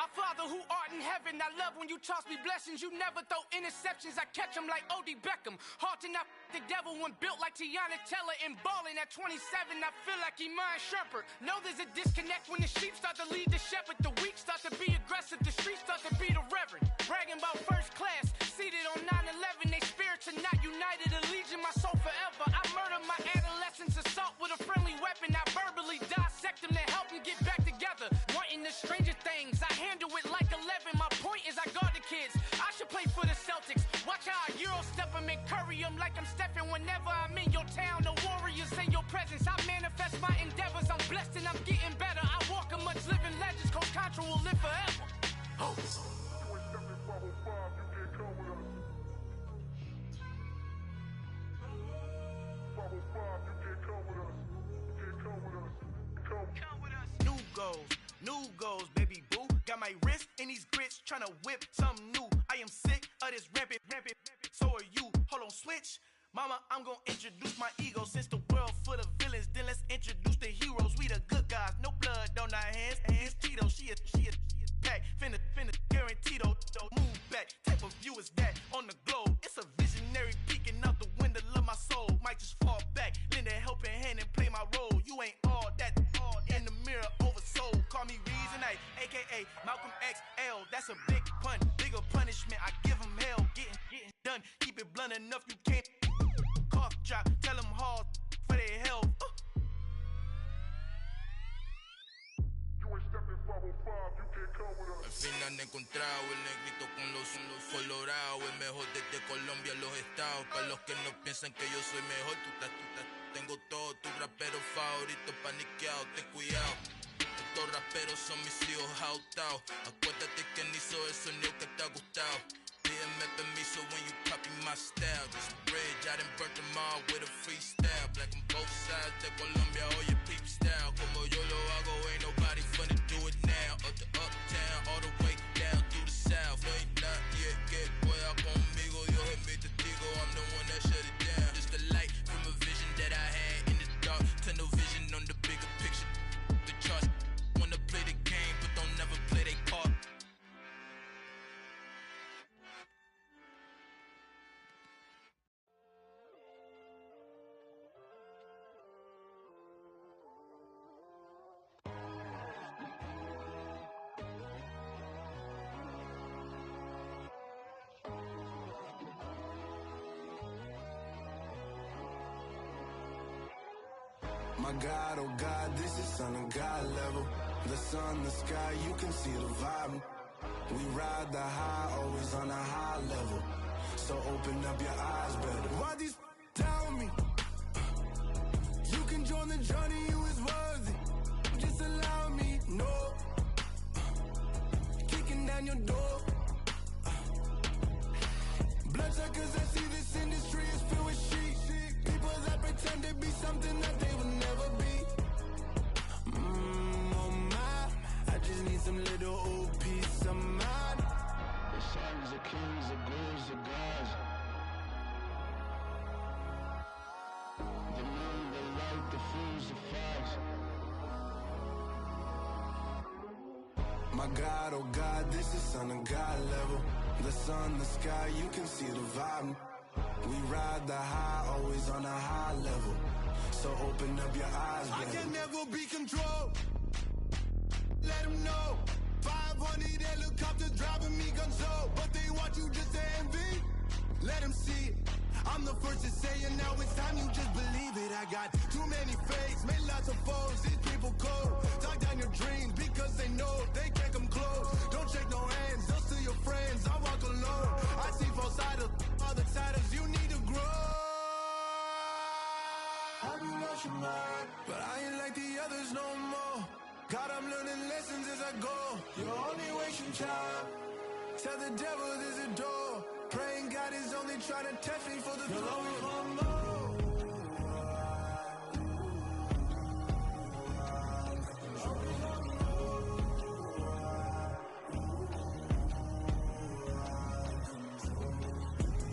[SPEAKER 9] Our Father who art in heaven, I love when you toss me blessings. You never throw interceptions, I catch them like O.D. Beckham. Hard to not the devil when built like Tiana Teller and balling at 27. I feel like Iman Shumpert. Know there's a disconnect when the sheep start to lead the shepherd. The weak start to be aggressive, the streets start to be the reverend. Bragging about first class, seated on 9/11. They spirits are not united, allegiance my soul forever. I murder my adolescence, assault with a friendly weapon. I verbally dissect them to help them get back together. Wanting the stranger things, I handle it like 11. My point is I guard the kids. I should play for the Celtics. Watch how I Euro step them and curry them like I'm stepping whenever I'm in your town. The Warriors in your presence. I manifest my endeavors. I'm blessed and I'm getting better. I walk amongst living legends. Coach Contra will live forever. Oh. New goals, baby boo. Got my wrist in these grits, tryna whip something new. I am sick of this rampant. So are you. Hold on, switch. Mama, I'm gonna introduce my ego. Since the world full of villains, then let's introduce the heroes. We the good guys, no blood on our hands. Tito, she a pack. Finna guarantee though, move back. Type of view is that on the globe. It's a visionary peeking out the window of my soul. Might just fall back, lend a helping hand and play my role. You ain't all that in the mirror oversold. Call me Reasonite, aka Malcolm XL. That's a big pun, bigger punishment. I give him hell, getting done. Keep it blunt enough, you can't cough drop. Tell them hard for their health.
[SPEAKER 11] Al fin han encontrado el negrito con los colorados, el mejor desde Colombia, los estados. Para los que no piensan que yo soy mejor, tengo todos tus raperos favoritos paniqueados, ten cuidado. Estos raperos son mis hijos jautados. Acuérdate que ni hizo el sonido que te ha gustado. Pídeme permiso when you copy my style. This bridge, I done burnt them all with a freestyle. Black on both sides de Colombia, oye peep style. Como yo lo hago, ain't nobody finna do it now. Up to uptown, all the way down through the south. No ain't not yet, que pueda conmigo. Dios es mi testigo, I'm the one that shut it down. Just the light from a vision that I had in the dark. Tunnel vision on the bigger picture. The charts wanna play the game, but don't never play their part.
[SPEAKER 12] My God, oh God, this is son of God level. The sun, the sky, you can see the vibe. We ride the high, always on a high level. So open up your eyes better. Why these tell me? You can join the journey, you is worthy. Just allow me, no. Kicking down your door. Bloodsuckers, I see this industry is filled with sheep. People that pretend to be something that they will never be. Oh my, I just need some little old peace of mind. The sons, the kings, the ghouls, the gods. The moon, the light, the fools, the fogs. My God, oh God, this is son of God level. The sun, the sky, you can see the vibe. We ride the high, always on a high level. So open up your eyes, baby. I can never be controlled. Let them know. 500 helicopters driving me gonzo. But they want you just to envy. Let them see it. I'm the first to say it, now it's time you just believe it. I got too many fakes, made lots of foes. These people cold. Talk down your dreams because they know they can't come close. Don't shake no hands, just to your friends. I walk alone. I see both sides of other titles. You need to grow. Have you lost your mind? But I ain't like the others no more. God, I'm learning lessons as I go. You're only wasting time. Tell the devil there's a door. Praying God is only trying to test me for the throne.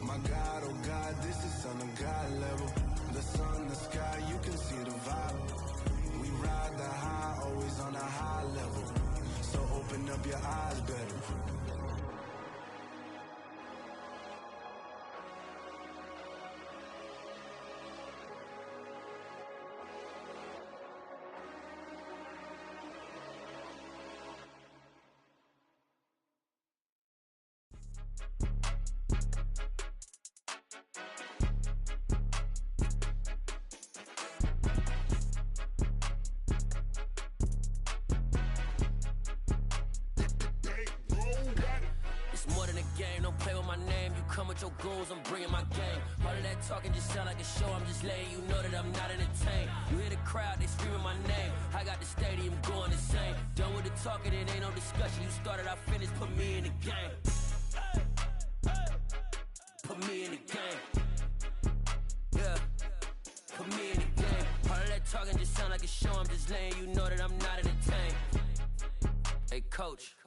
[SPEAKER 12] My God, oh God, this is son of God level. The sun, the sky, you can see the vibe. We ride the high, always on a high level. So open up your eyes better.
[SPEAKER 13] Your goals, I'm bringing my game. All of that talking just sound like a show. I'm just letting you know that I'm not entertained. You hear the crowd, they screaming my name. I got the stadium going insane. Done with the talking, it ain't no discussion. You started, I finished, put me in the game. Put me in the game. Yeah, put me in the game. All of that talking just sound like a show. I'm just letting you know that I'm not entertained. Hey coach,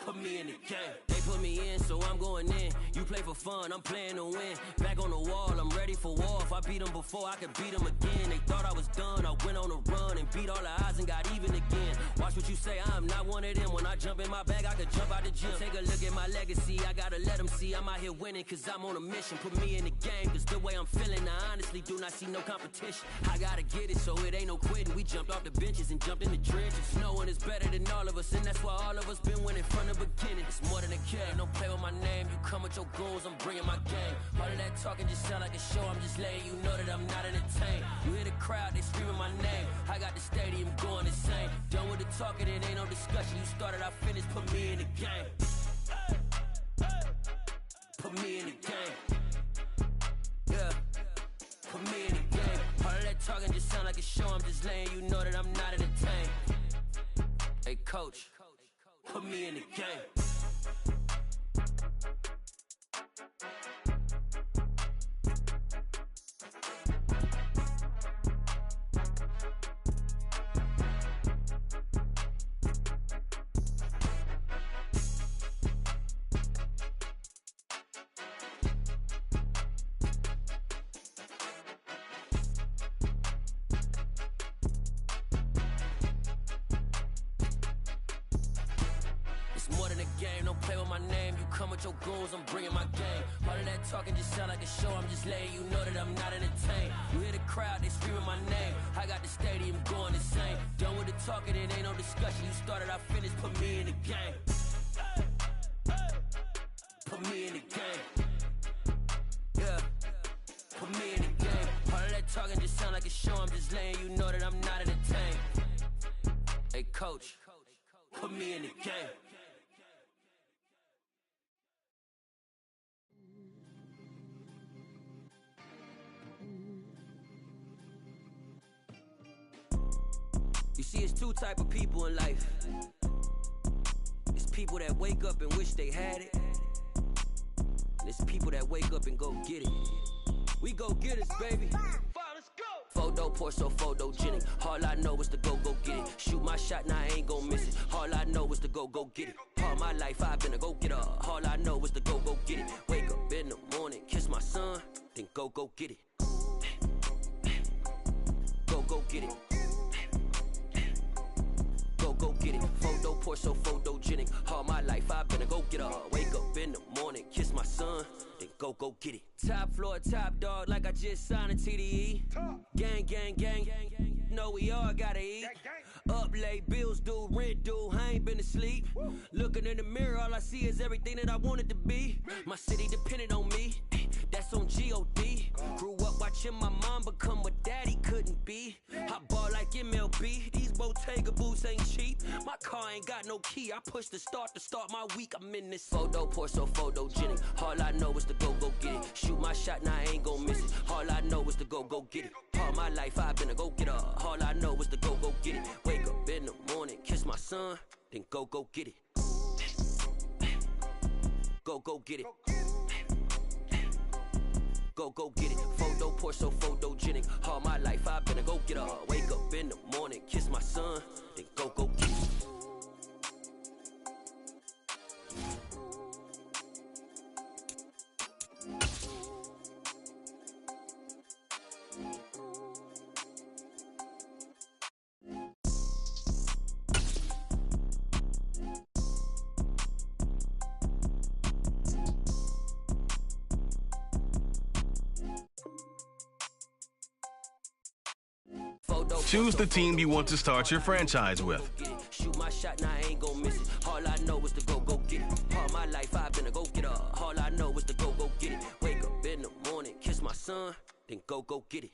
[SPEAKER 13] put me in the game. They put me in, so I'm going in. You play for fun, I'm playing to win. Back on the wall, I'm ready for war. If I beat them before, I could beat them again. They thought I was done, I went on a run and beat all the odds and got even again. Watch what you say, I'm not one of them. When I jump in my bag, I could jump out the gym. Take a look at my legacy, I gotta let them see I'm out here winning, cause I'm on a mission. Put me in the game, cause the way I'm feeling, I honestly do not see no competition. I gotta get it, so it ain't no quitting. We jumped off the benches and jumped in the trenches. No one is better than all of us, and that's why all of us been winning from the beginning. It's more than a game, don't play with my name. You come with your goons, I'm bringing my game. All of that talking just sound like a show, I'm just letting you know that I'm not entertained. You hear the crowd, they screaming my name. I got the stadium going insane. Done with the talking, it ain't no discussion. You started, I finished, put me in the game. Put me in the game. Yeah, put me in the game. All of that talking just sound like a show, I'm just letting you know that I'm not entertained. Hey coach, put me in the game. Your goals, I'm bringing my game. All of that talking just sound like a show, I'm just letting you know that I'm not entertained. You hear the crowd, they screaming my name. I got the stadium going insane. Done with the talking, it ain't no discussion. You started, I finished, put me in the game. Put me in the game. Yeah, put me in the game. All of that talking just sound like a show, I'm just letting you know that I'm not entertained. Hey coach, put me in the game. You see, it's two type of people in life. It's people that wake up and wish they had it, and it's people that wake up and go get it. We go get it, baby. Let's go. Photo pour so photogenic. All I know is to go get it. Shoot my shot, now I ain't gon' miss it. All I know is to go get it. All my life I've been a go-getter. All I know is to go get it. Wake up in the morning, kiss my son, then go get it. Go get it. Go get it. Photo pour so photogenic. All my life I've been a go-getter. Wake up in the morning, kiss my son, then go get it. Top floor, top dog, like I just signed a TDE. Gang. Know we all gotta eat. Up late, bills due, rent due, I ain't been asleep. Looking in the mirror, all I see is everything that I wanted to be. My city depended on me, that's on G.O.D. Grew up watching my mom become what daddy couldn't be. I ball like MLB, these Bottega boots ain't cheap. My car ain't got no key, I push the start to start my week. I'm in this photo pour so photogenic. All I know is to go get it. Shoot my shot, now I ain't gon' miss it. All I know is to go get it. All my life I've been a go-getter. All I know is to go get it. Wake up in the morning, kiss my son, then go get it. Go get it. Go get it. Photo pour so photogenic. All my life I've been a go-getter. Wake up in the morning, kiss my son, then go get it.
[SPEAKER 1] Choose the team you want to start your franchise with.
[SPEAKER 13] Shoot my shot, now I ain't gon' miss it. All I know is to go get it. All my life I've been a go-getter. All I know is to go get it. Wake up in the morning, kiss my son, then go get it.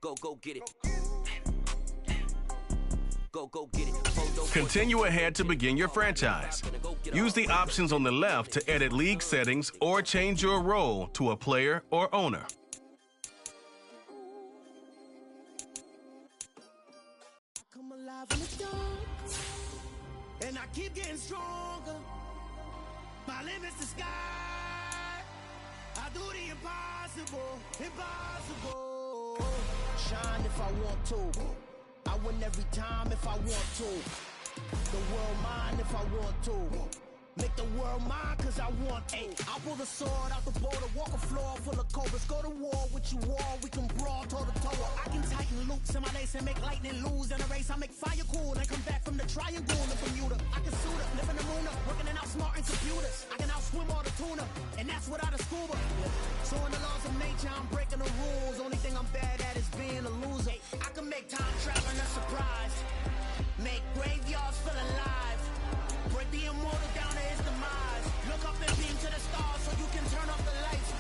[SPEAKER 13] Go get it. Go get it.
[SPEAKER 1] Continue ahead to begin your franchise. Use the options on the left to edit league settings or change your role to a player or owner.
[SPEAKER 10] Come alive in the dark, and I keep getting stronger. My limit's the sky. I do the impossible. Shine if I want to. I win every time if I want to.
[SPEAKER 8] The world mine if I want to. Make the world mine cause I want to. I pull the sword out the boulder, walk a floor full of cobras. Go to war with you all, we can brawl toe to toe. I can tighten loops in my lace and make lightning lose in a race. I make fire cool and come back from the triangle in Bermuda. I can suit up, live in the moon up, working and outsmarting computers. I can outswim all the tuna, and that's without a scuba. So in the laws of nature, I'm breaking the rules. Only thing I'm bad at is being a loser. I can make time traveling a surprise. Make graveyards feel alive. Break the immortal down to his demise. Look up and beam to the stars so you can turn off the lights.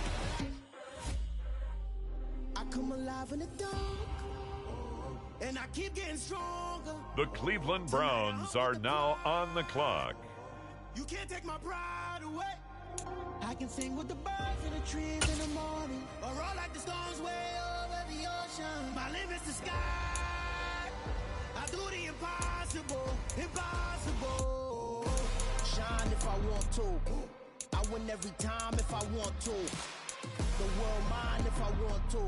[SPEAKER 8] I come alive in the dark, and I keep getting stronger.
[SPEAKER 14] The Cleveland Browns are now on the clock.
[SPEAKER 8] You can't take my pride away. I can sing with the birds in the trees in the morning, or roll like the storms way over the ocean. My limits the sky. I do the impossible, impossible. Shine if I want to. I win every time if I want to. The world mine if I want to.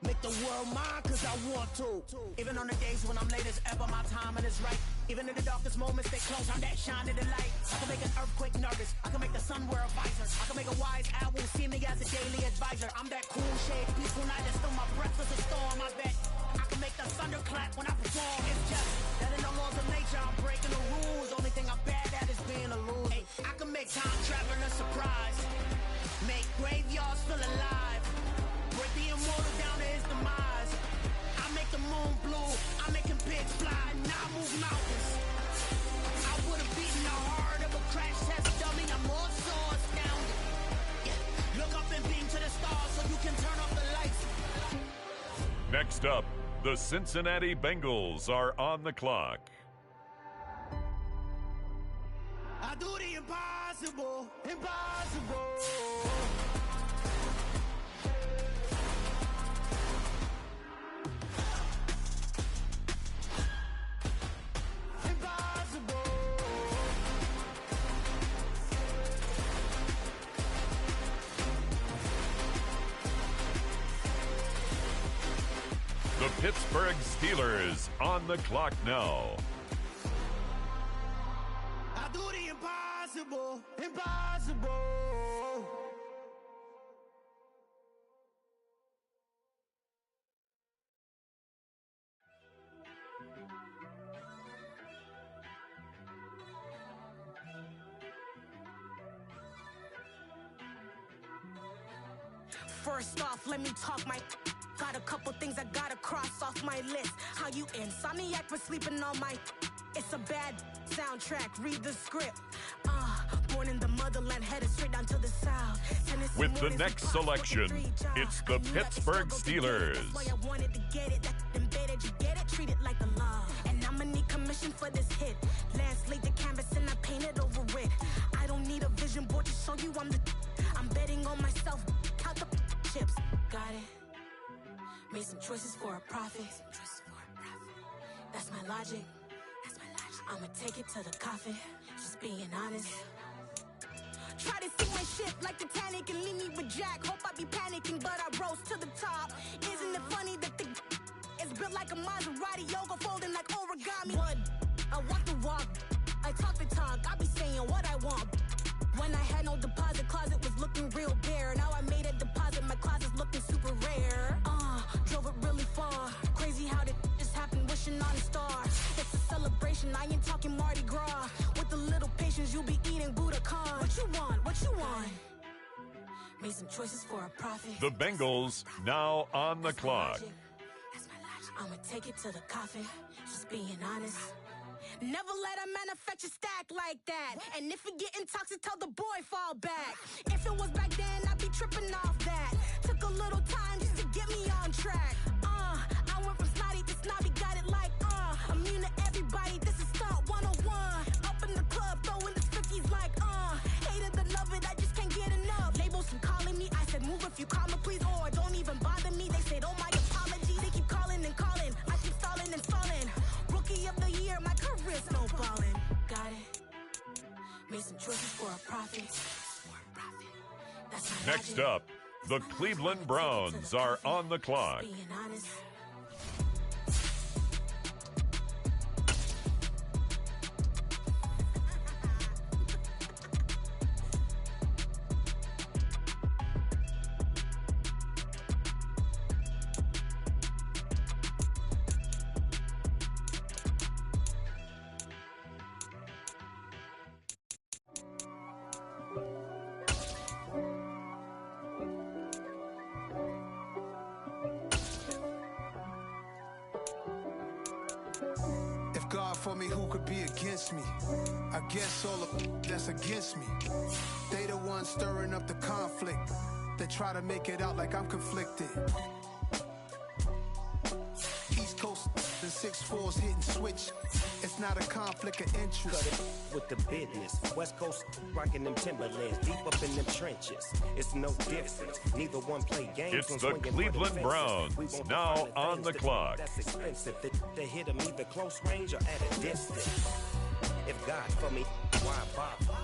[SPEAKER 8] Make the world mine cause I want to. Even on the days when I'm late as ever, my timing is right. Even in the darkest moments, stay close, I'm that shine in the light. I can make an earthquake nervous, I can make the sun wear a visor. I can make a wise owl see me as a daily advisor. I'm that cool shade, peaceful night, and still my breath is a storm, I bet. I can make the thunder clap when I perform. It's just that in the laws of nature, I'm breaking the rules. Only thing I'm bad at is being a loser. Hey, I can make time traveling a surprise. Make graveyards feel alive. Break the immortal down to his demise. I make the moon blue, I make him pigs fly. Now I move mountains. I would have beaten the heart of a crash test dummy. I'm more so astounded. Yeah. Look up and beam to the stars so you can turn off the lights.
[SPEAKER 14] Next up, the Cincinnati Bengals are on the clock.
[SPEAKER 8] I do the impossible, impossible.
[SPEAKER 14] The Pittsburgh Steelers on the clock now.
[SPEAKER 8] I do the impossible, impossible.
[SPEAKER 15] First off, let me talk my... Got a couple things I gotta cross off my list. How you insomniac for sleeping on my... It's a bad soundtrack, read the script. Born in the motherland, headed straight down to the south. Tennessee
[SPEAKER 14] With the next selection, it's the Pittsburgh Steelers.
[SPEAKER 15] That's why I wanted to get it, that embedded, you get it, treat it like a law. And I'ma need commission for this hit. Last laid the canvas and I painted over it. I don't need a vision board to show you I'm the... I'm betting on myself, count the chips. Got it. Made some choices for a profit. That's my logic. I'ma take it to the coffin. Just being honest. Try to sink my ship like Titanic and leave me with Jack. Hope I be panicking, but I rose to the top. Isn't it funny that the is built like a Maserati, yoga folding like origami? What? I walk the walk. I talk the talk. I be saying what I want. When I had no deposit, closet was looking real bare. Now I made a deposit, my closet's looking super rare. Drove it really far. Crazy how did just happen, wishing on a star. It's a celebration, I ain't talking Mardi Gras. With a little patience, you'll be eating Budokan. What you want? What you want? Made some choices for a profit.
[SPEAKER 14] The Bengals now on the clock.
[SPEAKER 15] I'ma take it to the coffin, just being honest. Never let a manufacture stack like that. And if it getting toxic, tell the boy fall back. If it was back then, I'd be tripping off that. Took a little time just to get me on track. I went from snotty to snobby, got it like immune to everybody, this is stunt 101. Up in the club, throwing the cookies like hate it or love it, I just can't get enough. Labels keep calling me, I said move if you call me please, or don't even bother me. They said oh my apology, they keep calling and calling. I keep stalling and stalling. Rookie of the year, my career snowballing. Got it. Made some choices for a profit. That's my
[SPEAKER 14] Next
[SPEAKER 15] logic.
[SPEAKER 14] up, the Cleveland Browns are on the clock.
[SPEAKER 15] Being honest.
[SPEAKER 12] could be against me. I guess all of that's against me. They the ones stirring up the conflict. They try to make it out like I'm conflicted. East Coast and 6'4's hitting switch. It's not a conflict of interest.
[SPEAKER 16] Cut it with the business. West Coast rocking them Timberlands, deep up in them trenches. It's no difference. Neither one play games.
[SPEAKER 14] It's the Cleveland Browns, now on the clock.
[SPEAKER 16] That's expensive. They hit them either close range or at a distance. If God for me, why bother?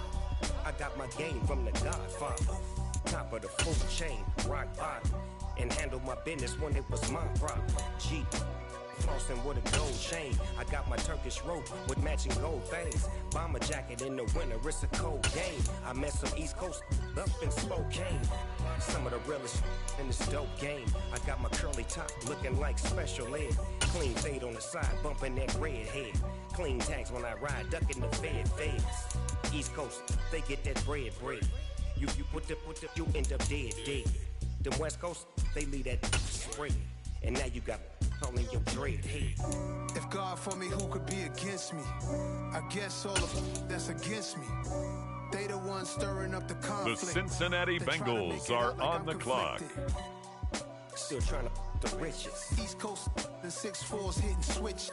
[SPEAKER 16] I got my game from the Godfather. Top of the food chain, rock bottom. And handle my business when it was my problem. G. Flossing with a gold chain. I got my Turkish rope with matching gold things. Bomber jacket in the winter, it's a cold game. I met some East Coast up in Spokane. Some of the realest in this dope game. I got my curly top looking like special ed. Clean fade on the side, bumping that red head. Clean tags when I ride, ducking the feds. East Coast, they get that bread. You you end up dead. Them West Coast, they leave that spread. And now you got all in your dread head.
[SPEAKER 12] If God for me, who could be against me? I guess all of that's against me. They the ones stirring up the conflict.
[SPEAKER 14] The Cincinnati Bengals are on the clock.
[SPEAKER 16] Still trying to the riches.
[SPEAKER 12] East Coast and 6'4's hitting switch.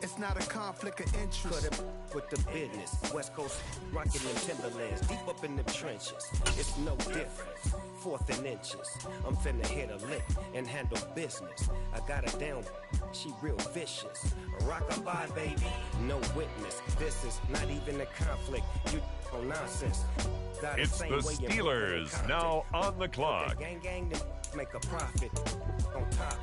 [SPEAKER 12] It's not a conflict of interest.
[SPEAKER 16] Cut it with the business. West Coast rocking them Timberlands, deep up in them trenches. It's no difference. 4th and inches. I'm finna hit a lick and handle business. I got her down, she real vicious. Rockabye, baby, no witness. This is not even a conflict. You on nonsense.
[SPEAKER 14] It's the Steelers now on the clock.
[SPEAKER 16] Gang, make a profit on top.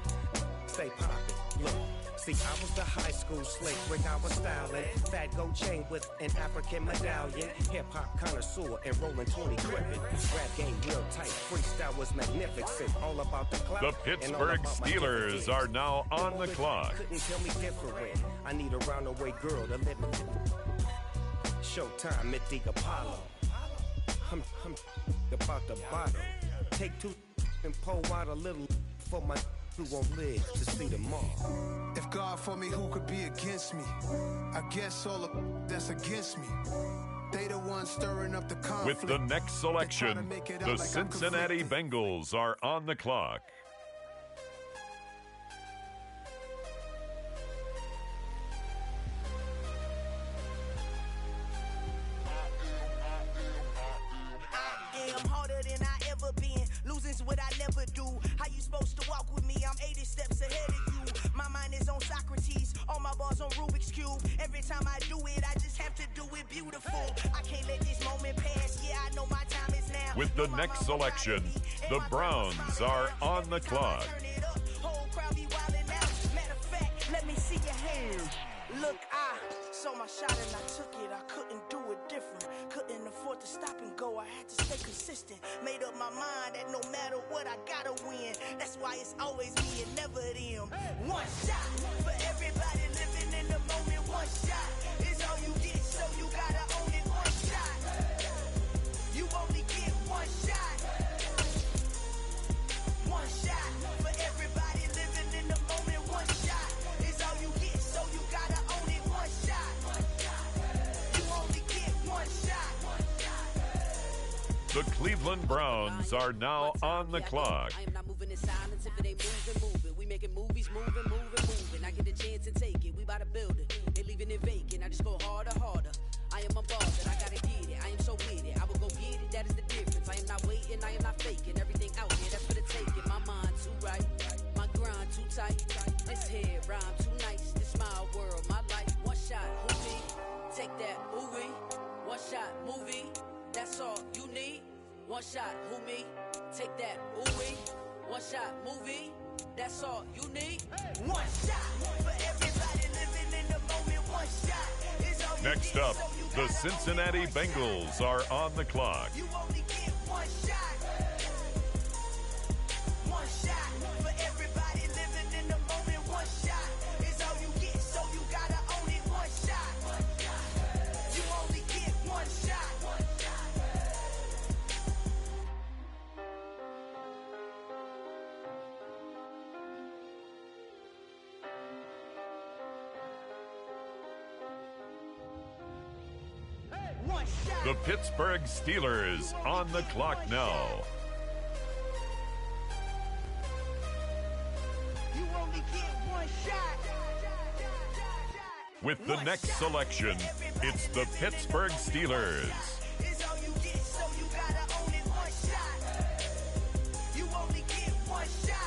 [SPEAKER 16] Stay poppin'. Look. See, I was the high school slick Rick, I was styling. Fat gold chain with an African medallion. Hip-hop connoisseur and rolling 20 gripping. Rap game real tight, freestyle was magnificent. All about the clout.
[SPEAKER 14] The Pittsburgh Steelers are now on the clock.
[SPEAKER 16] Couldn't tell me different. I need a roundaway girl to live in. Showtime at the Apollo. I'm about the bottom. Take 2 and pour out a little for my who won't live to see tomorrow.
[SPEAKER 12] If God for me, who could be against me? I guess all of that's against me. They the ones stirring up the conflict.
[SPEAKER 14] With the next selection, the Cincinnati Bengals are on the clock.
[SPEAKER 8] Losing's what I never do. How you supposed to walk with me? I'm 80 steps ahead of you. My mind is on Socrates, all my bars on Rubik's Cube. Every time I do it, I just have to do it beautiful. I can't let this moment pass. Yeah, I know my time is now.
[SPEAKER 14] With the next selection, the Browns are on the clock.
[SPEAKER 8] Whole crowd be wildin' out. Matter of fact, let me see your hands. Look, I saw my shot and I took it. I couldn't do it different. Couldn't afford to stop and go. I had to stay consistent. Made up my mind that no matter what, I gotta win. That's why it's always me and never them. One shot for everybody living in the moment. One shot is all you get, so you gotta own it. One shot. You only get one shot. One shot for everybody living in the moment. One shot is all you get, so you gotta own it. One shot. You only get one shot.
[SPEAKER 14] The Cleveland Browns are now on the clock.
[SPEAKER 13] I am not moving in silence. If it ain't moving. We making movies, moving. I get the chance to take it. We bout to build it. They leaving it vacant. I just go harder. I am a boss and I gotta get it. I am so with it. I will go get it. That is the difference. I am not waiting. I am not faking. Everything out here, that's for the taking. My mind too right. My grind too tight. This head rhyme too nice. This my world, my life. One shot, who me? Take that, movie. One shot, movie. That's all you need. One shot, who me? Take that, ooh-wee. One shot, movie. That's all you need. One shot for everybody living in the moment. One shot is all you
[SPEAKER 14] Next
[SPEAKER 13] need,
[SPEAKER 14] up,
[SPEAKER 13] so you
[SPEAKER 14] the
[SPEAKER 13] gotta
[SPEAKER 14] Cincinnati
[SPEAKER 13] own it. One
[SPEAKER 14] Bengals are on the clock.
[SPEAKER 8] You only get one shot. One shot for everybody living in the moment. One shot is all you get, so you gotta own it. One shot. You only get one shot.
[SPEAKER 14] The Pittsburgh Steelers on the clock now.
[SPEAKER 8] You only get one shot.
[SPEAKER 14] With the next selection, it's the Pittsburgh Steelers.
[SPEAKER 8] It's all you get, so you gotta own it. One shot. You only get one shot.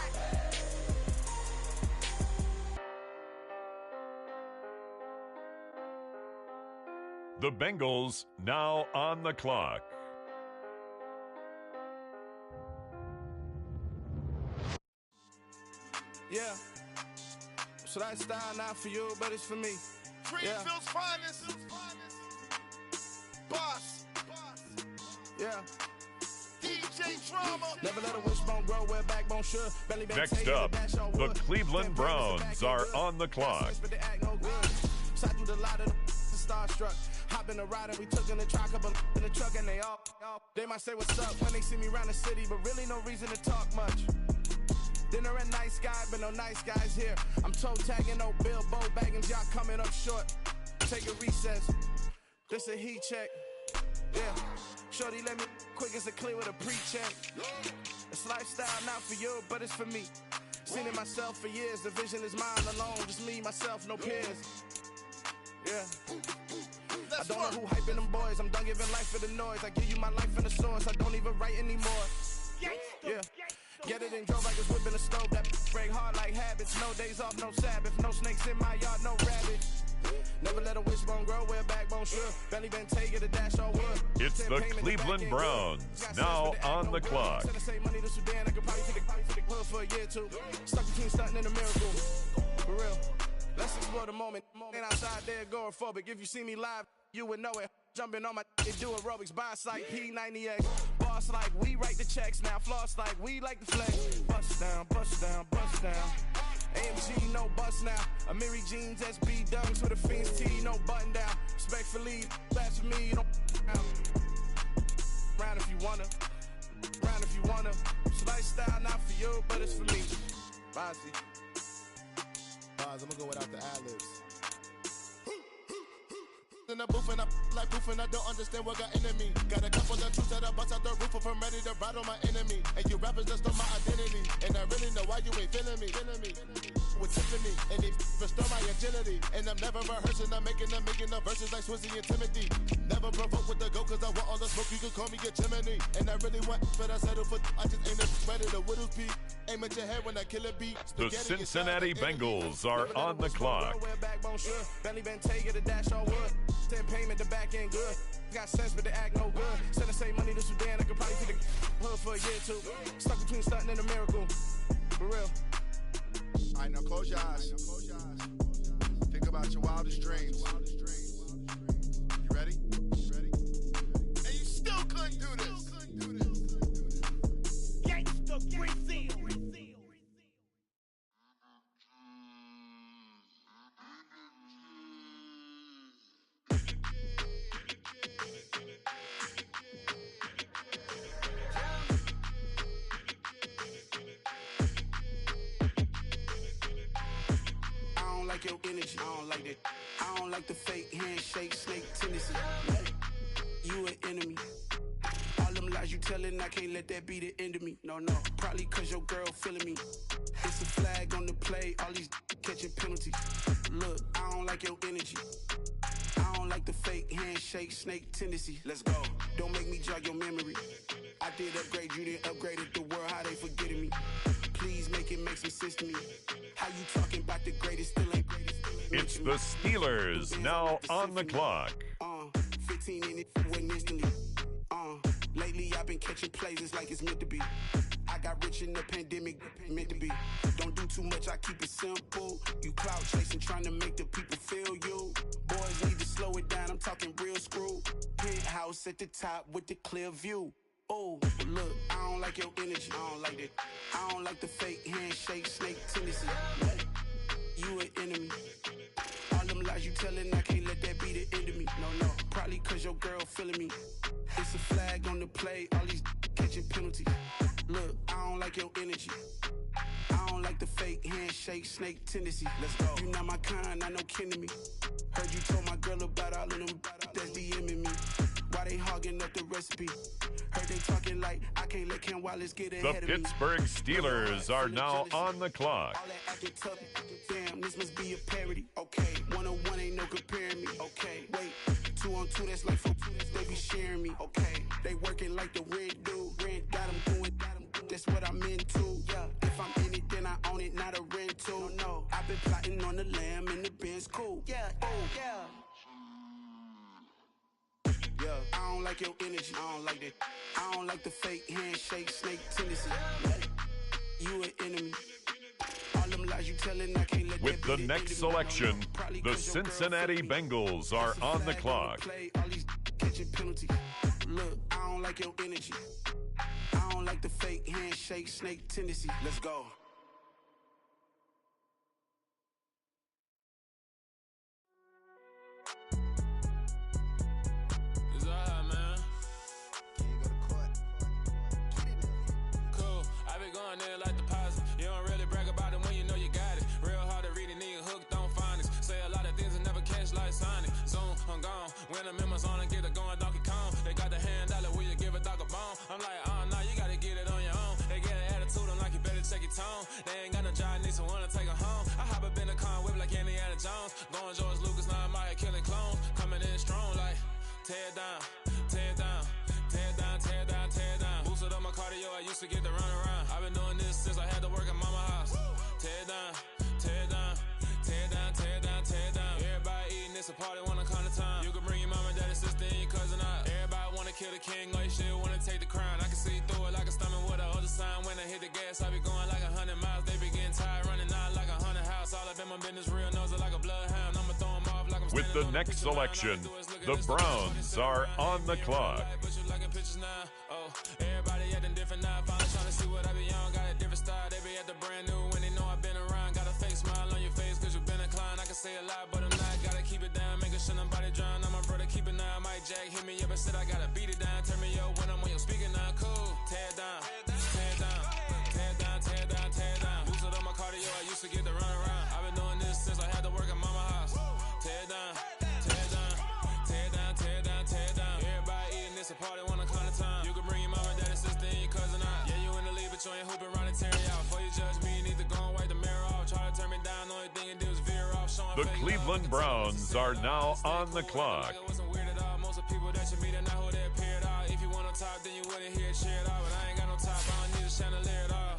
[SPEAKER 14] The Bengals now on the clock.
[SPEAKER 10] Yeah. So that style not for you, but it's for me.
[SPEAKER 5] Greenfield's finest. Boss.
[SPEAKER 10] Yeah.
[SPEAKER 5] DJ Drama.
[SPEAKER 10] Never let a wishbone grow where backbone should. Belly bend
[SPEAKER 14] Next
[SPEAKER 10] take
[SPEAKER 14] up,
[SPEAKER 10] it, dash all
[SPEAKER 14] the
[SPEAKER 10] wood.
[SPEAKER 14] Cleveland Browns are on the clock.
[SPEAKER 10] But they act no good. Shot through the lot of the starstruck. Hop in the ride and we took in the truck up in the truck and they all. They might say what's up when they see me around the city, but really no reason to talk much. Dinner a nice guy, but no nice guys here. I'm toe tagging, no Bilbo Baggins, y'all coming up short. Take a recess. This a heat check. Yeah. Shorty let me quick as a clear with a pre-check. It's lifestyle not for you, but it's for me. Seen it myself for years. The vision is mine alone. Just me, myself, no peers. Yeah. I don't know who hyping them boys. I'm done giving life for the noise. I give you my life in the source. I don't even write anymore. Yeah. Get it and drove like it's whipping a stove. That break hard like habits. No days off, no Sabbath. No snakes in my yard, no rabbit. Never let a wishbone grow where backbone should. Belly bend take it, a dash all wood.
[SPEAKER 14] It's the Cleveland Browns now on the clock.
[SPEAKER 10] Save money to Sudan. I could probably take the hood for a year or two. Stuck between stunting and a miracle. For real. Let's explore the moment. Ain't outside there agoraphobic. If you see me live, you would know it. Jumping on my do aerobics, buy site P90X. Boss like we write the checks now. Floss like we like the flex. Bust down, bust down, bust down. AMG, no bust now. Amiri jeans, SB dunks with a Fiends T, no button down. Respectfully, that's for me, you don't round if you wanna. Round if you wanna. It's lifestyle not for you, but it's for me. Bossy.
[SPEAKER 5] Bars, I'm gonna go without the ad-libs. In the booth and I like proof and I don't understand what got into me. Got a couple of troops that I bust out the roof if I'm ready to ride on my enemy. And you rappers just on my identity. And I really know why you ain't feeling me. With Tiffany and they restore my agility. And I'm never rehearsing, I'm making the verses like Swizzy and Timothy. Never provoke with the go cause I want all the smoke, you can call me a chimney. And I really want, but I settle for, I just ain't ready to Whittles P. Aim at your head when I kill a beat.
[SPEAKER 14] The Cincinnati Bengals are on the clock.
[SPEAKER 10] Belly bend take it, a dash all wood. 10 payment, the back end good. Got sense, but they act no good. Send the same money to Sudan, I could probably take the hood for a year or two. Stuck between stunting and a miracle. For real.
[SPEAKER 5] Alright, now close your eyes. Think about your wildest dreams. You ready? And you still couldn't do this.
[SPEAKER 8] Gangsta Brazil.
[SPEAKER 10] Like your energy, I don't like that. I don't like the fake handshake, snake tendency. You an enemy. All them lies you telling, I can't let that be the end of me. No, probably cause your girl feeling me. It's a flag on the play, all these catching penalties. Look, I don't like your energy. I don't like the fake handshake, snake tendency. Let's go. Don't make me jog your memory. I did upgrade, you didn't upgrade it. The world, how they forgetting me. Please make it make some sense to me. How you talking about the greatest, still ain't greatest.
[SPEAKER 14] It's the Steelers now on the clock.
[SPEAKER 10] 15 in it, went instantly. Lately I've been catching plays, it's like it's meant to be. I got rich in the pandemic, meant to be. Don't do too much, I keep it simple. You clout chasing, trying to make the people feel you. Boys need to slow it down, I'm talking real screw. Penthouse at the top with the clear view. Oh, look, I don't like your energy. I don't like that. I don't like the fake handshake, snake tendency. You an enemy. All them lies you telling, I can't let that be the end of me. No, probably cause your girl feeling me. It's a flag on the play, all these catching penalties. Look, I don't like your energy. I don't like the fake handshake, snake tendency. Let's go. You not my kind, I know kin to me. Heard you told my girl about all of them that's DMing me.
[SPEAKER 12] Why they hogging up the recipe? Heard they talking like I can't let Ken Wallace get ahead
[SPEAKER 14] The
[SPEAKER 12] of me.
[SPEAKER 14] Pittsburgh Steelers are now on the clock.
[SPEAKER 12] All that acting tough. Damn, this must be a parody. Okay, 1-on-1 ain't no comparing me. Okay, wait, 2-on-2 that's like football. They be sharing me. Okay, they working like the rent do. Rent got them doing. That's what I'm into. Yeah, if I'm in it, then I own it, not a rental. No, I've been plotting on the lamb and the Benz cool. Yeah, oh yeah. Yeah, I don't like your energy. I don't like that. I don't like the fake handshake, snake tendency. You an enemy. All them lies you telling, I can't let
[SPEAKER 14] With the next selection, the Cincinnati Bengals are on the clock.
[SPEAKER 12] All these catching penalties. Look, I don't like your energy. I don't like the fake handshake, snake tendency. Let's go.
[SPEAKER 9] It's alright, man. Cool. I be going there like the positive. You don't really brag about it when you know you got it. Real hard to read a nigga hooked on phonics. Say a lot of things and never catch like Sonic. Zoom, I'm gone. When I'm in my zone and get it going Donkey Kong. They got the hand dollar, will you give a dog a bone? I'm like, nah, you gotta get it on your own. They get an attitude, I'm like, you better check your tone. They ain't got no job, need someone to take her home. I hop up in the car, whip like Indiana Jones. Going George Lucas, now I'm out here killing clones. Coming in strong like, tear down, tear down, tear down, tear down, tear down. Boosted up my cardio, I used to get to run around. I've been doing this since I had to work at mama house. Tear down, tear down, tear down, tear down, tear down. Everybody eating, it's a party, one kind of time. You can bring your mama, daddy, sister, and your cousin out. Everybody wanna kill the king, or you shit wanna take the crown. I can see through it like a stomach with a other sign. When I hit the gas, I be going like 100 miles. They be getting tired, running out like 100 house. All up in my business, real nose like a bloodhound. I'ma throw 'em off like I'm
[SPEAKER 14] With the next selection, the Browns are on the clock.
[SPEAKER 9] Everybody acting different now. Finally trying to see what I be on. Got a different style. They be at the brand new when they know I've been around. Got a fake smile on your face cause you been inclined. I can say a lot, but I'm not. Gotta keep it down. Making sure nobody drown. I'm a brother, keep it now. Mike Jack hit me up and said I gotta beat it down. Turn me up when I'm on your speaker now. Cool. Tear down. Tear down. Tear down. Tear down. Tear down. Boosted up my cardio. I used to get to run around. I've been doing this since I had to work at mama house. Tear down. Tear down. Tear down. Tear down. Tear down. Everybody eating, it's a party, one kind of time. You can bring your mama, daddy, sister, and your cousin out. Yeah, you in the league, but you ain't hooping around and tearing out. Before you judge me, you need to go and wipe the mirror off. Try to turn me down, the only thing you do is veer off.
[SPEAKER 14] The Cleveland Browns are now on the clock.
[SPEAKER 9] It wasn't weird at all. Most of the people that you meet are not who they appear at all. If you want on top, then you wouldn't hear it cheer at all. But I ain't got no top, I don't need a chandelier at all.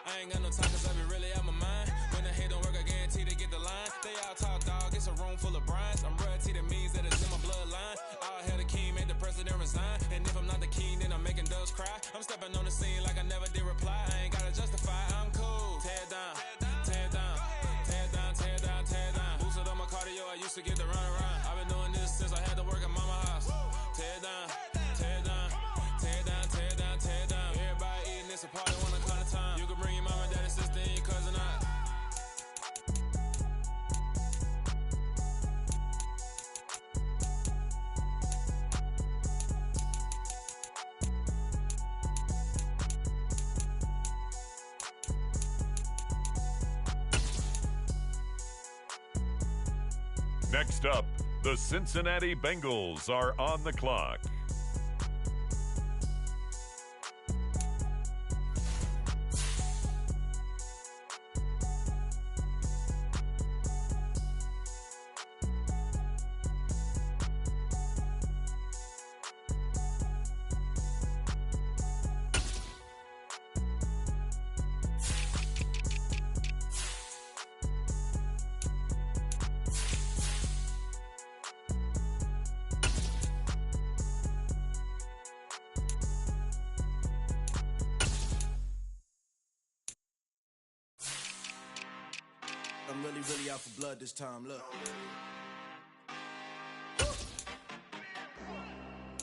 [SPEAKER 9] I ain't got no time cause I be really out my mind. When the head don't work, I guarantee they get the line. They all talk dog, it's a room full of Bryans. I'm royalty, that means that it's in my bloodline. All hell the king, made the president resign. And if I'm not the king, then I'm making doves cry. I'm stepping on the scene like I never did reply. I ain't gotta justify, I'm cool. Tear down, tear down, tear down, tear down, tear down. Boosted up my cardio, I used to get to run around. I've been doing this since I had to work at mama house. Tear down, tear down, tear down, tear down, tear down. Everybody eating, it's a party, one kind of time. You can bring your mama, daddy, sister, and your cousin out.
[SPEAKER 14] Next up, the Cincinnati Bengals are on the clock.
[SPEAKER 10] I'm really out for blood this time, look.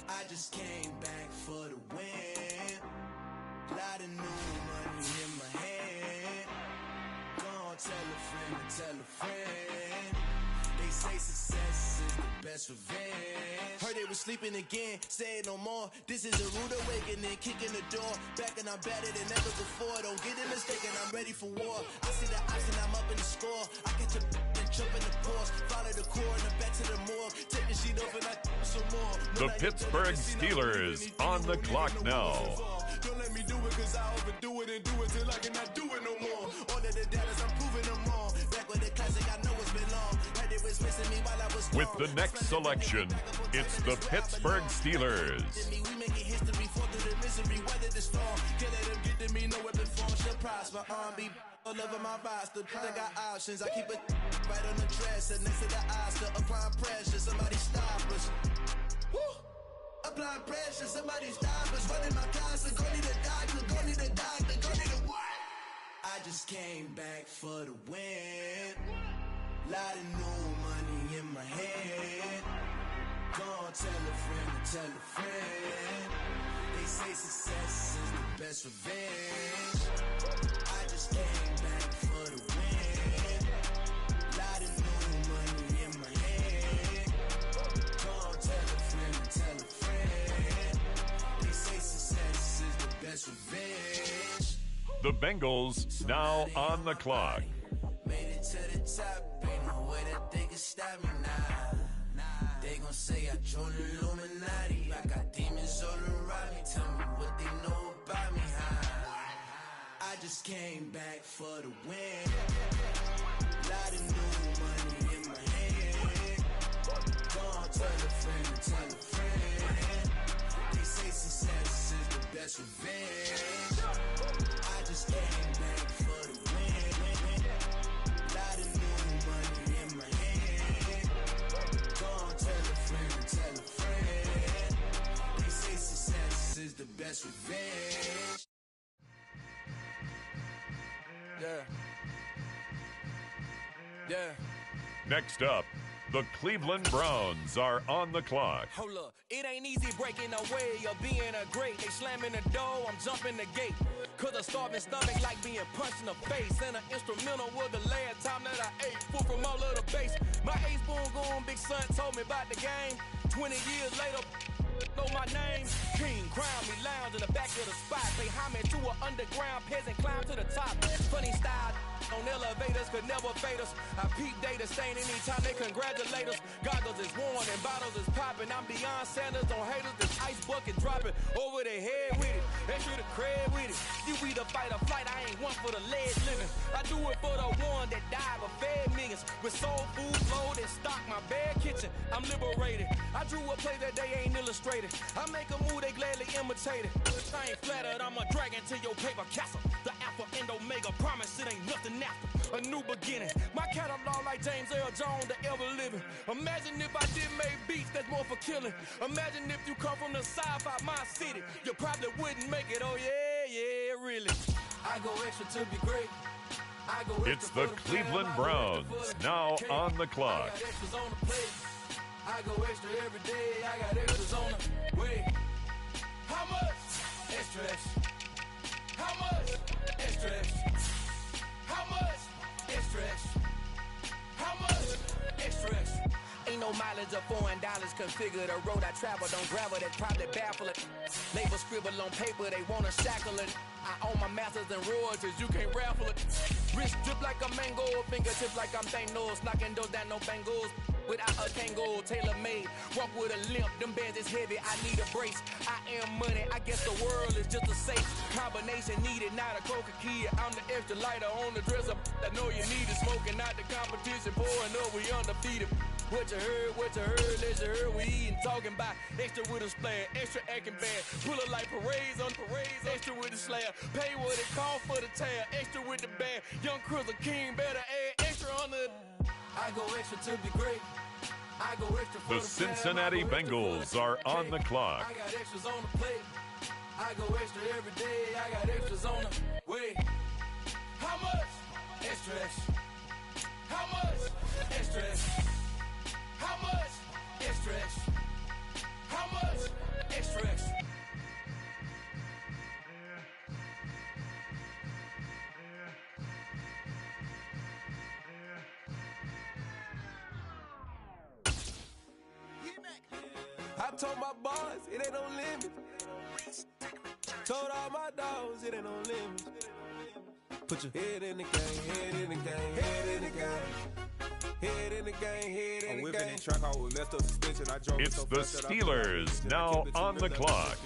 [SPEAKER 10] I just came back for the win. Lot of new money in my hand. Gonna tell a friend to tell a friend. They say success is the best revenge. Heard they was sleeping again, say it no more. This is a rude awakening, kicking the door. Back and I'm better than ever before. Don't get it mistaken, I'm ready for war. I see the option, I'm up in the score. I catch a and jump in the course, follow the core and the back to the morgue. Take the sheet off and I some more.
[SPEAKER 14] The Pittsburgh Steelers on the clock now.
[SPEAKER 10] Don't let me do it cause I overdo it and do it till I cannot do it no more. All of the datas, I'm proving them all. Back with the classic, I know it's been long. Heard it was missing me while I was gone.
[SPEAKER 14] With the next selection, it's the Pittsburgh Steelers.
[SPEAKER 10] We making history, fall through the misery, weather the storm. Can't let them get to me, no weapon form shall prosper. Be all over my roster, I got options. I keep it right on the dresser, next to the Oscar. Applying pressure, somebody stop us. Woo! Applying pressure, somebody stop us. Running my closet, go need a doctor, go need a doctor, go need a what? I just came back for the win. Lot of new money in my head. Go on, tell a friend to tell a friend. They say success is the best revenge. I just came back for the win. Lot of new money in my head. Go on, tell a friend to tell a friend. They say success is the best revenge.
[SPEAKER 14] The Bengals now on the clock.
[SPEAKER 10] Made it to the top, ain't no way that they can stop me now. They gon' say I joined the Illuminati. I got demons all around me. Tell me what they know about me, huh? I just came back for the win. Lot of new money in my hand. Go on, tell a friend to tell a friend. They say success is the best revenge. I just came back for the win. Lot of new money in my hand. Go on, tell a friend to tell a friend. They say success is the best revenge.
[SPEAKER 9] Yeah.
[SPEAKER 14] Next up, the Cleveland Browns are on the clock.
[SPEAKER 9] Hold up, it ain't easy breaking away or being a great. They slamming the door, I'm jumping the gate. Cause a starving stomach like being punched in the face. And an instrumental was the last time that I ate food from all of the base. My ace boom goon big son told me about the game. 20 years later, know my name. King, crown me, lounge in the back of the spot. Pay homage to an underground peasant, climb to the top. Funny style on elevators could never fade us. I peep data stain anytime they congratulate us. Goggles is worn and bottles is popping. I'm Deion Sanders on haters, this ice bucket dropping over their head with it. They should have cred with it. You either fight or flight, I ain't one for the lead living. I do it for the one that died but fed millions. With soul food flowed and stocked my bad kitchen. I'm liberated. I drew a play that they ain't illustrated. I make a move, they gladly imitate it. I ain't flattered, I'm a dragon to your paper castle. The alpha and omega, promise it ain't nothing after. A new beginning. My catalog like James Earl Jones, the ever living. Imagine if I did make beats that's more for killing. Imagine if you come from the sci-fi, my city. You probably wouldn't make it, oh yeah, really. I go extra to be great. I go extra
[SPEAKER 14] It's the Cleveland Browns now on the clock.
[SPEAKER 9] I got extras on the plate. I go extra every day. I got extras on the way. How much? Extra, extra. How much? Extra, extra. How much? Extra, extra. How much? Extra, extra. Ain't no mileage of $4 configure the road I travel. Don't gravel, that's probably baffling. Label scribble on paper, they wanna shackle it. I own my masters and royalties, you can't raffle it. Wrist drip like a mango, fingertips like I'm Thanos. Knocking doors down, no bangles. Without a tango, tailor-made. Walk with a limp, them bands is heavy, I need a brace. I am money, I guess the world is just a safe combination needed, not a coca key. I'm the extra lighter on the dresser. I know you need it, smoking out the competition, pouring up, we undefeated. What you heard, let you heard, we eating, talking about extra with a splash, extra acting bad. Pull it like parades on parades, extra with the slab. Pay what it cost for the tab, extra with the bag. Young Cruiser King, better add extra on the. I go extra to be great. I go extra for
[SPEAKER 14] The Cincinnati Bengals are on the clock.
[SPEAKER 9] I got extras on the plate. I go extra every day. I got extras on the way. How much? Extra, extra. How much? Extra, extra. How much? Extra, extra. How much? Extra, extra. I told my boys it ain't no limit. Told all my dogs it ain't no limit. Put your head in the game, head in the game, head in the game.
[SPEAKER 17] Head in the game, head in the game. Track out with messed up suspension. I drove
[SPEAKER 14] It's the Steelers now on the clock.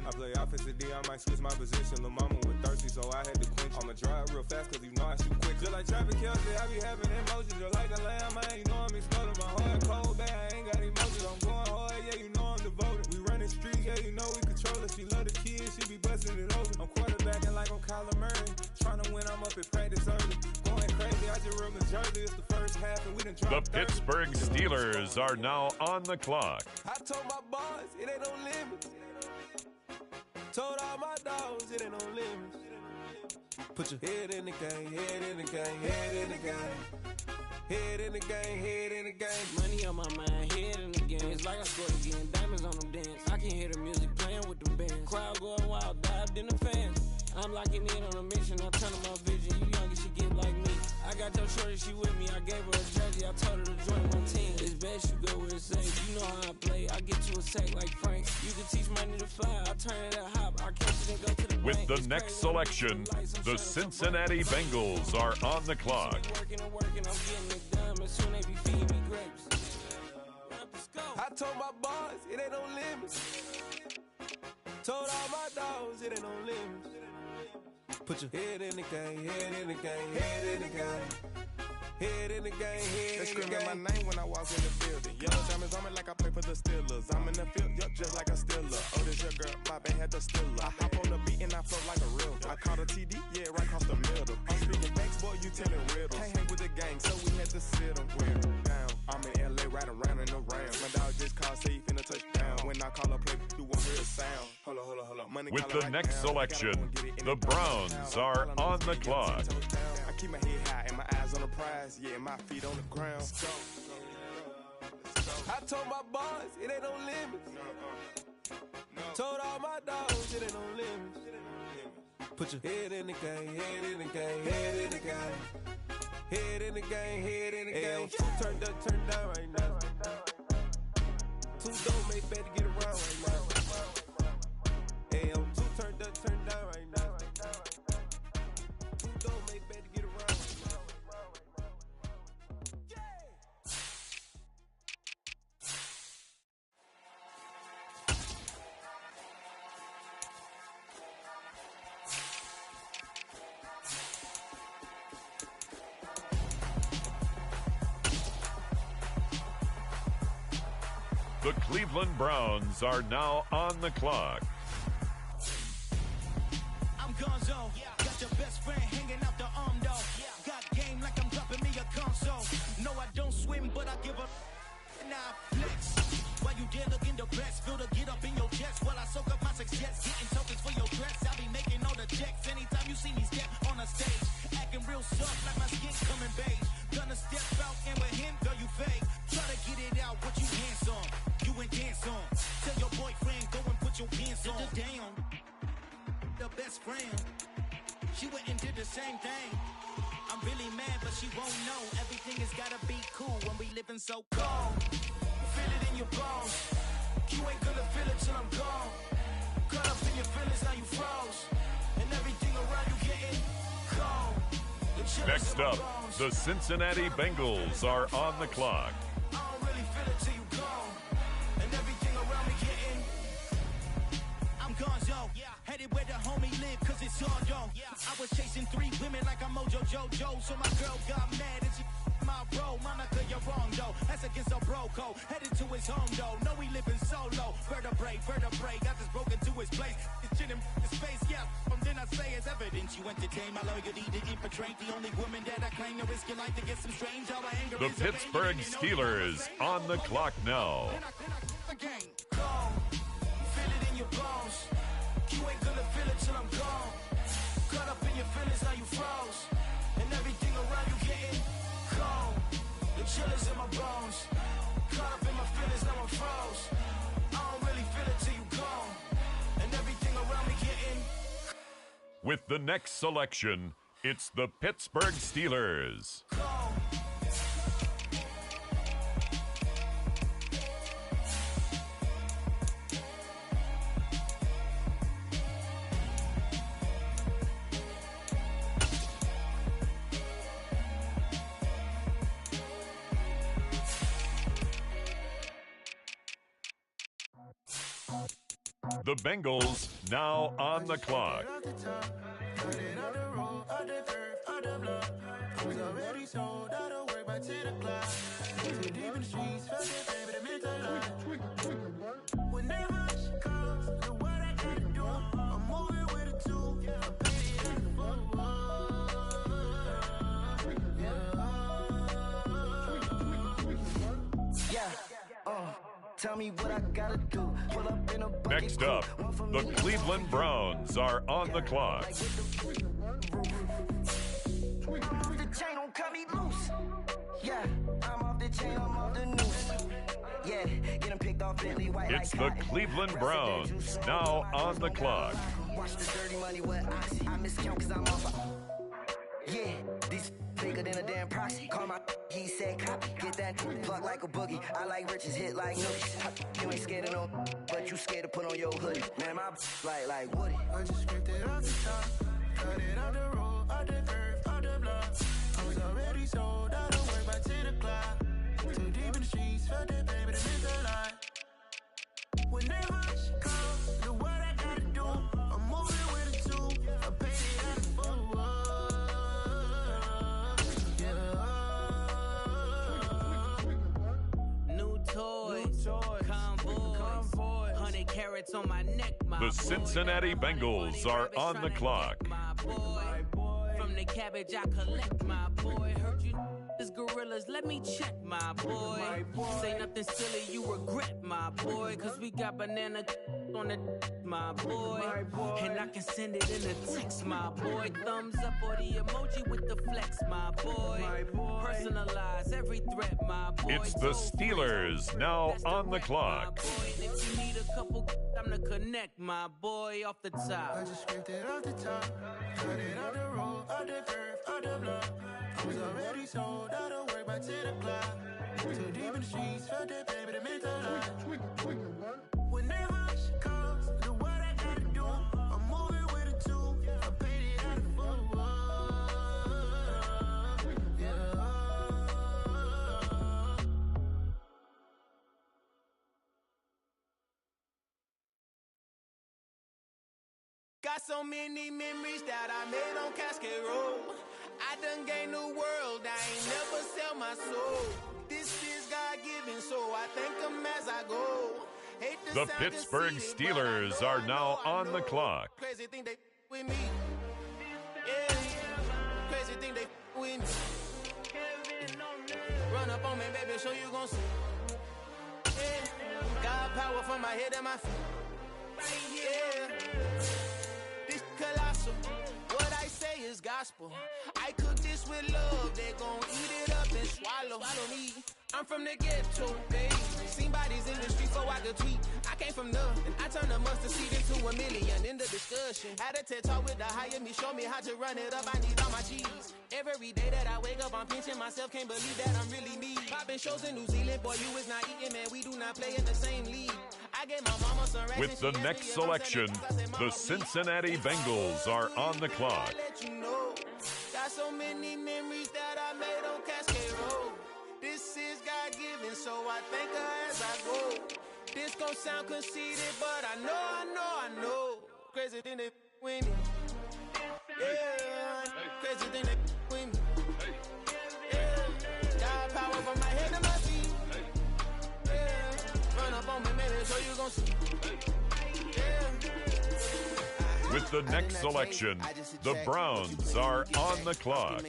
[SPEAKER 17] I play offensive D, I might switch my position. Lil' mama was thirsty, so I had to quench. I'ma drive real fast, cause you know I shoot quick. Just like Travis Kelce, I be having emotions. Just like a lamb, man, you know I'm exploding. My heart cold, bad, I ain't got emotions. I'm going hard, yeah, you know I'm devoted. We running streets, yeah, you know we control it. She love the kids, she be busting it open. I'm quarterbacking like I'm Kyler Murray. Trying to win, I'm up at practice early. Going crazy, I just rode the jersey. It's the first half, and we done dropped
[SPEAKER 14] The Pittsburgh Steelers are now on the clock.
[SPEAKER 17] I told my boys, it ain't no limits. Told all my dogs, it ain't no limits. Put your head in the game, head in the game, head in the game. Head in the game, head in the game.
[SPEAKER 8] Money on my mind, head in the game. It's like I scored again, diamonds on them dance. I can hear the music playing with them bands. Crowd going wild, dived in the fans. I'm locking in on a mission, I'm telling my vision. You young, she get like me. I got your shorty, she with me. I gave her a jersey, I told her to join my team. It's best you go where it's safe. You know how I play, I get to a sack like Frank. You can teach money to fly, I turn it a hop. I catch it and go to the
[SPEAKER 14] With
[SPEAKER 8] bank.
[SPEAKER 14] the next selection, the Cincinnati Bengals are on the clock.
[SPEAKER 8] Working and working, I'm getting it done. And soon they be feeding me grapes.
[SPEAKER 17] I told my boys, it ain't no limits. Told all my dogs, it ain't no limits. Put your head in the game, head in the game, head in the game. Head in the game, head in the game. They screaming my name when I walk in the building. Yellow diamonds on me like I play for the Steelers. I'm in the field, yup, just like a Steeler. Oh, this your girl, my band had the Steeler. I hop on the beat and I float like a real. I caught a TD, yeah, right across the middle. I'm speaking facts, boy, you telling riddles. Can't hang with the gang, so we had to sit them down. I'm in LA, right around in the round. My dog just called, say he finna touchdown. When I call a play, do one real sound. Hold on. Money
[SPEAKER 14] With the next selection, the Browns are on the clock.
[SPEAKER 17] I keep my head high and my eyes on the prize. Yeah, my feet on the ground. I told my boys, it ain't no limits. Told all my dogs, it ain't no limits. Put your head in the game, head in the game, head in the game. Head in the game, head in the game. Two turned up, turned down right now. Two don't make better get around right now. Hey, I'm two turned up, turned down right now. Two don't make better get around right now.
[SPEAKER 14] The Cleveland Browns are now on the clock.
[SPEAKER 9] I'm Gonzo, got your best friend hanging out the arm though. Got game like I'm dropping me a console. No, I don't swim, but I give a now flex. While you there looking the best, feel the get up in your chest while I soak up my success. Getting tokens for your dress, I be making all the checks. Anytime you see me step on the stage, acting real soft like my skin coming beige. Gonna step out and with him, girl, you fake. Try to get it out, what you hands on. You and dance on. Tell your boyfriend, go and put your pants on. Down. The best friend. She went and did the same thing. I'm really mad, but she won't know. Everything has gotta be cool when we living so cold. Feel it in your bones. You ain't gonna feel it till I'm gone. Caught up in your feelings, now you froze. And everything around you getting cold.
[SPEAKER 14] Next up, the Cincinnati Bengals are on the clock.
[SPEAKER 9] I don't really feel it till you gone. And everything around me getting. I'm Gonzo, headed where the homie live, cause it's all yo. I was chasing 3 women like I'm Mojo Jojo, so my girl got mad and she my bro. Monica, you're wrong though. That's against a bro code. Headed to his home though. No, we living solo. Vertebrae. Got this broken to his place. It's chin in his face, yeah. From then I say it's evidence. You entertain my loyalty to infiltrate. The only woman that I claim to risk your life to get some strange. All my anger
[SPEAKER 14] The
[SPEAKER 9] is
[SPEAKER 14] Pittsburgh Steelers on the clock now.
[SPEAKER 9] Again, gone. Feel it in your bones. You ain't gonna feel it till I'm gone. Caught up in your feelings, now you froze. And everything around you getting cold. The chill is in my bones. Caught up in my feelings, now I'm froze. I don't really feel it till you gone. And everything around me getting.
[SPEAKER 14] With the next selection, it's the Pittsburgh Steelers. The Bengals now on the clock.
[SPEAKER 8] Whenever she calls, the what I gotta do, I'm moving with a two. I paid it in full.
[SPEAKER 18] Tell me what I gotta do. Pull up in a bucket.
[SPEAKER 14] Next up, the Cleveland Browns are on the clock.
[SPEAKER 18] The chain don't cut me loose. Yeah, I'm off the chain, I'm off the noose. Yeah, get him picked off Bentley white.
[SPEAKER 14] It's the Cleveland Browns now on the clock.
[SPEAKER 18] Watch the dirty money with Oxy. I miscount cause I'm off. Yeah, these bigger than a damn proxy. Call my he said copy. Get that plug like a boogie. I like riches, hit like nookies. You ain't scared of no, but you scared to put on your hoodie. Man, my like Woody.
[SPEAKER 8] I just scraped it off the top. Cut it out the road, out the curve, out the block. I was already sold, I don't work by 10 o'clock. Too deep in the streets, felt that baby, that meant a lot. Whenever she calls, do what I gotta do. I'm moving with a two. I paid it out the full.
[SPEAKER 19] New toys, convoy, 100 carats on my neck, my
[SPEAKER 14] The Cincinnati Bengals are on the clock.
[SPEAKER 19] my boy. From the cabbage I collect, my boy. Heard you is gorillas, let me check, my boy. Say nothing silly, you regret, my boy. Cause we got banana on the my boy. And I can send it in a text, my boy. Thumbs up or the emoji with the flex, my boy. Personalize every threat, my boy.
[SPEAKER 14] It's the Steelers now on the clock.
[SPEAKER 19] And if you need a couple, I'm to connect, my boy, off the top.
[SPEAKER 8] I just scraped it off the top. Cut it out the road, out the curve, out the block. I was already sold, I don't work by 10 o'clock. Too deep in the streets, felt that baby, that meant a lot. Whenever she calls, do what I gotta do. I'm moving with a two. I paid it out the full.
[SPEAKER 9] Got so many memories that I made on Cascade Road. I done gained the world, I ain't never sell my soul. This is God-given, so I thank him as I go. Hate to
[SPEAKER 14] The
[SPEAKER 9] sound
[SPEAKER 14] Pittsburgh
[SPEAKER 9] conceited,
[SPEAKER 14] Steelers are now on the clock.
[SPEAKER 9] Crazy thing they with me. Yeah, crazy thing they with me. Run up on me, baby, so you gon' see. Yeah, got power from my head and my feet. Yeah, this colossal. What I say is gospel. I cook this with love. They gon' eat it up and swallow me. I'm from the ghetto, babe. Seen bodies in the streets so I could tweet. I came from nothing. I turned a mustard seed into a million in the discussion. Had a TED talk with the higher me. Show me how to run it up. I need all my cheese. Every day that I wake up, I'm pinching myself. Can't believe that I'm really me. Popping shows in New Zealand. Boy, you is not eating, man. We do not play in the same league. I gave my mama some racks.
[SPEAKER 14] With the next selection, the Cincinnati Bengals are on the clock.
[SPEAKER 9] Let you know. Got so many memories that I made on Cascade Road. This is God-given, so I thank her as I go. This gon' sound conceited, but I know. Crazy thing they with me. Yeah, crazy thing they with me. Yeah, got power from my head to my feet. Yeah, run up on me, maybe, so you gon' see. Yeah.
[SPEAKER 14] With the next selection, the Browns are on the clock.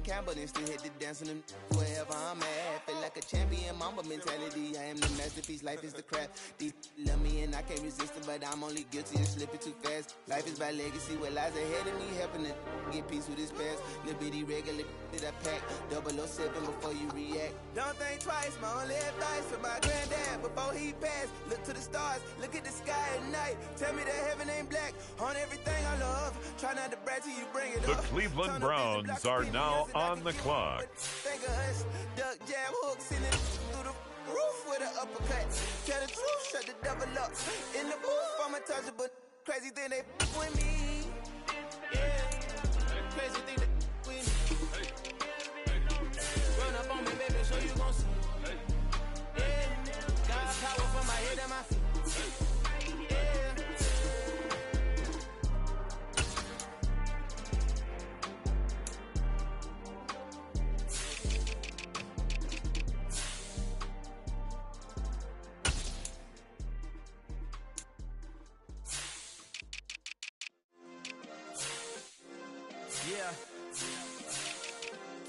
[SPEAKER 20] Campbell, still hit the dancing and wherever I'm at. Feel like a champion, mamba mentality. I am the masterpiece, life is the crap. These love me and I can't resist it, but I'm only guilty of slipping too fast. Life is by legacy, what lies ahead of me, helping to get peace with his past. Little bitty regular that I pack, 007 before you react. Don't think twice, my only advice for my granddad before he passed. Look to the stars, look at the sky at night. Tell me that heaven ain't black on everything I love. Try not to brag till you bring it
[SPEAKER 14] The
[SPEAKER 20] up.
[SPEAKER 14] Cleveland Browns are now on the clock.
[SPEAKER 20] Think of us, duck jab hooks in it through the roof with an uppercut. Tell the truth, shut the devil up. In the booth, I'm untouchable. Crazy thing they with me.
[SPEAKER 9] Yeah, crazy thing they with me. Run up on me, baby, so you gon' see. Yeah, got power from my head and my feet. Yeah,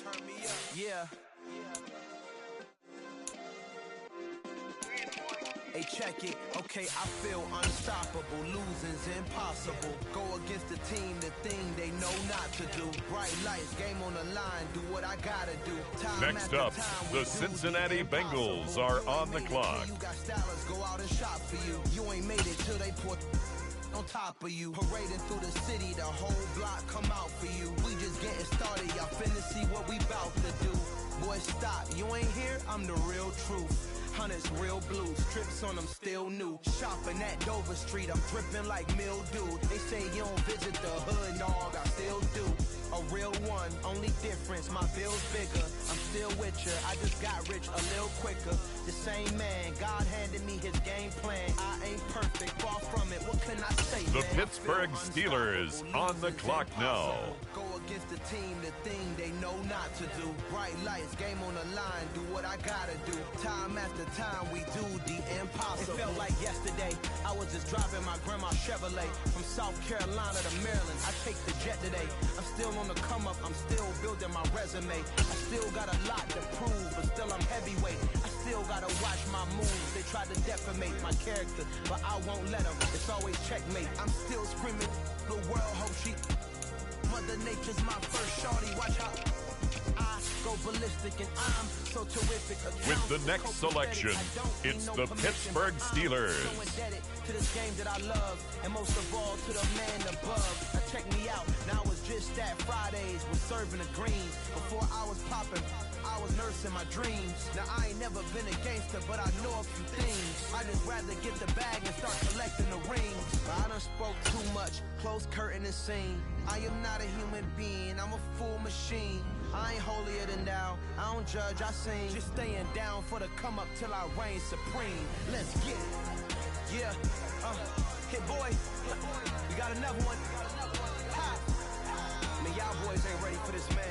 [SPEAKER 17] Turn me up. Yeah. Hey, check it. Okay, I feel unstoppable. Losing's impossible. Go against the team, the thing they know not to do. Bright lights, game on the line. Do what I gotta do. Time
[SPEAKER 14] Next up, the Cincinnati Bengals are on the clock.
[SPEAKER 17] You got stylers, go out and shop for you. You ain't made it till they put on top of you. Parading through the city, the whole block come out for you. We just getting started, y'all finna see what we bout to do. Boy, stop, you ain't here, I'm the real truth. Hunters, real blues, trips on them still new. Shopping at Dover Street, I'm dripping like mildew. They say you don't visit the hood, dog, I still do. A real one, only difference, my bill's bigger. I'm still with ya, I just got rich a little quicker. The same man, God handed me his game plan. I ain't perfect, far from it, what can I say,
[SPEAKER 14] The
[SPEAKER 17] man?
[SPEAKER 14] Pittsburgh Steelers on the clock now.
[SPEAKER 17] Go against the team, the thing they know not to do. Bright lights, game on the line, do what I gotta do. Time after time, we do the impossible. It felt like yesterday, I was just driving my grandma's Chevrolet from South Carolina to Maryland. I take the jet today. I'm still on the come up, I'm still building my resume. I still got a lot to prove, but still I'm heavyweight. I still gotta watch my moves. They try to defamate my character, but I won't let them. It's always checkmate. I'm still screaming, the world hope she. Mother Nature's my first shorty. Watch how I go ballistic and I'm so terrific.
[SPEAKER 14] With the next selection, it's the Pittsburgh Steelers.
[SPEAKER 17] So indebted to this game that I love, and most of all to the man above. Now check me out. Now it was just that Fridays was serving the greens. Before I was popping, I was nursing my dreams. Now I ain't never been a gangster, but I know a few things. I just rather get the bag and start collecting the rings. But I done spoke too much, close curtain and scene. I am not a human being, I'm a full machine. I ain't holier than thou, I don't judge, I sing. Just staying down for the come up till I reign supreme. Let's get it. Yeah, hit boy, we got another one. Ha. Man, y'all boys ain't ready for this, man.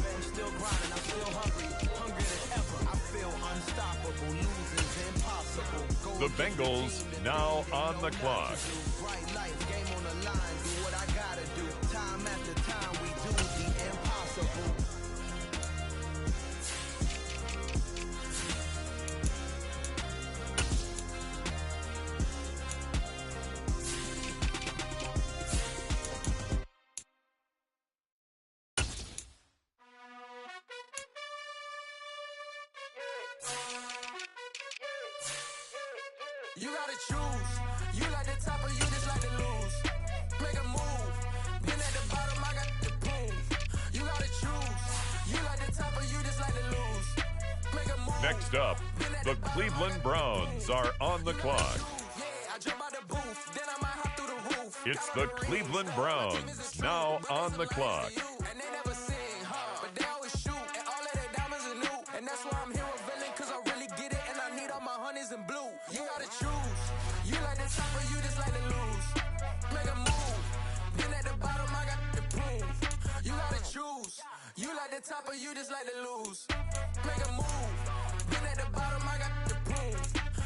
[SPEAKER 17] I'm still grinding, I'm still hungry, hungrier than ever. I feel unstoppable, losing's impossible.
[SPEAKER 14] The Bengals now on the clock.
[SPEAKER 17] Bright lights, game on the line, do what I gotta do. Time after time, we do the impossible.
[SPEAKER 10] You gotta choose. You like the top or you just like to lose. Make a move. Been at the bottom, I got the proof. You gotta choose. You like the top or you just like to lose. Make a move.
[SPEAKER 14] Next up, the Cleveland Browns are on the clock.
[SPEAKER 10] Yeah, I jump out the booth, then I might hop through the roof.
[SPEAKER 14] It's the Cleveland Browns now on the clock.
[SPEAKER 10] And they never sing, but they always shoot. And all of their diamonds are new. And that's why I'm here with villain, cause I really get it. And I need all my honeys in blue. You gotta choose. You like the top or you just like to lose. Make a move. Been at the bottom, I got the proof. You gotta choose. You like the top or you just like to lose. Make a move. Been at the bottom, I got the proof.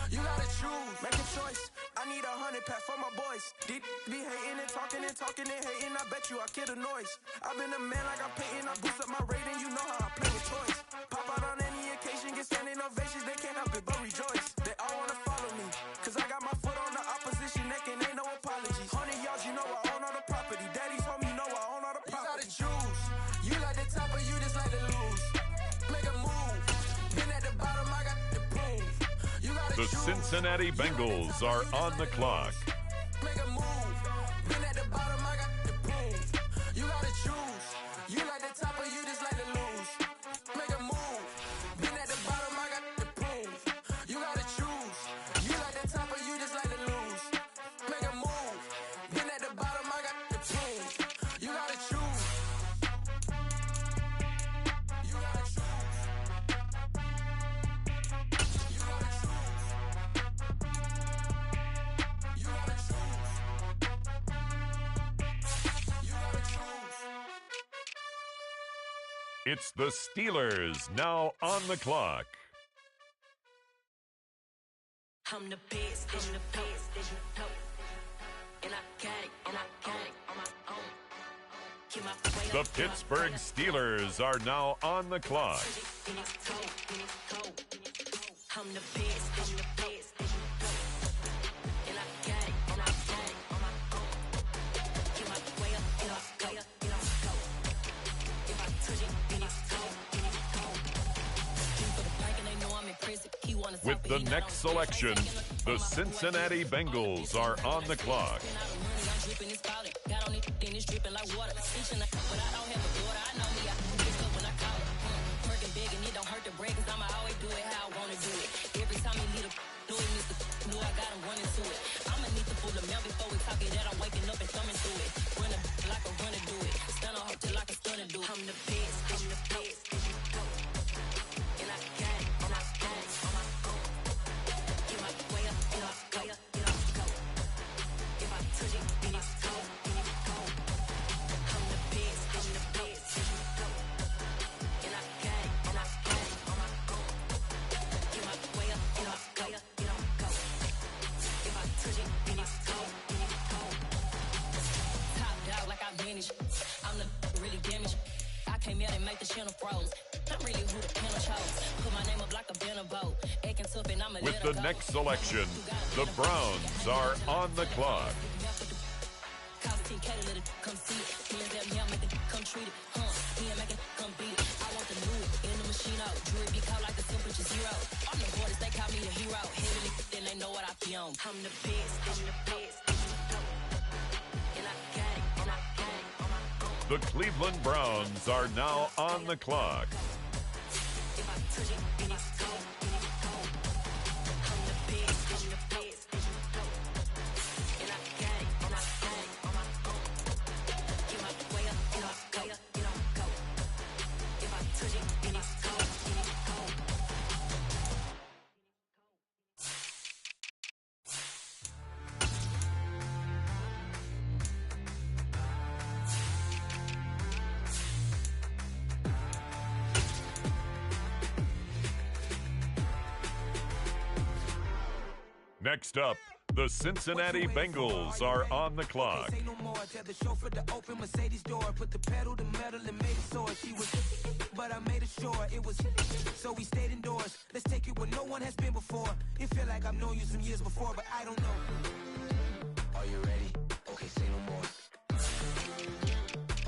[SPEAKER 10] You gotta choose. Make a choice. I need 100 pack for my boys. Be hating and talking and talking and hating. I bet you I kill the noise. I've been a man like I'm Peyton. I boost up my rating. You know how I play with choice. Pop out on any occasion, get standing ovations. They can't help it but rejoice. They all wanna follow me, cause I got my foot on the opposition neck and ain't no apologies. 100 yards, you know I own all the property. Daddy's home, you know I own all the property. You gotta choose. You like the top or you just like to lose. Make a move. Been at the bottom, I got the proof. You gotta
[SPEAKER 14] The
[SPEAKER 10] choose.
[SPEAKER 14] Cincinnati Bengals are on the clock.
[SPEAKER 10] Make a move. Been at the bottom, I got the proof. You gotta choose. You like the top or you just like to lose. Make a move. Been at the bottom, I got the proof. You gotta choose. You like the top or you just like to lose. Make a move. Been at the bottom, I got the proof. You gotta choose. You gotta choose. You gotta choose. You gotta choose. You gotta choose.
[SPEAKER 14] It's the Steelers now on the clock.
[SPEAKER 7] I'm the best, I'm the best, and I got it on my own. Keep my weight
[SPEAKER 14] The Pittsburgh Steelers are now on the clock.
[SPEAKER 15] I'm the best, I'm the best, and I got it, and I got it on my own. Get my way up, get up, go. If I touch it, then it's cold, for the bank and they know I'm in prison. He wanna
[SPEAKER 14] With the next selection, the Cincinnati Bengals are on the clock.
[SPEAKER 15] Got on it, then it's dripping like water. But I don't have a daughter, I know me, I pick up when I call it. Working big and it don't hurt to break, cause I'ma always do it how I wanna do it. Every time he lead a know he missed the know I got him running to it. I'ma need to pull the mail before we talk it that I'm waking up and thumbing through it. Run a like a runner do it. Stun on her till I can stun and do it. I'm the best, I'm the best. And I got it, and I got it on my own. Get my way up, get up, go. If I touch it, then it's cold. I'm the best, I'm the best. And I got it, and I got it on my own. Get my way up, get up, go. If I touch it, then it's cold. Top dog like I manage. I'm the really damaged. I came out and make the channel froze. I'm really who the panel chose. Put my name up like a banner boat. Acting tough and I'm a
[SPEAKER 14] With the next selection, the Browns are on the clock.
[SPEAKER 15] Cause Team K to let it come see it. Me and them here make it come treat it. Me and make it come beat it. I want the new in the machine out. Jewelry be called like the temperature zero. On the borders, they call me the hero. Heavily, then they know what I be on. I'm the best, I'm the best. And I got it, and I got it on my own.
[SPEAKER 14] The Cleveland Browns are now on the clock.
[SPEAKER 15] If I touch it, then it's cold. I'm the best, I'm the best. And I got it, and I got it on my own. Get my way up, get up, go. If I touch it, then it's cold.
[SPEAKER 14] Next up, the Cincinnati Bengals are on the clock.
[SPEAKER 8] Say no more. Tell the chauffeur to open Mercedes door. Put the pedal to metal and made it soar. She was, but I made it sure it was. So we stayed indoors. Let's take it where no one has been before. It feel like I've known you some years before, but I don't know.
[SPEAKER 12] Are you ready? Okay, say no more.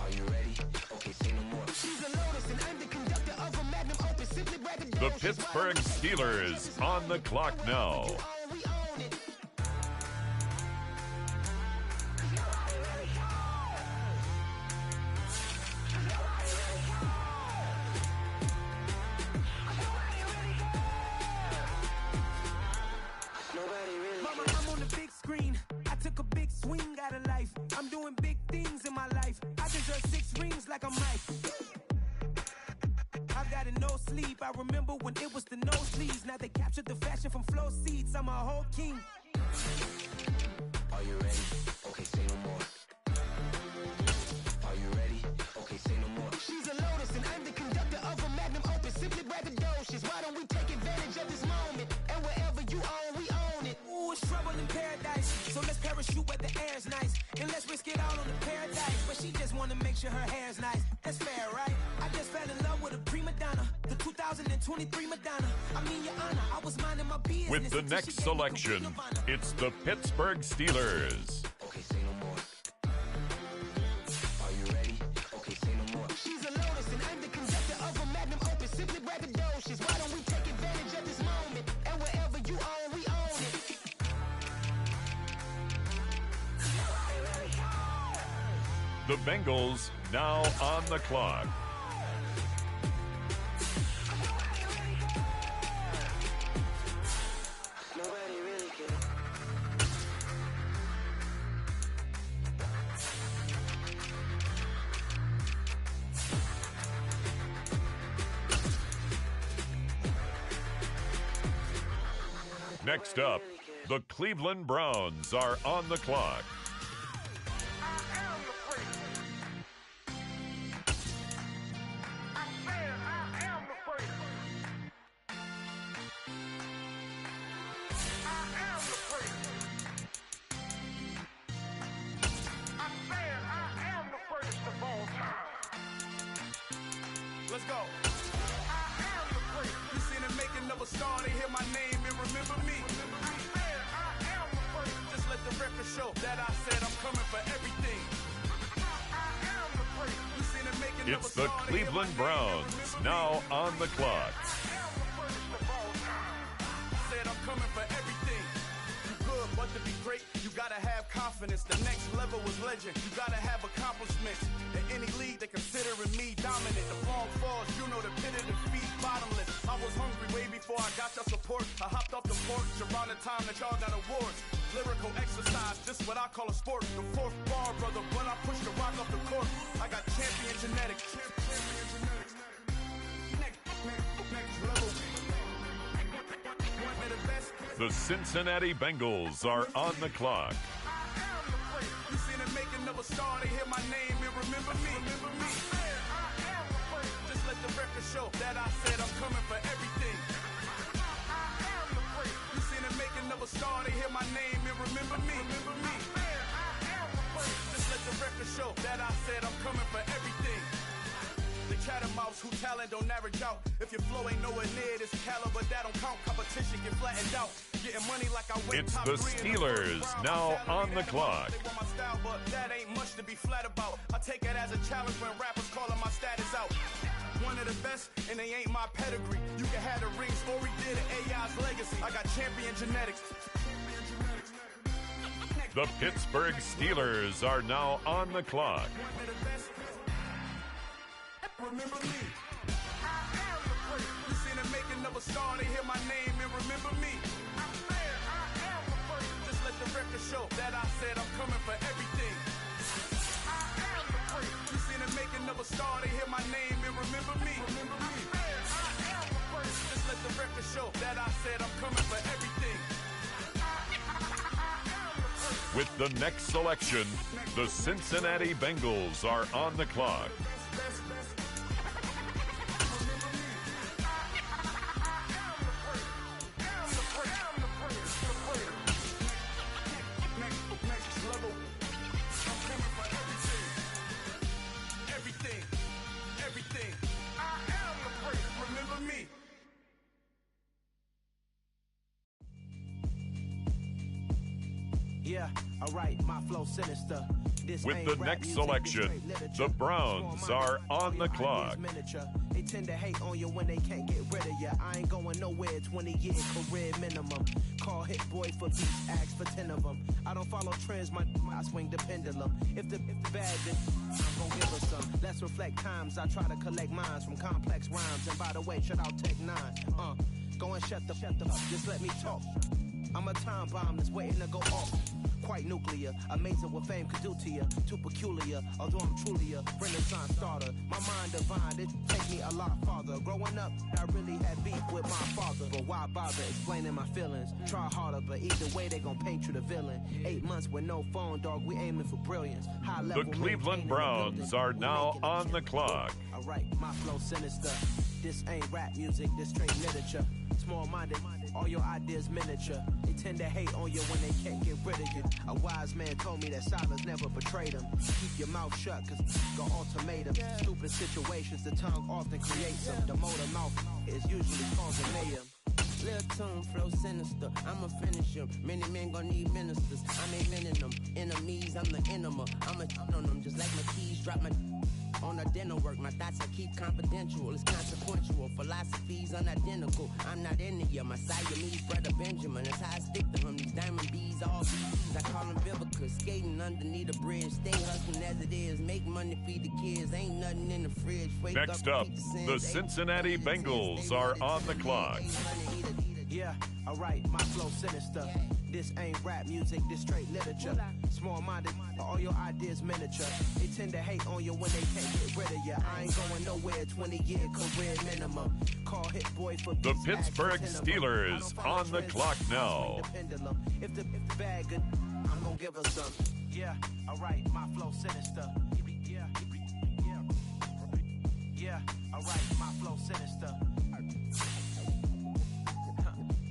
[SPEAKER 12] Are you ready? Okay, say no more.
[SPEAKER 8] She's a Lotus and I'm the conductor of a Magnum Opus. Simply
[SPEAKER 14] The Pittsburgh Steelers on the clock now.
[SPEAKER 8] Mama, I'm on the big screen. I took a big swing out of life. I'm doing big things in my life. I deserve 6 rings like I'm Mike. I've got no sleep. I remember when it was the nosebleeds. Now they captured the fashion from flow seats. I'm a whole king.
[SPEAKER 12] Are you ready? Okay, say no more. Are you ready? Okay, say no more.
[SPEAKER 8] She's a Lotus and I'm the conductor of a Magnum Opus. Simply braggadocious. Why don't we take advantage of this moment? And wherever you own, we own it. Ooh, it's trouble in paradise. So let's parachute where the air's nice. And let's risk it all on the paradise. But she just wanna make sure her hair's nice. That's fair, right? I just fell in love with a prima donna. The 2023 Madonna. I mean, your honor, I was minding my business.
[SPEAKER 14] With the next selection, it's the Pittsburgh Steelers.
[SPEAKER 12] Okay, say no more. Are you ready? Okay, say no more.
[SPEAKER 8] She's a Lotus and I'm the conductor of a Magnum Opus. Simply braggadocious. Why don't we take advantage of this moment? And wherever you own, we own it.
[SPEAKER 14] The Bengals now on the clock.
[SPEAKER 8] Nobody really cares.
[SPEAKER 14] Next up, the Cleveland Browns are on the clock.
[SPEAKER 9] Let's go. You seen the making of a star, they hear my name and remember me. Just let the record show that I said I'm coming for everything. You seen the making
[SPEAKER 14] It's
[SPEAKER 9] of a
[SPEAKER 14] the
[SPEAKER 9] star, they hear my
[SPEAKER 14] Cleveland
[SPEAKER 9] name
[SPEAKER 14] Browns,
[SPEAKER 9] and remember me.
[SPEAKER 14] now on the clock.
[SPEAKER 9] Said I'm coming for everything. You good, but to be great, you gotta have confidence. The next level was legend. You gotta have accomplishments. In any league, they considering me dominant. The wrong falls, you know the pit of defeat, bottomless. I was hungry way before I got your support. I hopped off the porch around the time that y'all got awards. Lyrical exercise, this what I call a sport. The fourth bar, brother, when I push the rock off the court. I got champion genetics. Next level. One of the best.
[SPEAKER 14] The Cincinnati Bengals are on the clock.
[SPEAKER 9] You seen the making of a star, they hear my name and remember me. Just let the record show that I said I'm coming for everything. You seen the making of a star, they hear my name and remember me. Just let the record show that I said I'm coming for everything. The catamounts who talent don't average out. If your flow ain't nowhere near this caliber, that don't count. Competition get flattened out. Getting money like I went
[SPEAKER 14] It's
[SPEAKER 9] top
[SPEAKER 14] the
[SPEAKER 9] 3 in
[SPEAKER 14] Steelers
[SPEAKER 9] first round.
[SPEAKER 14] now
[SPEAKER 9] My salary
[SPEAKER 14] on the
[SPEAKER 9] that
[SPEAKER 14] clock.
[SPEAKER 9] They want my style, but that ain't much to be flat about. I take it as a challenge when rappers calling my status out. One of the best, and they ain't my pedigree. You can have the rings, or we did it, AI's legacy. I got champion genetics.
[SPEAKER 14] The Pittsburgh Steelers are now on the clock.
[SPEAKER 9] Remember me. You seen the making of a star, they hear my name and remember me. Just let the record show that I said I'm coming for everything. You seen the making of a star, they hear my name and remember me. Just let the record show that I said I'm coming for everything.
[SPEAKER 14] With the next selection, the Cincinnati Bengals are on the clock.
[SPEAKER 16] Yeah, alright, my flow sinister. This
[SPEAKER 14] With
[SPEAKER 16] ain't
[SPEAKER 14] the
[SPEAKER 16] rap
[SPEAKER 14] next
[SPEAKER 16] music, this
[SPEAKER 14] selection,
[SPEAKER 16] straight literature.
[SPEAKER 14] the Browns are on the clock.
[SPEAKER 16] Miniature. They tend to hate on you when they can't get rid of you. I ain't going nowhere, 20 years career minimum. Call hit boy for beats, ask for 10 of them. I don't follow trends, I swing the pendulum. If the bad, then I'm gonna give her some. Let's reflect times, I try to collect minds from complex rhymes. And by the way, shut out Tech 9. Go and shut the up, just let me talk. I'm a time bomb that's waiting to go off. Quite nuclear, amazing what fame could do to you. Too peculiar, although I'm truly a renaissance starter. My mind divine, it take me a lot farther. Growing up, I really had beef with my father. But why bother explaining my feelings? Try harder, but either way they gon' paint you the villain. 8 months with no phone, dog, we aiming for brilliance. High level,
[SPEAKER 14] The Cleveland Browns are now on the clock.
[SPEAKER 16] Alright, my flow sinister. This ain't rap music, this straight literature. Small-minded, all your ideas miniature. They tend to hate on you when they can't get rid of you. A wise man told me that silence never betrayed him. Keep your mouth shut, cause go ultimatum. Stupid situations, the tongue often creates them. The motor mouth is usually causing mayhem.
[SPEAKER 21] Lil' tune, flow sinister, I'ma finish him. Many men gon' need ministers, I'm aiming them. Enemies, I'm the enema. I'ma on them, just like my keys, drop my on the dinner work. My thoughts I keep confidential, it's consequential. Philosophies unidentical, I'm not into you. My Siamese brother Benjamin, that's how I stick to him. These diamond bees, all bees, I call them Vivica. Skating underneath the bridge, stay hustling as it is. Make money, feed the kids, ain't nothing in the fridge. Wake
[SPEAKER 14] Next up, the Cincinnati Bengals are on the clock.
[SPEAKER 16] Yeah, alright, my flow sinister. This ain't rap music, this straight literature. Small-minded, all your ideas miniature. They tend to hate on you when they can't get rid of you. I ain't going nowhere, 20-year career minimum. Call hit boy for
[SPEAKER 14] The
[SPEAKER 16] beats,
[SPEAKER 14] Pittsburgh
[SPEAKER 16] ask for 10 of 'em.
[SPEAKER 14] Steelers on the clock now.
[SPEAKER 16] If the bag good, I'm gonna give her some. Yeah, alright, my flow sinister. Yeah, alright, my flow sinister.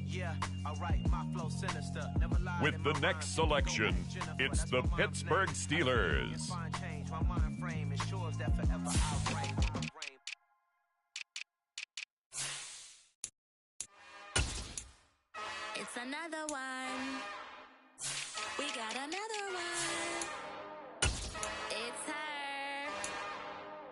[SPEAKER 16] Yeah, alright, my flow sinister. Never lied.
[SPEAKER 14] With the next selection, it's the Pittsburgh Steelers.
[SPEAKER 16] My mind frame ensures that forever I'll reign.
[SPEAKER 15] It's another one. We got another one. It's her.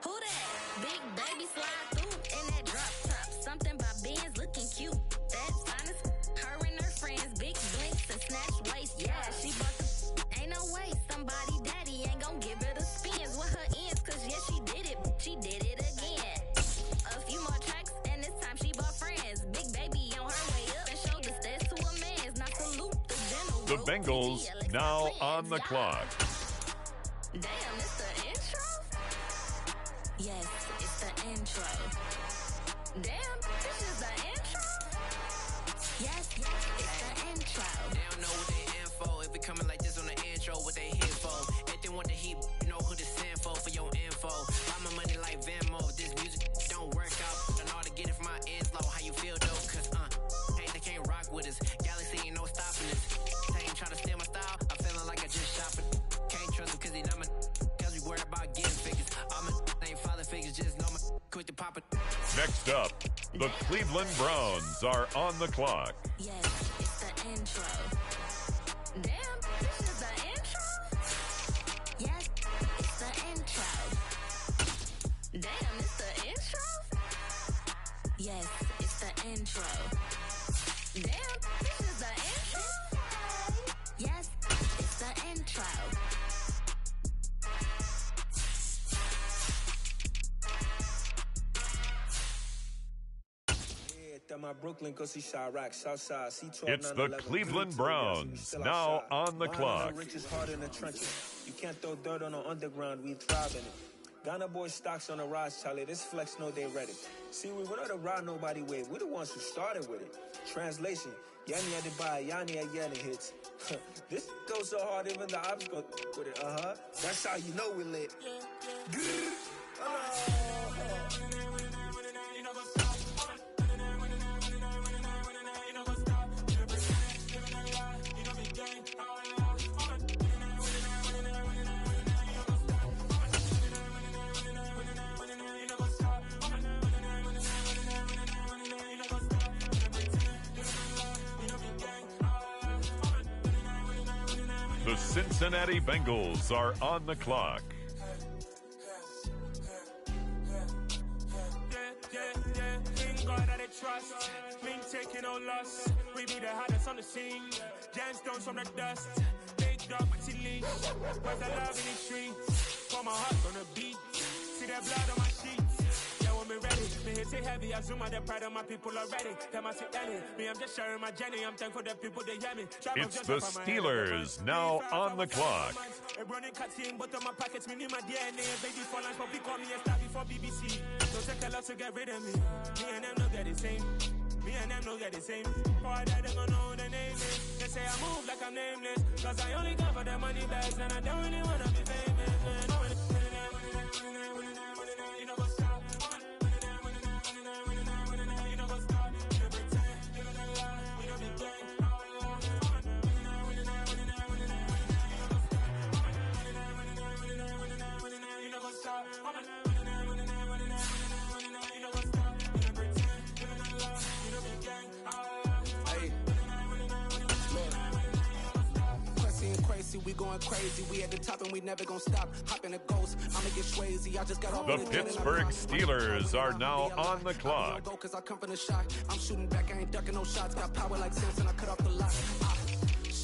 [SPEAKER 15] Who that? Big baby slide through in that drop top. Something by Benz looking cute. That's honest. Her and her friends, big blinks and snatch waist. Yeah, she bought the. Ain't no way somebody daddy ain't gon' give her the spins with her ends. Cause yeah, she did it. She did it again. A few more tracks and this time she bought friends. Big baby on her way up and showed the stairs to a man's. Now salute the general.
[SPEAKER 14] The Bengals now on the clock.
[SPEAKER 15] Damn, it's the intro? Yes, it's the intro. Damn, this is the intro? Yes, it's the intro.
[SPEAKER 6] They don't know what they info. If it coming like this on the intro, what they here for? If they want the heat, you know who to send for your info. Buy my money like Venmo. If this music don't work out, I know how to get it from my ends low. How you feel though? Cause hey, they can't rock with us. Galaxy ain't no stopping us. They ain't trying to steal my style. I'm feeling like I just shop it. Can't trust him cause he know my. Cause we worried about getting figures. All my ain't father figures, just know my. Quit the pop it.
[SPEAKER 14] Next up, the Cleveland Browns are on the clock.
[SPEAKER 15] Yes, it's the intro. Damn, this is the intro? Yes, it's the intro. Damn, it's the intro? Yes, it's the intro. Damn, this is the intro? Yes, it's the intro.
[SPEAKER 17] My Brooklyn, go see Chirac, Southside, Sea12.
[SPEAKER 14] It's the Cleveland Browns, now on the clock.
[SPEAKER 17] Rich is hard in the trenches. You can't throw dirt on the underground, we thrive in it. Ghana boy stocks on the rise, Charlie. This flex know they ready. See, we're not a ride nobody way. We're the ones who started with it. Translation, Yanni had to buy, Yanni had Yanni hits. This goes so hard, even the ops go with it. That's how you know we lit.
[SPEAKER 14] The Cincinnati Bengals are on the clock.
[SPEAKER 9] In God that I trust, we ain't taking no loss. We be the hardest on the scene. Gemstones from the dust. Big dog with your leash. Where's the love in the streets? Pour my heart on the beat. See that blood on my sheets. Yeah, when we ready, me hit it heavy. I zoom out the pride of my people already. Them I sit Ellie. Me, I'm just sharing my journey. I'm thankful that people they hear me.
[SPEAKER 14] It's the Steelers now on the clock.
[SPEAKER 9] Running cuts in, but on my pockets, me need my DNA. Baby for lunch, but we call me a star before BBC. Don't take a lot to get rid of me. Me and them don't get the same. Me and them don't get the same. Boy, they don't know who the name is. They say I move like I'm nameless. Cause I only come for the money bags and I don't really wanna be famous. You know what's up? You know what's up? You know pretend. You know the lie. You know the game. You know what's up?
[SPEAKER 21] We going crazy, we at the top and we never gonna stop. Hop in a ghost, I'ma get crazy. I just got all
[SPEAKER 14] the Pittsburgh Steelers are now on the clock.
[SPEAKER 21] Cause I come from the shot. I'm shooting back, I ain't ducking no shots. Got power like Samson, I cut off the lot.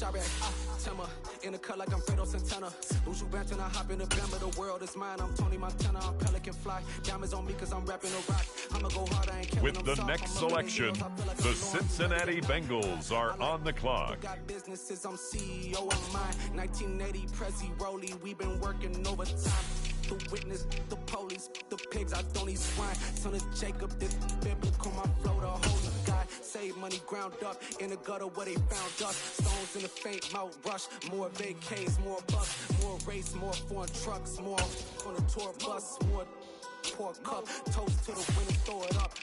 [SPEAKER 21] Chirac, Timmer, in the cut like I'm Fredo Santana. Who's you ranting? I hop in the Bama, the world is mine. I'm Tony Montana, I'm Pelican Fly. Diamonds on me cause I'm rapping a rock. I'ma go hard, I ain't killing them.
[SPEAKER 14] With the next selection, the Cincinnati Bengals are on the clock.
[SPEAKER 21] Got businesses, I'm CEO of mine. 1980, Prezi Rolly, we been working overtime. The witness, the police, the pigs, I don't eat swine. Son of Jacob, this biblical, my flow, the whole guy. Save money ground up in the gutter where they found us. Stones in the faint mouth rush. More vacays, more bucks, more race, more foreign trucks, more on the tour bus, more pour cup. Toast to the winners, throw it up.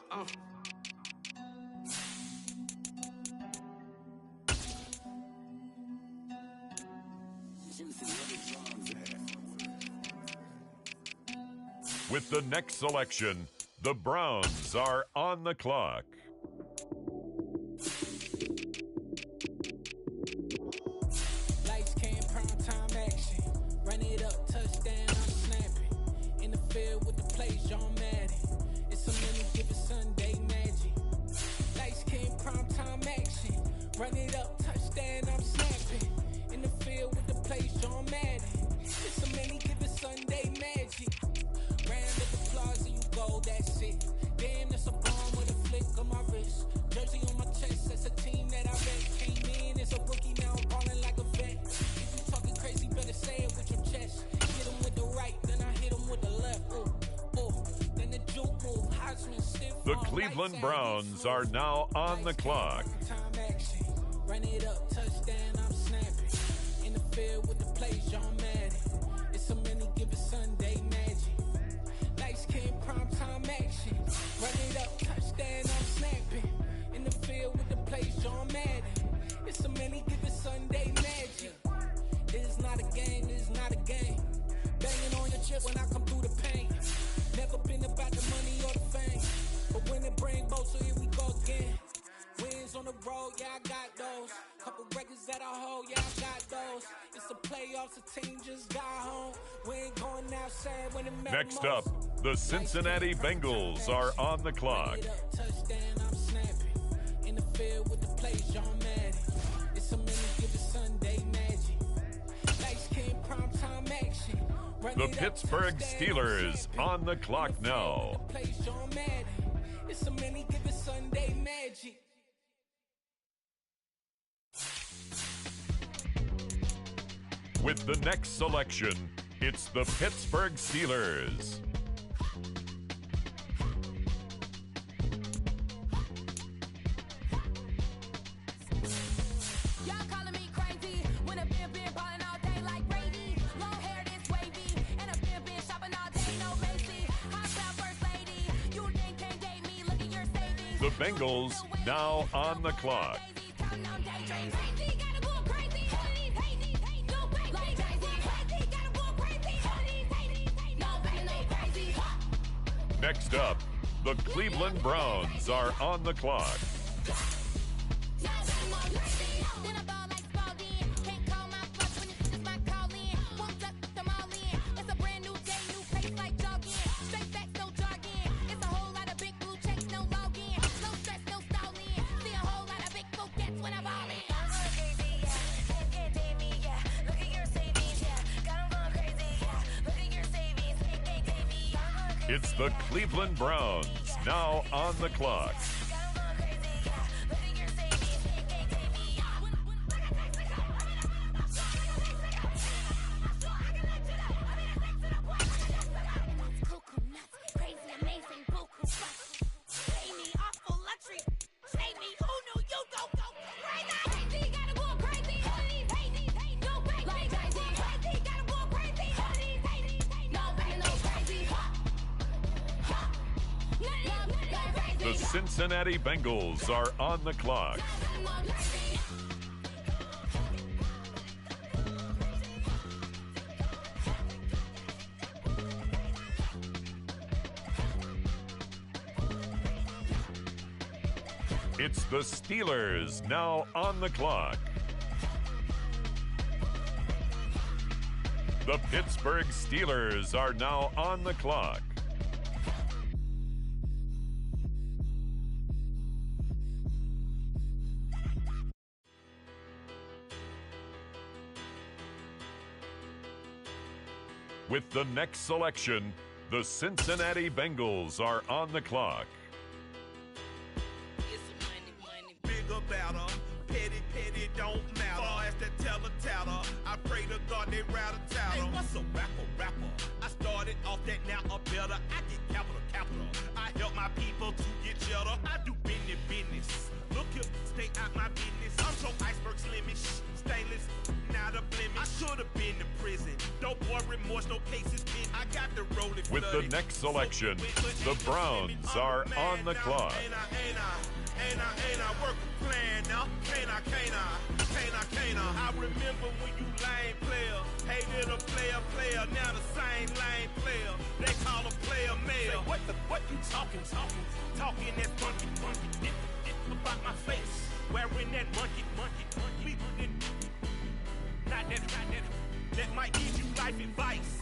[SPEAKER 14] With the next selection, the Browns are on the clock.
[SPEAKER 4] field with the plays, John Madden. It's a many given Sunday magic. Lights came primetime action. Run it up, touchdown, I'm snapping. In the field with the plays, John Madden. It's a many given Sunday magic. Round of applause and you go, that's it. Damn, that's a bomb with a flick on my wrist. Jersey on my chest, that's a team that I bet. Came in as a rookie, now I'm ballin' like a vet. If you talking crazy, better say it with your chest. Hit him with the right, then I hit him with the left. Ooh, ooh, then the juke move, Heisman stiff.
[SPEAKER 14] The Cleveland Browns are now on the clock.
[SPEAKER 4] Time action, run it up, touchdown, I'm snapping. In the field with the plays, John Madden. It's a many given Sunday magic. Lights came primetime action. Run it up, touchdown, I'm snapping. In the field with the plays, John Madden. It's a many given Sunday magic. It is not a game, it is not a game. Banging on your chest when I come through the pain. Never been about the money or the fame. But when it bring both, so here we go again. Wins on the road, yeah, I got those. Couple records that I hold, yeah, I got those. It's the playoffs, the team just got home. We ain't going outside when it matters.
[SPEAKER 14] Next up, the Cincinnati Bengals are on the clock.
[SPEAKER 4] Touchdown, I'm snapping. In the field with the plays, John Madden. It's a many given Sunday magic. Lights came primetime action.
[SPEAKER 14] The Pittsburgh Steelers on the clock now.
[SPEAKER 4] It's a many given Sunday magic.
[SPEAKER 14] With the next selection, it's the Pittsburgh Steelers.
[SPEAKER 15] Y'all calling me crazy when I've been ballin' all day like Brady. Long hair this wavy, and I've been shopping all day, no Macy. Hot style first lady, you think can't date me, look at your savings.
[SPEAKER 14] The Bengals now on the clock. Next up, the Cleveland Browns are on the clock. It's the Cleveland Browns now on the clock. The Cincinnati Bengals are on the clock. It's the Steelers now on the clock. The Pittsburgh Steelers are now on the clock. With the next selection, the Cincinnati Bengals are on the clock.
[SPEAKER 9] Bigger, better, petty, don't matter. Far as the teller, I pray to God they rattle tattle. Hey, what's a rapper? I started off that, now a better. I get capital. I help my people to get cheddar. I do business. Look here, stay out my business. I'm so iceberg slimish, stainless, not a blemish. I should have been to prison. No boy remorse, no cases pinned. I got the rolling.
[SPEAKER 14] With the next selection, the Browns are on the clock.
[SPEAKER 9] Ain't I work a plan now? Can't I? I remember when you lame player, hated a player, now the same lame player. They call a player male. Say, what you talking that funky, about my face, wearing that monkey. Not that might give you life advice.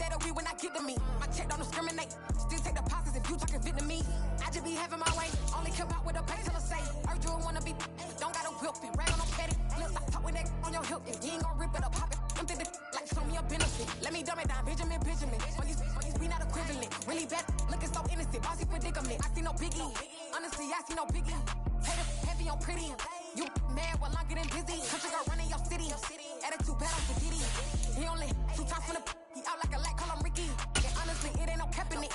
[SPEAKER 15] that we when I get to me. My check don't discriminate. Still take deposits if you talking Vietnamese. I just be having my way. Only come out with a pay till I say. Heard you wanna be, don't gotta whip it. Rag on no petty. Flip, I talk with that on your hip. If you ain't gon' rip it up, pop it. Empty the like show me a benefit. Let me dumb it down, Benjamin. Money's we not equivalent. Really bad, looking so innocent. Bossy predicament. I see no biggie. Honestly, I see no biggie. Hater heavy on pretty. You mad while I'm getting busy. Country girl running your city. Attitude bad on the Diddy. He only 2 times from the he out like a light, call him Ricky. And honestly, it ain't no cap in it.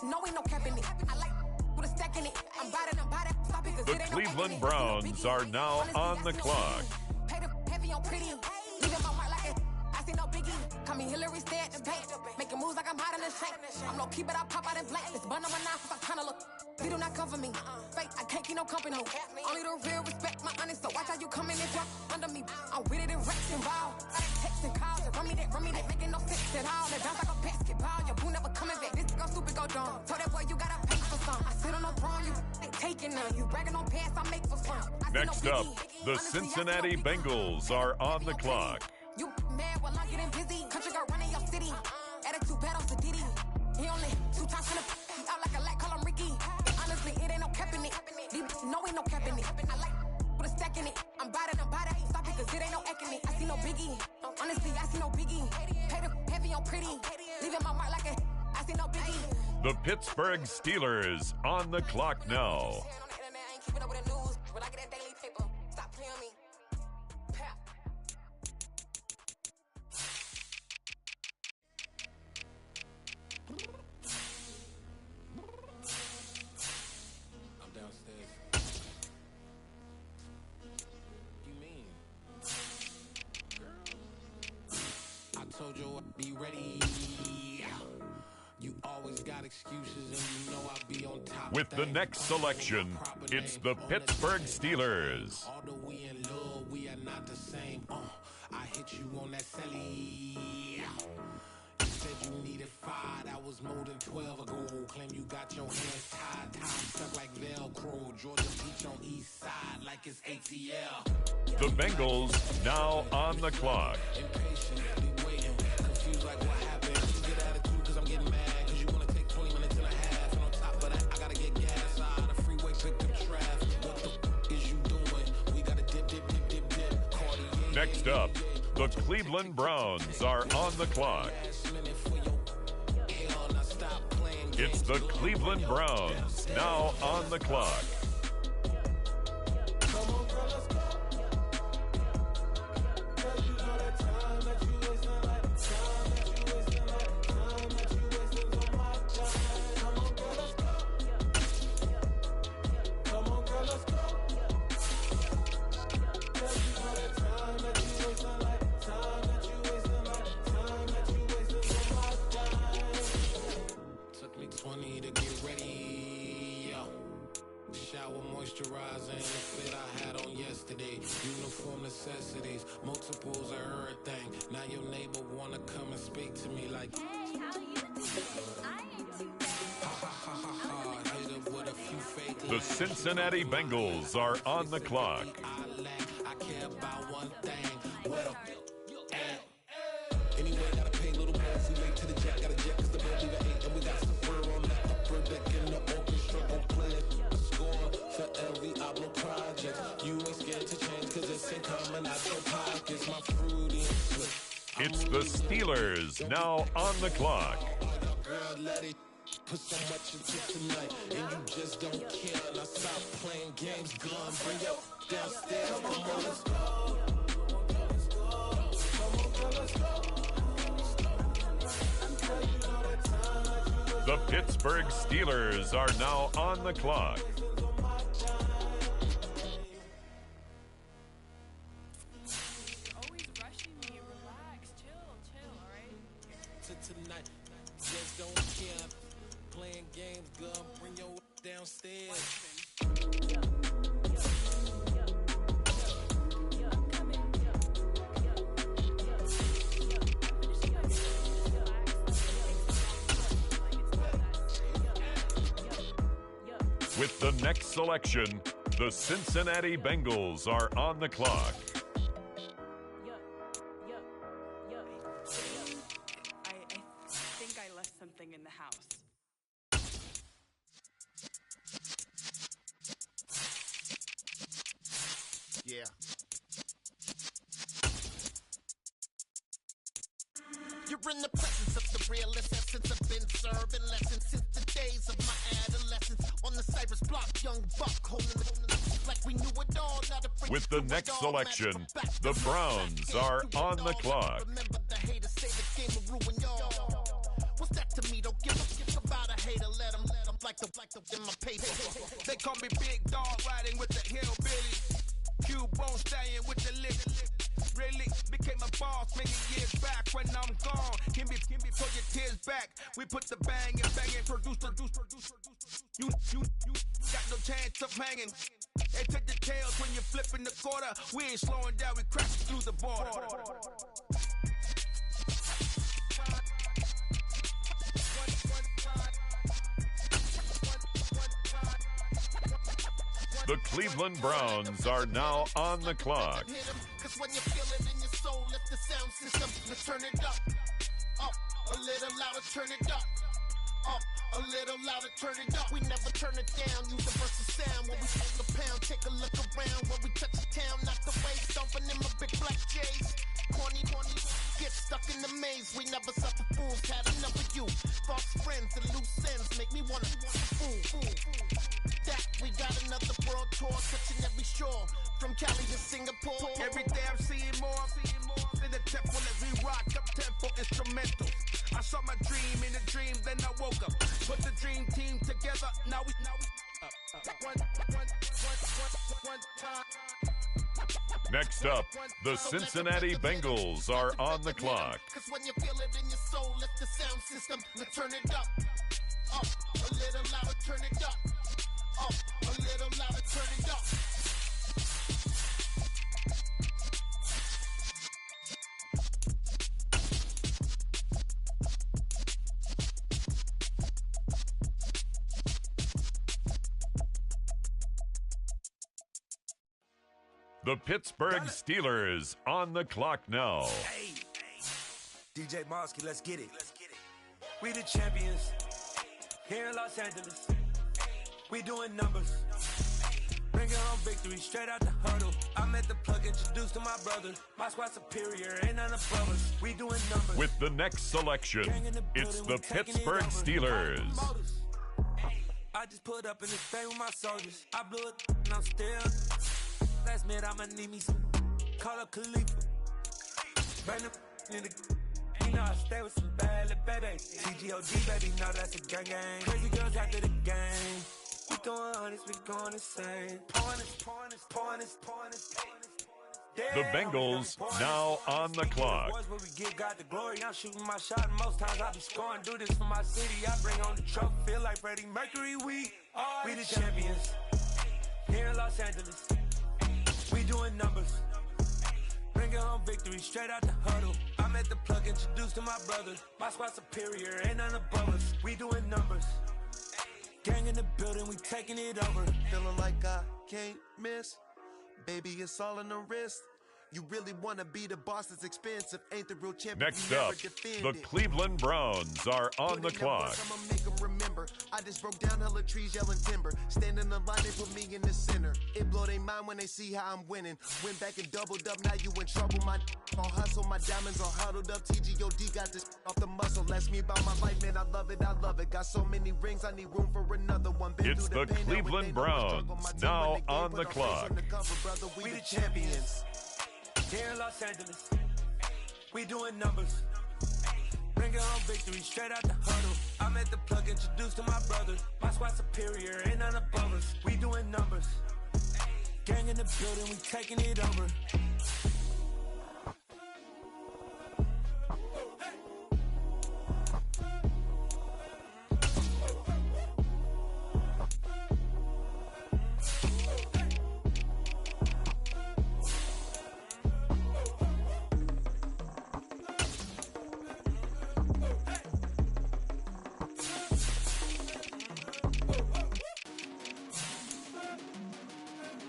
[SPEAKER 15] No, ain't no cap in it. I like with a stack in it. I'm about it. Stop it, cause
[SPEAKER 14] The
[SPEAKER 15] it ain't no
[SPEAKER 14] Cleveland Browns are now on the clock.
[SPEAKER 15] Hater heavy on pretty. Leaving my mark like it. I see no biggie. Call me Hillary, stay at the bank. Making moves like I'm hot in the shank. I'm low key, but I pop out in blank. This bun on my knife, I'm trying to look. They do not cover me. Fake, I can't keep no company. Only the real respect my honest. So watch how you come in and drop under me. I'm with it and Rex involved. I text and calls and run me that. Making no sense at all. That bounce like a basketball. Your boo never coming back. This go stupid, go dumb. Told that boy you gotta pay for some. I sit on no throne, you ain't taking none. You bragging on pants, I make for fun.
[SPEAKER 14] Next up, the Cincinnati Bengals are on the clock.
[SPEAKER 15] You mad while I'm getting busy. Country girl running your city. Attitude bad on the Diddy. He only 2 times from the he out like a light, call him Ricky. And honestly, it ain't no cap in it. No, ain't no cap in it. I like with a stack in it. I'm about it. Stop it, cause it ain't no acting it. I see no biggie. Honestly, I see no biggie. Hater heavy on pretty. Leaving my mark like a I see no biggie.
[SPEAKER 14] The Pittsburgh Steelers on the clock now.
[SPEAKER 3] Told you I'd be ready. You always got excuses and you know I'll be on top.
[SPEAKER 14] With the next selection, it's the Pittsburgh Steelers.
[SPEAKER 3] Although we in love, we are not the same. I hit you on that celly. You said you needed 5, that was more than 12 ago. Claim you got your hands tied stuck like Velcro. Georgia Beach on east side like it's ATL.
[SPEAKER 14] The Bengals now on the clock.
[SPEAKER 3] Impatiently waiting, confused like what happened. Good attitude cause I'm getting mad, cause you wanna take 20 minutes and a half. And on top of that, I gotta get gas out of the freeway, pick up traffic. What the is you doing? We gotta dip. Cardi,
[SPEAKER 14] Next up, the Cleveland Browns are on the clock. It's the Cleveland Browns now on the clock.
[SPEAKER 3] Moisturizing the fit I had on yesterday. Uniform necessities, multiples of everything. Now your neighbor wanna come and speak to me like, hey, how you doing? I ain't too bad. Hit up with a few fake
[SPEAKER 14] The Cincinnati Bengals are on the clock.
[SPEAKER 3] I care about one thing. Well, anyway, gotta pay a little more. We late to the jet, got a jet cause the bell leave at 8. And we got some fur on the upper deck in the orchestra on play. For every album project, you ain't scared to change cause it's ain't coming out your pockets. My fruity and slick.
[SPEAKER 14] It's the Steelers now on the clock.
[SPEAKER 3] Girl, let it put so much into tonight, and you just don't care. Now stop playing games, gun, bring your downstairs. Come on, let's go.
[SPEAKER 14] The Pittsburgh Steelers are now on the clock.
[SPEAKER 3] Tonight, just don't care. Playing games, gun, bring your downstairs.
[SPEAKER 14] With the next selection, the Cincinnati Bengals are on the clock.
[SPEAKER 5] Yeah. You're in the presence of the realest essence. I've been serving lessons since the days of my adolescence. On the Cypress block, young buck holding the like we knew it all. Not afraid
[SPEAKER 14] With the next selection, the Browns are on the clock.
[SPEAKER 5] Remember the haters say the game will ruin y'all. What's that to me? Don't give about a hater. Let them like the in my paper.
[SPEAKER 9] They call me Big Dog, riding with the hillbillies. Cubone staying with the lick. Really became a boss many years back. When I'm gone, can be pull your tears back. We put the bang and produce. You got no chance of hanging. They take the tails when you're flipping the quarter. We ain't slowing down, we crashing through the border.
[SPEAKER 14] The Cleveland Browns are now on the clock.
[SPEAKER 5] Cause when you feel it in your soul, lift the sound system, let's turn it up, a little louder, turn it up, a little louder, turn it up. We never turn it down, universal sound. When we take a pound, take a look around. When we touch the town, knock the waves, stomping in my big black J's. Corny, get stuck in the maze. We never suffer fools, had enough of you. False friends and loose ends make me wanna fool. That we got another world tour, touching every shore, from Cali to Singapore.
[SPEAKER 9] Every day I'm seeing more in the temple as we rock up tempo instrumentals. I saw my dream in a dream, then I woke up. Put the dream team together, now we one time.
[SPEAKER 14] Next up, the Cincinnati Bengals are on the clock.
[SPEAKER 5] Cause when you feel it in your soul, lift the sound system, let's turn it up, a little louder, turn it up, a little louder, turn it up.
[SPEAKER 14] The Pittsburgh Steelers on the clock now.
[SPEAKER 11] Hey, DJ Mosky, let's get it. We the champions here in Los Angeles. We doing numbers. Bringing home victory straight out the huddle. I met the plug, introduced to my brother. My squad superior, ain't none above us. We doing numbers.
[SPEAKER 14] With the next selection, it's the Pittsburgh Steelers.
[SPEAKER 11] I just put up in this thing with my soldiers. I blew it and I'm still. Last minute I'ma need me some. Call up Khalifa. Bring them in the. You know I stay with some bad little baby. TGOD baby, know that's a gang gang. Crazy girls after the game. We going honest, we going insane. Point us.
[SPEAKER 14] The Bengals now on the clock.
[SPEAKER 11] Boys, where we give God the glory. I'm shooting my shot, and most times I be scoring. Do this for my city. I bring on the trophy. Feel like Freddie Mercury. We the champions here in Los Angeles. We doing numbers. Bringing home victory straight out the huddle. I met the plug, introduced to my brother. My squad superior, ain't none above us. We doing numbers. Gang in the building, we taking it over.
[SPEAKER 22] Feeling like I can't miss. Baby, it's all in the wrist. You really want to be the boss that's expensive. Ain't the real champion.
[SPEAKER 14] Next up, the Cleveland Browns are on the clock.
[SPEAKER 22] I'ma make them remember. I just broke down hella trees yelling timber. Standing in the line, they put me in the center. It blow their mind when they see how I'm winning. Went back and doubled up, now you in trouble. My all hustle, my diamonds all huddled up. TGOD got this off the muscle. Ask me about my life, man, I love it. Got so many rings, I need room for another one. Been
[SPEAKER 14] It's the Cleveland Browns now on the clock.
[SPEAKER 11] We the champions. Here in Los Angeles, we doing numbers. Bringing home victory straight out the huddle. I met the plug, introduced to my brother. My squad superior, ain't none above us. We doing numbers. Gang in the building, we taking it over.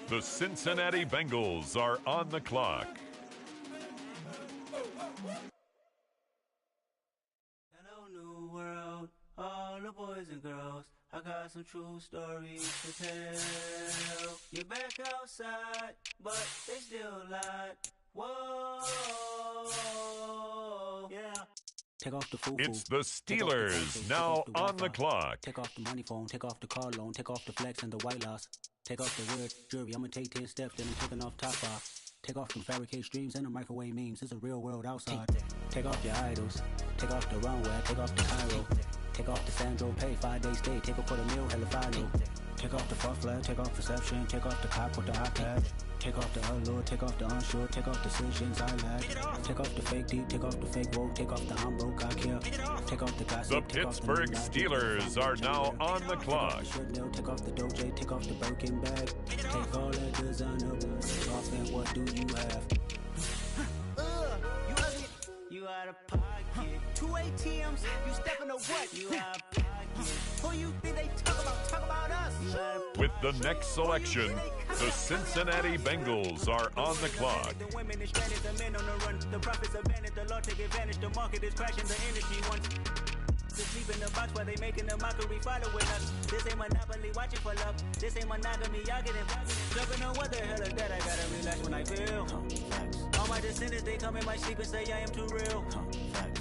[SPEAKER 14] The Cincinnati Bengals are on the clock.
[SPEAKER 23] Hello, new world, all the boys and girls. I got some true stories to tell. Yeah,
[SPEAKER 8] we're back outside, but they still lied. Whoa, yeah.
[SPEAKER 1] Take off the foo-foo.
[SPEAKER 14] It's the Steelers now on the clock.
[SPEAKER 1] Take off the money phone, take off the car loan, take off the flex and the white loss. Take off the weird jewelry, I'ma take 10 steps, then I'm taking off top off. Take off them fabricated streams and the microwave memes, it's a real world outside. Take off your idols, take off the runway, take off the Cairo. Take off the Sandro pay, 5-day stay, take a $250,000, hella final. Take off the fuck flag, take off perception, take off the cop with the iPad. Take off the allure, take off the unsure, take off decisions I lack. Take off the fake deep, take off the fake woke, take off the I'm broke, I care. Take off the gossip,
[SPEAKER 14] The Pittsburgh Steelers are now on the clock.
[SPEAKER 1] Take off the Doge, take off the Birkin bag. Take all that designer, take off and what do you have?
[SPEAKER 8] You ugly, you out of pocket. 2 ATMs, you stepping to what? You out of pocket. Who you think they talk about us? You out of
[SPEAKER 14] With the next selection, the Cincinnati Bengals are on the clock.
[SPEAKER 8] The women is stranded, the men on the run. The profits abandoned, the law take advantage. The market is crashing, the industry wants to sleep in the box while they making a mockery following us. This ain't Monopoly, watching for love. This ain't monogamy, y'all get involved. Jumping on what the hell is that? I gotta relax when I feel. All my descendants, they come in my sleep and say I am too real.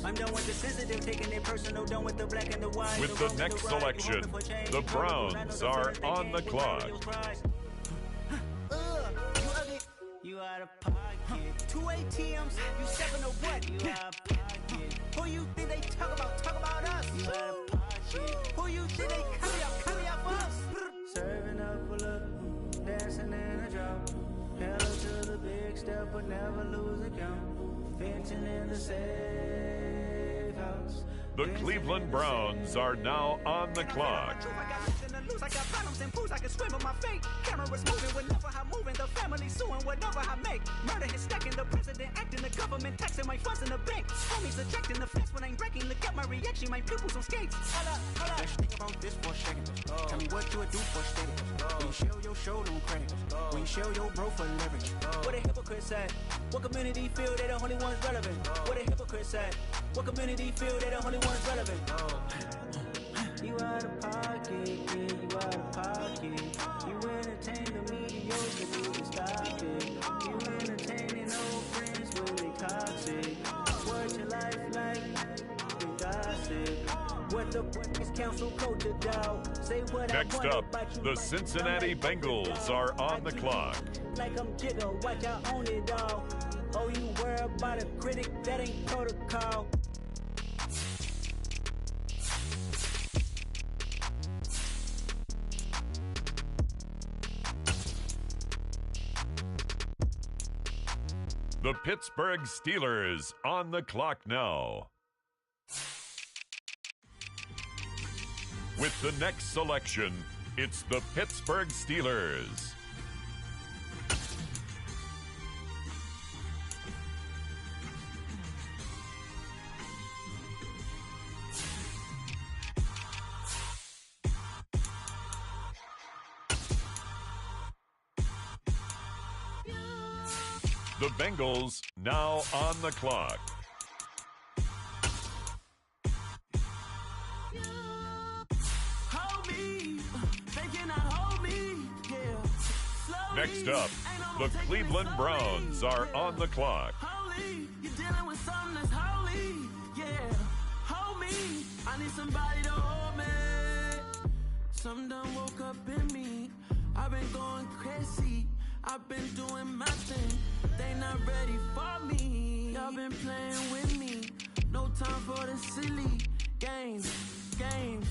[SPEAKER 8] I'm done with the sensitive, taking it personal, done with the black and the white.
[SPEAKER 14] With the next selection, the Browns are on the clock.
[SPEAKER 8] You out of pocket. 2 ATMs, you stepping to what? You out of pocket. Who you think they talk about us? You out of pocket. Who you think they coming up for us? Serving up a look, dancing in a drop. Hella to the big step, but never lose a count. Venting in the safe house.
[SPEAKER 14] The Cleveland Browns are now on the clock.
[SPEAKER 8] I got problems and pools, I can swim with my fate. Cameras moving whenever I'm moving. The family suing whatever I make. Murder is stacking, the president acting, the government taxing my funds in the bank. Homies ejecting the fence when I'm breaking. Look at my reaction, my pupils on skates. Hold up.
[SPEAKER 1] Let's think about this for a second. Tell me what you would do for a steady. When you show your show, don't credit. When you show your bro for leverage.
[SPEAKER 8] What a hypocrite said. What community feel they the only ones relevant? What a hypocrite said. What community feel they the only ones relevant? You out of pocket, yeah, you out of pocket. You entertain the mediocre, need to stop it. You entertaining old friends when they toxic. What's your life like? You gossip. What the is council culture, dog? Say what
[SPEAKER 14] Next
[SPEAKER 8] I want
[SPEAKER 14] up,
[SPEAKER 8] about you,
[SPEAKER 14] the
[SPEAKER 8] but
[SPEAKER 14] Cincinnati Bengals are on the clock.
[SPEAKER 8] like I'm Jigga, watch I own it all. Oh, you worry about a critic, that ain't protocol.
[SPEAKER 14] The Pittsburgh Steelers on the clock now. With the next selection, it's the Pittsburgh Steelers. The Bengals now on the clock.
[SPEAKER 8] Hold me, they cannot hold me, yeah. Slowly,
[SPEAKER 14] Next up, the Cleveland Browns are on the clock.
[SPEAKER 8] Holy, you're dealing with something that's holy, yeah. Hold me, I need somebody to hold me. Something done woke up in me. I've been going crazy. I've been doing my thing. They not ready for me. Y'all been playing with me. No time for the silly games. God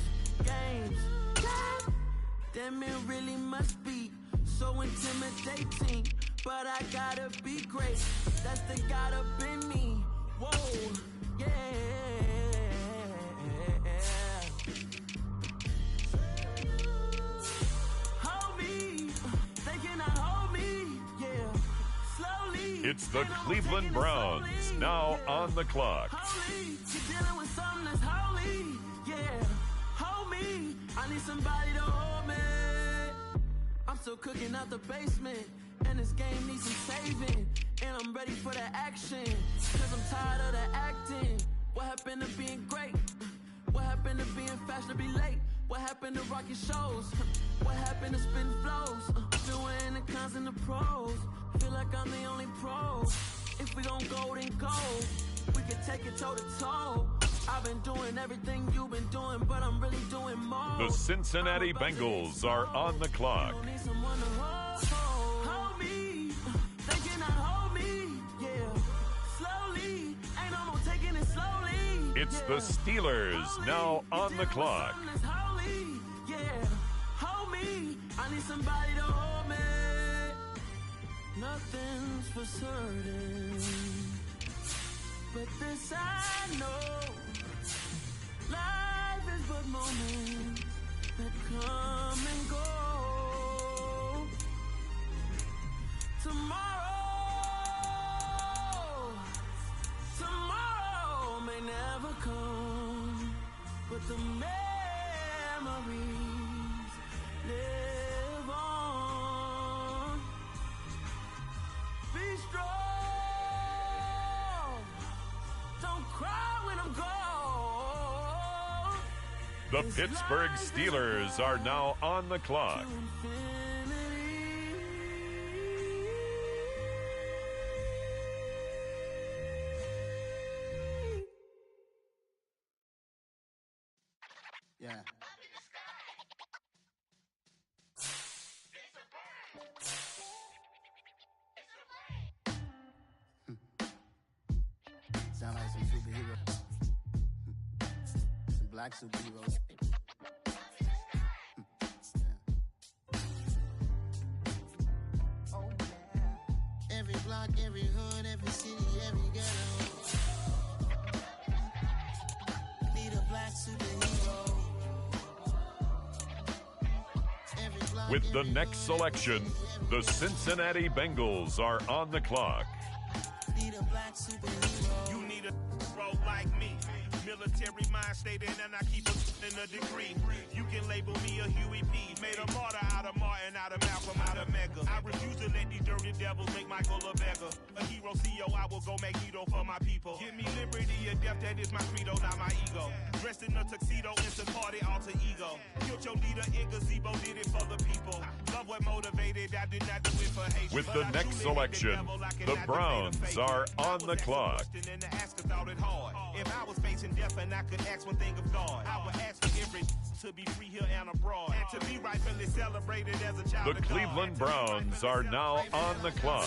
[SPEAKER 8] damn, it really must be so intimidating. But I gotta be great. That's the God up in me. Whoa, yeah.
[SPEAKER 14] It's the Cleveland Browns now on the clock.
[SPEAKER 8] Holy, you're dealing with something that's holy, yeah. Hold me, I need somebody to hold me. I'm still cooking out the basement, and this game needs some saving. And I'm ready for the action, cause I'm tired of the acting. What happened to being great? What happened to being fashionably late? What happened to rocking shows? What happened to spin flows? Doing the pros. Feel like I'm the only pro. If we gon' go, then go. We can take it toe to toe. I've been doing everything you've been doing, but I'm really doing more.
[SPEAKER 14] The Cincinnati Bengals are on the clock.
[SPEAKER 8] Need someone to hold me. They cannot hold me. Yeah, slowly. Ain't no more taking it slowly.
[SPEAKER 14] It's the Steelers now on the clock.
[SPEAKER 8] Yeah, hold me. I need somebody to hold me. Nothing's for certain, but this I know. Life is but moments that come and go. Tomorrow may never come, but the memories live on. Be strong, don't cry when I'm gone.
[SPEAKER 14] The Pittsburgh Steelers are now on the clock.
[SPEAKER 22] Yeah. Sound like some superheroes. Some black superheroes. Oh, yeah. Every block, every hood, every city, every ghetto. Need a black superhero.
[SPEAKER 14] With the next selection, the Cincinnati Bengals are on the clock.
[SPEAKER 8] Need a black superhero.
[SPEAKER 13] You need a bro like me. Military mind state and I keep in a degree. You can label me a Huey P. Made a martyr out of Martin, out of Malcolm, out of Mega. I refuse to let these dirty devils make Michael a beggar. A hero CEO, I will go Magneto for my people. Give me liberty or death, that is my credo, not my ego. Dressed in a tuxedo, instant party, alter ego. Killed your leader in gazebo, did it for the people. Love what motivated, I did not do it for hate.
[SPEAKER 14] With the next selection, the Browns are on the clock.
[SPEAKER 13] If I was facing death and I could ask one thing of God, I would ask for every to be free here and abroad, and to be rightfully celebrated as a child.
[SPEAKER 14] The Cleveland Browns are now on the clock.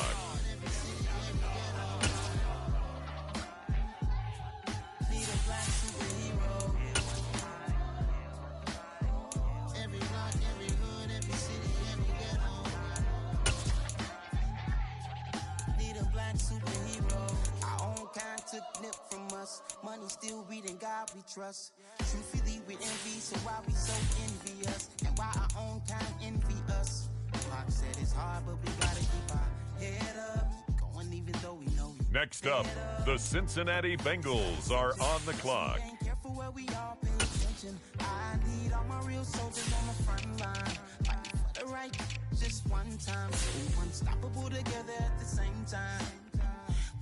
[SPEAKER 18] Money still reading God we trust. Truthfully with envy, so why we so envious? And why our own kind envy us? Mark said it's hard, but we gotta keep our head up. Going even though we know we
[SPEAKER 14] Next up, the Cincinnati Bengals are on the clock.
[SPEAKER 18] careful where we all pay attention. I need all my real soldiers on the front line. Fighting for the right just one time. So unstoppable together at the same time.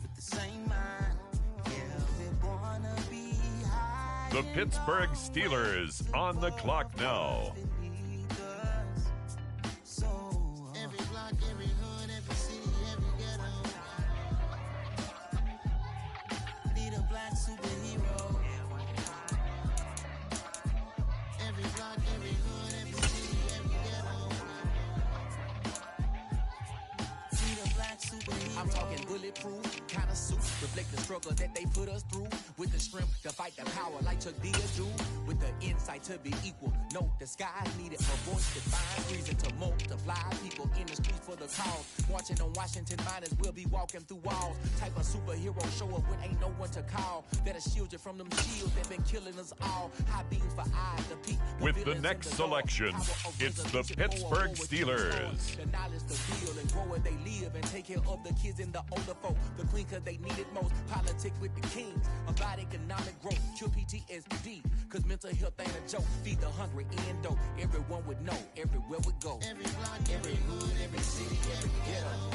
[SPEAKER 18] With the same mind.
[SPEAKER 14] The Pittsburgh Steelers on the clock now.
[SPEAKER 18] Every block, every hood, every city, every ghetto. Need a black superhero. Every block, every hood, every city, every ghetto. Need a black superhero.
[SPEAKER 19] I'm talking bulletproof kind of suit, reflect the struggle that they put us through. With the strength to fight the power like Chuck D do. With the insight to be equal. Note the sky needed a voice to find reason to multiply. People in the streets for the cause. Marching on Washington miners will be walking through walls. Type of superhero show up when ain't no one to call. That'll shield you from them shields that been killing us all. High beams for eyes to peak.
[SPEAKER 14] With the next selection, it's the Pittsburgh Steelers.
[SPEAKER 19] The knowledge to build and grow where they live and take care of the kids and the older folk. The queen cause they need it most. Politic with the kings. About economic growth. Cure PTSD. Cause mental health ain't a joke. Feed the hungry and dope. Everyone would know. Everywhere we go.
[SPEAKER 18] Every block, every hood, every city, every ghetto.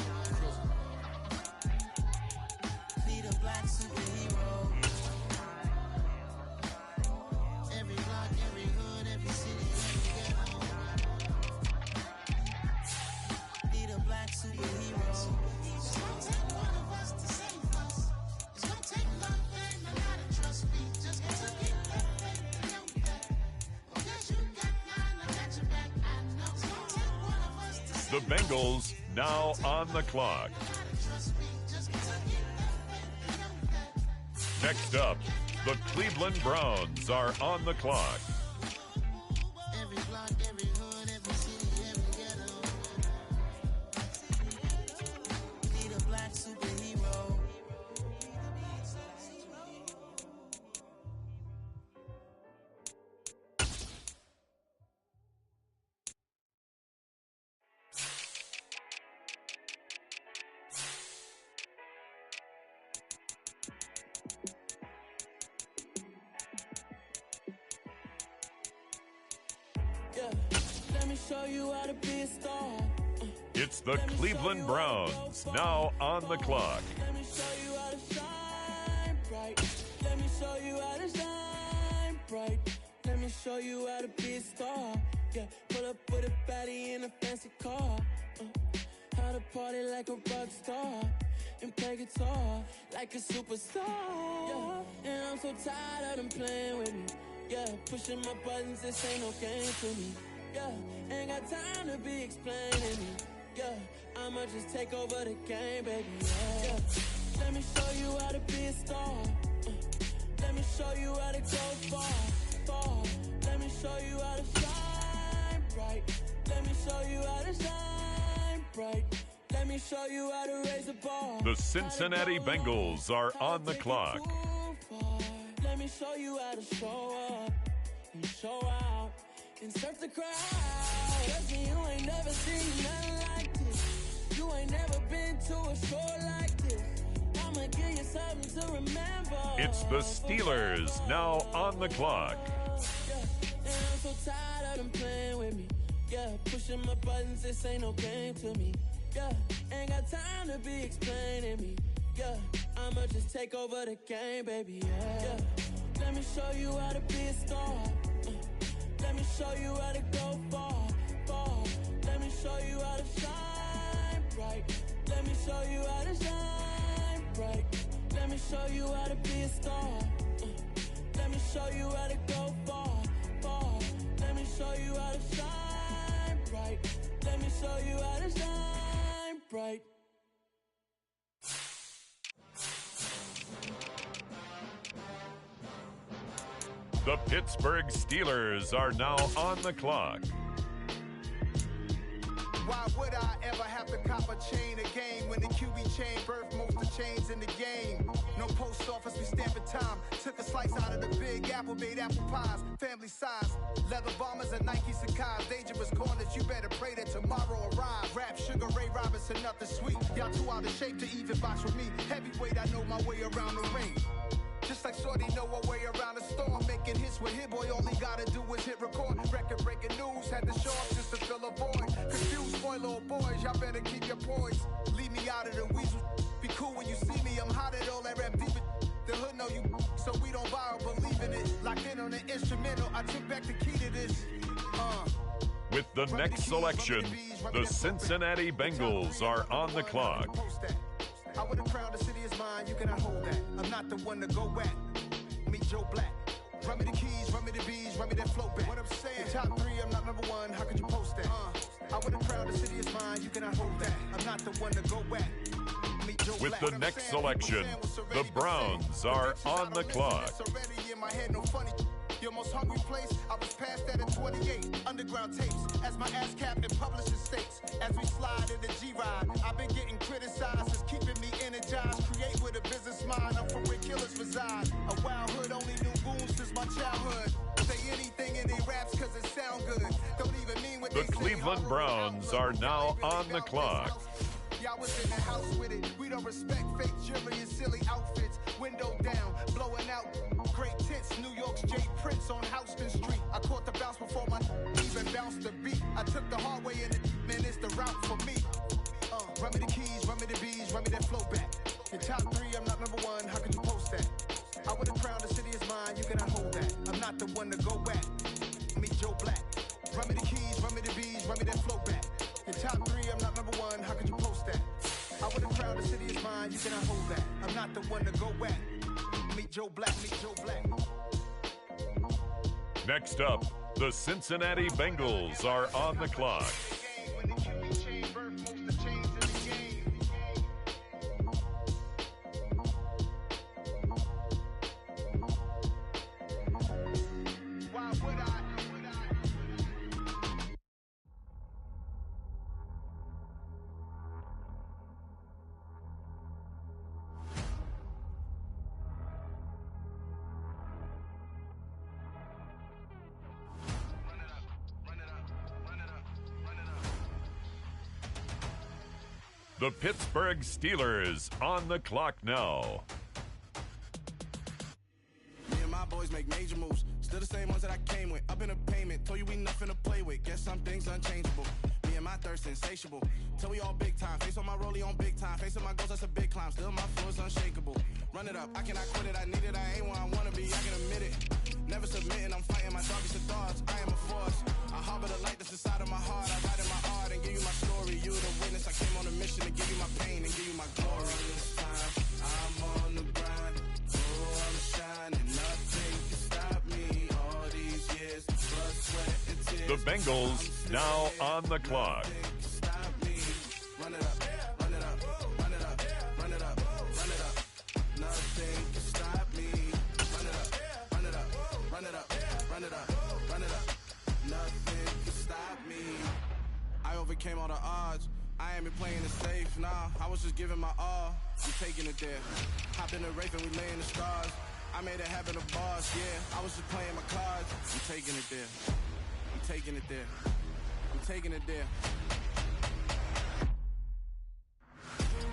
[SPEAKER 18] Need a black superhero. Every block, every hood, every city, every ghetto. Need a black superhero.
[SPEAKER 14] The Bengals now on the clock. Next up, the Cleveland Browns are on the clock.
[SPEAKER 8] Let me show you how to be a star.
[SPEAKER 14] It's the Cleveland Browns now on the clock.
[SPEAKER 8] Let me show you how to shine bright. Let me show you how to shine bright. Let me show you how to be a star. Yeah, pull up with a baddie in a fancy car. How to party like a rock star and play guitar like a superstar. Yeah, and I'm so tired of them playing with me. Yeah, pushing my buttons, this ain't no game to me. Yeah, ain't got time to be explaining me. Yeah, I'ma just take over the game, baby. Yeah, let me show you how to be a star. Let me show you how to go far. Let me show you how to shine bright. Let me show you how to shine bright. Let me show you how to raise the bar.
[SPEAKER 14] The Cincinnati Bengals are on the clock.
[SPEAKER 8] Let me show you how to show up and show out and surf the crowd. Trust me, you ain't never seen nothing like this. You ain't never been to a show like this. I'ma give you something to remember.
[SPEAKER 14] It's the Steelers now on the clock.
[SPEAKER 8] Yeah, and I'm so tired of them playing with me. Yeah, pushing my buttons, this ain't no game to me. Yeah, ain't got time to be explaining me. Yeah, I'ma just take over the game, baby. Yeah, let me show you how to be a star. Let me show you how to go far. Let me show you how to shine bright. Let me show you how to shine bright. Let me show you how to be a star. Let me show you how to go far. Let me show you how to shine bright. Let me show you how to shine bright.
[SPEAKER 14] The Pittsburgh Steelers are now on the clock.
[SPEAKER 7] Why would I ever have to cop a chain again when the QB chain birthed most of chains in the game? No post office, we stamping time. Took a slice out of the big apple, made apple pies, family size. Leather bombers and Nike Sacai's. Dangerous corners, you better pray that tomorrow arrives. Rap, Sugar Ray Robinson, nothing sweet. Y'all too out of shape to even box with me. Heavyweight, I know my way around the ring. Just like Shorty know her way around the storm. Making hits with Hit Boy, all he gotta do is hit record. Record breaking news, had to show up just to fill a void. Confused boy, little boys, y'all better keep your poise. Leave me out of the weasel. Be cool when you see me, I'm hot at all that rap deep. The hood know you, so we don't borrow, believe in it. Locked in on the instrumental, I took back the key to this.
[SPEAKER 14] With the next selection, the Cincinnati Bengals are on the clock.
[SPEAKER 7] I would have crowned the city is mine, you cannot hold that. I'm not the one to go back. Meet Joe Black. Run me the keys, run me the bees, run me that flow back. What I'm saying, the top three, I'm not number one, how could you post that? I would have crowned the city is mine, you cannot hold that. I'm not the one to go back. Meet Joe
[SPEAKER 14] With
[SPEAKER 7] Black.
[SPEAKER 14] the next selection, the Browns are on the clock.
[SPEAKER 7] Already in my head, no funny. Your most hungry place, I was past that at 28. Underground tapes, as my ass cap in publishing states. As we slide in the G-Ride, I've been getting criticized. It's keeping me energized. Create with a business mind, I'm from where killers reside. A wild hood, only knew goons since my childhood. Say anything in they raps cause it sound good. Don't even mean what
[SPEAKER 14] The
[SPEAKER 7] they say.
[SPEAKER 14] Cleveland Browns are now on the clock.
[SPEAKER 7] Y'all was in the house with it. We don't respect fake jewelry and silly outfits. Window down, blowing out great tits. New York's J. Prince on Houston Street. I caught the bounce before my even bounced the beat. I took the hard way in it, man, it's the route for me. Run me the keys, run me the bees, run me that flow back. Your top three, I'm not number one, how could you post that? I would have crowned the city is mine, you cannot hold that. I'm not the one to go back. Meet Joe Black. Run me the keys, run me the bees, run me that flow back. Your top three, I'm not number one, how could you post that? I would have crowned the city is mine, you cannot hold that. I'm not the one to go back. Meet Joe Black, meet Joe Black.
[SPEAKER 14] Next up, the Cincinnati Bengals are on the clock.
[SPEAKER 7] When the QB chain
[SPEAKER 14] The Pittsburgh Steelers on the clock now.
[SPEAKER 17] Me and my boys make major moves. Still the same ones that I came with. Up in the payment. Told you we nothing to play with. Guess some things unchangeable. Me and my thirst insatiable. Till we all big time. Face on my rollie on big time. Facing my goals, that's a big climb. Still my flow is unshakable. Run it up. I cannot quit it. I need it. I ain't where I wanna be. I can admit it. Never submitting. I'm fighting my darkest of thoughts. I am a force. I harbor the light that's inside of my heart. I write in my art and give you my story. You the witness. I came on a mission to give you my pain and give you my glory. This time I'm on the grind. Oh, I'm shining. Nothing can stop me. All these years, blood, sweat, and tears.
[SPEAKER 14] The Bengals now on the clock.
[SPEAKER 17] Stop me. Run it up. Run it up. Run it up. Run it up. Run it up. Nothing can stop me. Run it up. Run it up. Run it up. Run it up. Run it up. Nothing can stop me. I overcame all the odds. I ain't been playing it safe, nah. I was just giving my all. I'm taking it there. Hop in the Wraith and we lay in the stars. I made it happen, the boss, yeah. I was just playing my cards. I'm taking it there. I'm taking it there. I'm taking it there.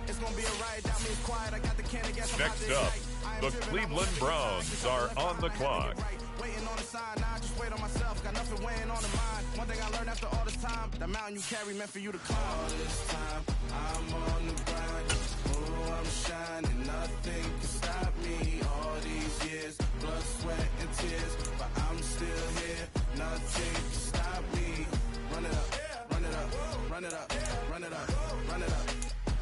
[SPEAKER 17] It's gonna be a riot, that means quiet. I got the can of gas.
[SPEAKER 14] Next up, the Cleveland Browns are on the clock.
[SPEAKER 17] Waiting on the sign, now I just wait on myself. Got nothing weighing on the mind. One thing I learned after all this time, the mountain you carry meant for you to climb. All this time, I'm on the grind. Oh, I'm shining. Nothing can stop me. All these years, blood, sweat, and tears. But I'm still here. Nothing can stop me. Run it up, run it up, run it up, run it up, run it up.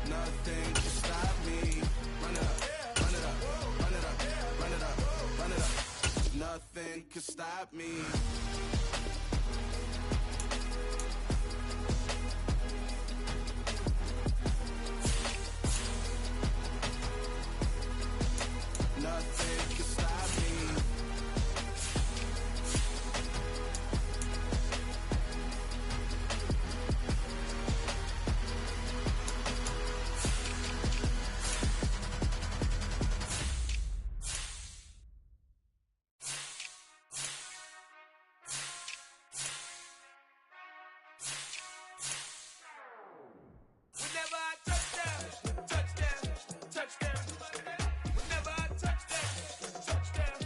[SPEAKER 17] Nothing can stop me. Run it up, run it up, run it up, run it up, run it up. Nothing can stop me. Nothing can stop me.
[SPEAKER 9] Whenever I touchdown, touchdown, touchdown. Whenever I touchdown, touchdown,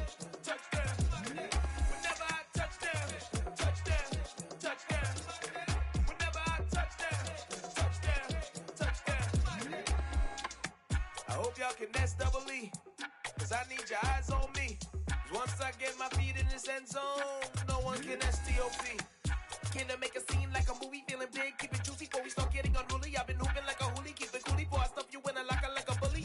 [SPEAKER 9] touchdown. Whenever I touchdown, touchdown, touchdown. Whenever I touchdown, touchdown. I hope y'all can nest double E, cause I need your eyes on me. 'Cause once I get my feet in this end zone, no one can STOP. Can I make a scene like a movie, feeling big, keep it juicy before we start getting unruly. I've been hooping like a hoolie, keep it coolie before I stuff you in a locker like a bully.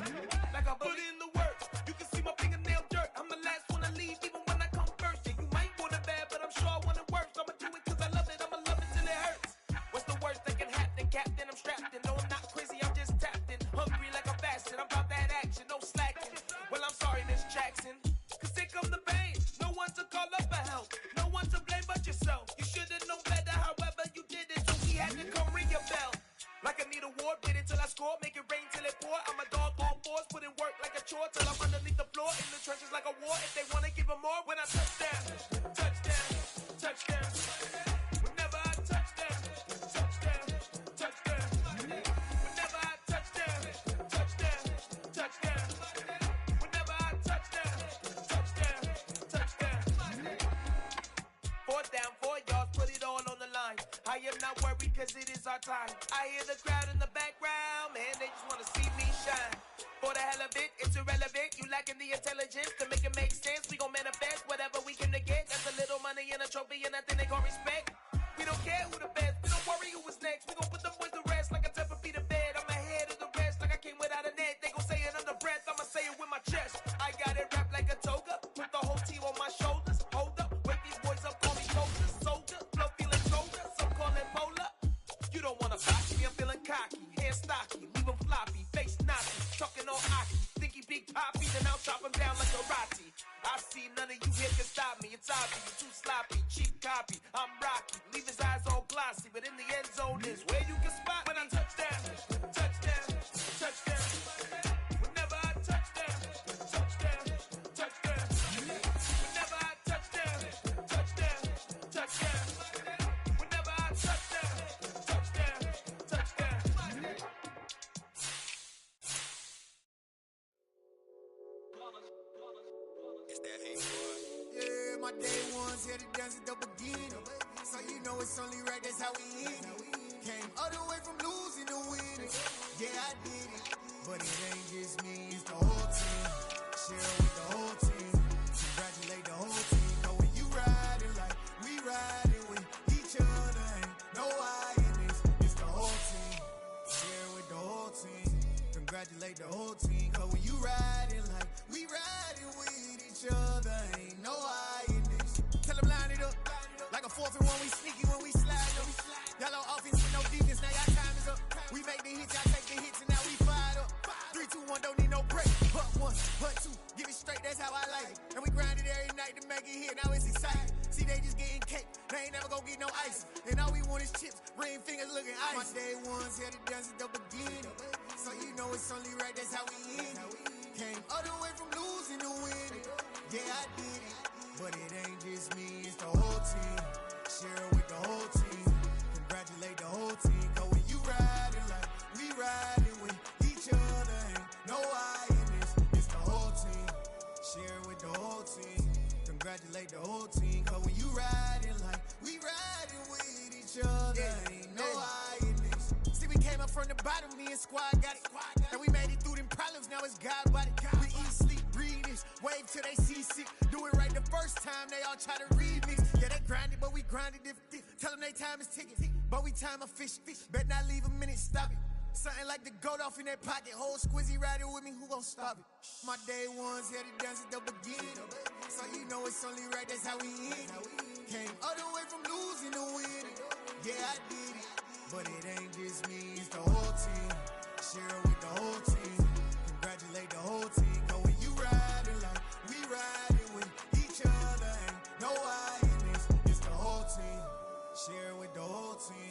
[SPEAKER 9] Like a bully. Put in the work, you can see my fingernail dirt. I'm the last one to leave, even when I come first. Yeah, you might want it bad, but I'm sure I want it worse. I'ma do it 'cause I love it, I'ma love it till it hurts. What's the worst that can happen, Captain? I'm strapped in, no I'm not crazy, I'm just tapped in. Hungry like a bastard, I'm about that action, no slacking. Well, I'm sorry, Miss Jackson, 'cause here come the pain. No one to call up for help, no one to blame but yourself. You should've known better, however you did it, so we had to come ring your bell. Like I need a award, wait until I score, make it rain till it pour. I'm a dog on fours, put in work like a chore till I'm underneath the floor, in the trenches like a war. If they wanna give 'em more, when I touchdown, touchdown, touchdown. Whenever I touchdown, touchdown, touchdown. Whenever I touchdown, touchdown, touchdown. Whenever I touchdown, touchdown, touchdown. 4th down, 4 yards, put it all on the line. I am not worried 'cause it is our time. I hear the crowd in the background, man, they just wanna see me shine. For the hell of it, it's irrelevant. You lacking the intelligence to make it make sense. We gon' manifest whatever we came to get. That's a little money and a trophy and nothing they gon' respect. We don't care who the best, we don't worry who was next. We gon' put them boys to rest like a 10 feet of bed. I'm ahead of the rest like I came without a net. They gon' say it under breath, I'ma say it with my chest. I got it wrapped like a toga, put the whole team on my shoulders. Hold up, wake these boys up, call me soldier, soldier. Flow feeling colder, some call it polar. You don't wanna box me, I'm feeling cocky. Hair stocky, leave 'em floppy, face naughty. Talking all hockey, think he big poppy, then I'll chop him down like a Rati. I see none of you here can stop me. It's obvious, you too sloppy, cheap copy. I'm Rocky, leave his eyes all glossy, but in the end zone is where you can spot when I touchdown, touchdown, touchdown. Whenever I touchdown, touchdown, touchdown. Whenever I touchdown, touchdown, touchdown. Whenever I touchdown, touchdown, touchdown.
[SPEAKER 10] My day ones here to dance at the beginning. So you know it's only right, that's how we end it. Came all the way from losing to winning. Yeah, I did it. But it ain't just me, it's the whole team. Share with the whole team. Congratulate the whole team. Know when you riding like we riding with each other. Ain't no I in this, it's the whole team. Share with the whole team. Congratulate the whole team. Cause when you riding like we riding with each other. Ain't no I in this. Tell them line it up. Like a 4th and 1, we sneaky when we slide up. Yellow offense with no defense, now y'all time is up. We make the hits, y'all take the hits, and now we fired up. 3, 2, 1, don't need no break. Hut 1, hut 2, give it straight, that's how I like it. And we grind it every night to make it hit, now it's exciting. See, they just getting cake, they ain't never gonna get no ice. And all we want is chips, ring fingers looking ice. My day ones here to dance at the beginning. So you know it's only right, that's how we end it. Came all the way from losing to winning. Yeah, I did it. But it ain't just me, it's the whole team. Share with the whole team. Congratulate the whole team. Cause when you riding like we riding with each other. Ain't no I in this, it's the whole team. Share with the whole team. Congratulate the whole team. Cause when you riding like we riding with each other. Ain't no I in this. See, we came up from the bottom, me and squad got it. And we made it through them problems, now it's God body. We eat, sleep, breathe this, wave till they see sick. Do it right the first time, they all try to remix. Yeah, they grinded, but we grinded different. Tell them they time is ticking, but we time a fish. Bet not leave a minute, stop it. Something like the goat off in that pocket. Whole squizzy riding with me, who gon' stop it? My day ones here to dance at the beginning. So you know it's only right, that's how we end it. Came all the way from losing to winning. Yeah, I did it. But it ain't just me, it's the whole team. Share with the whole team. Congratulate the whole team.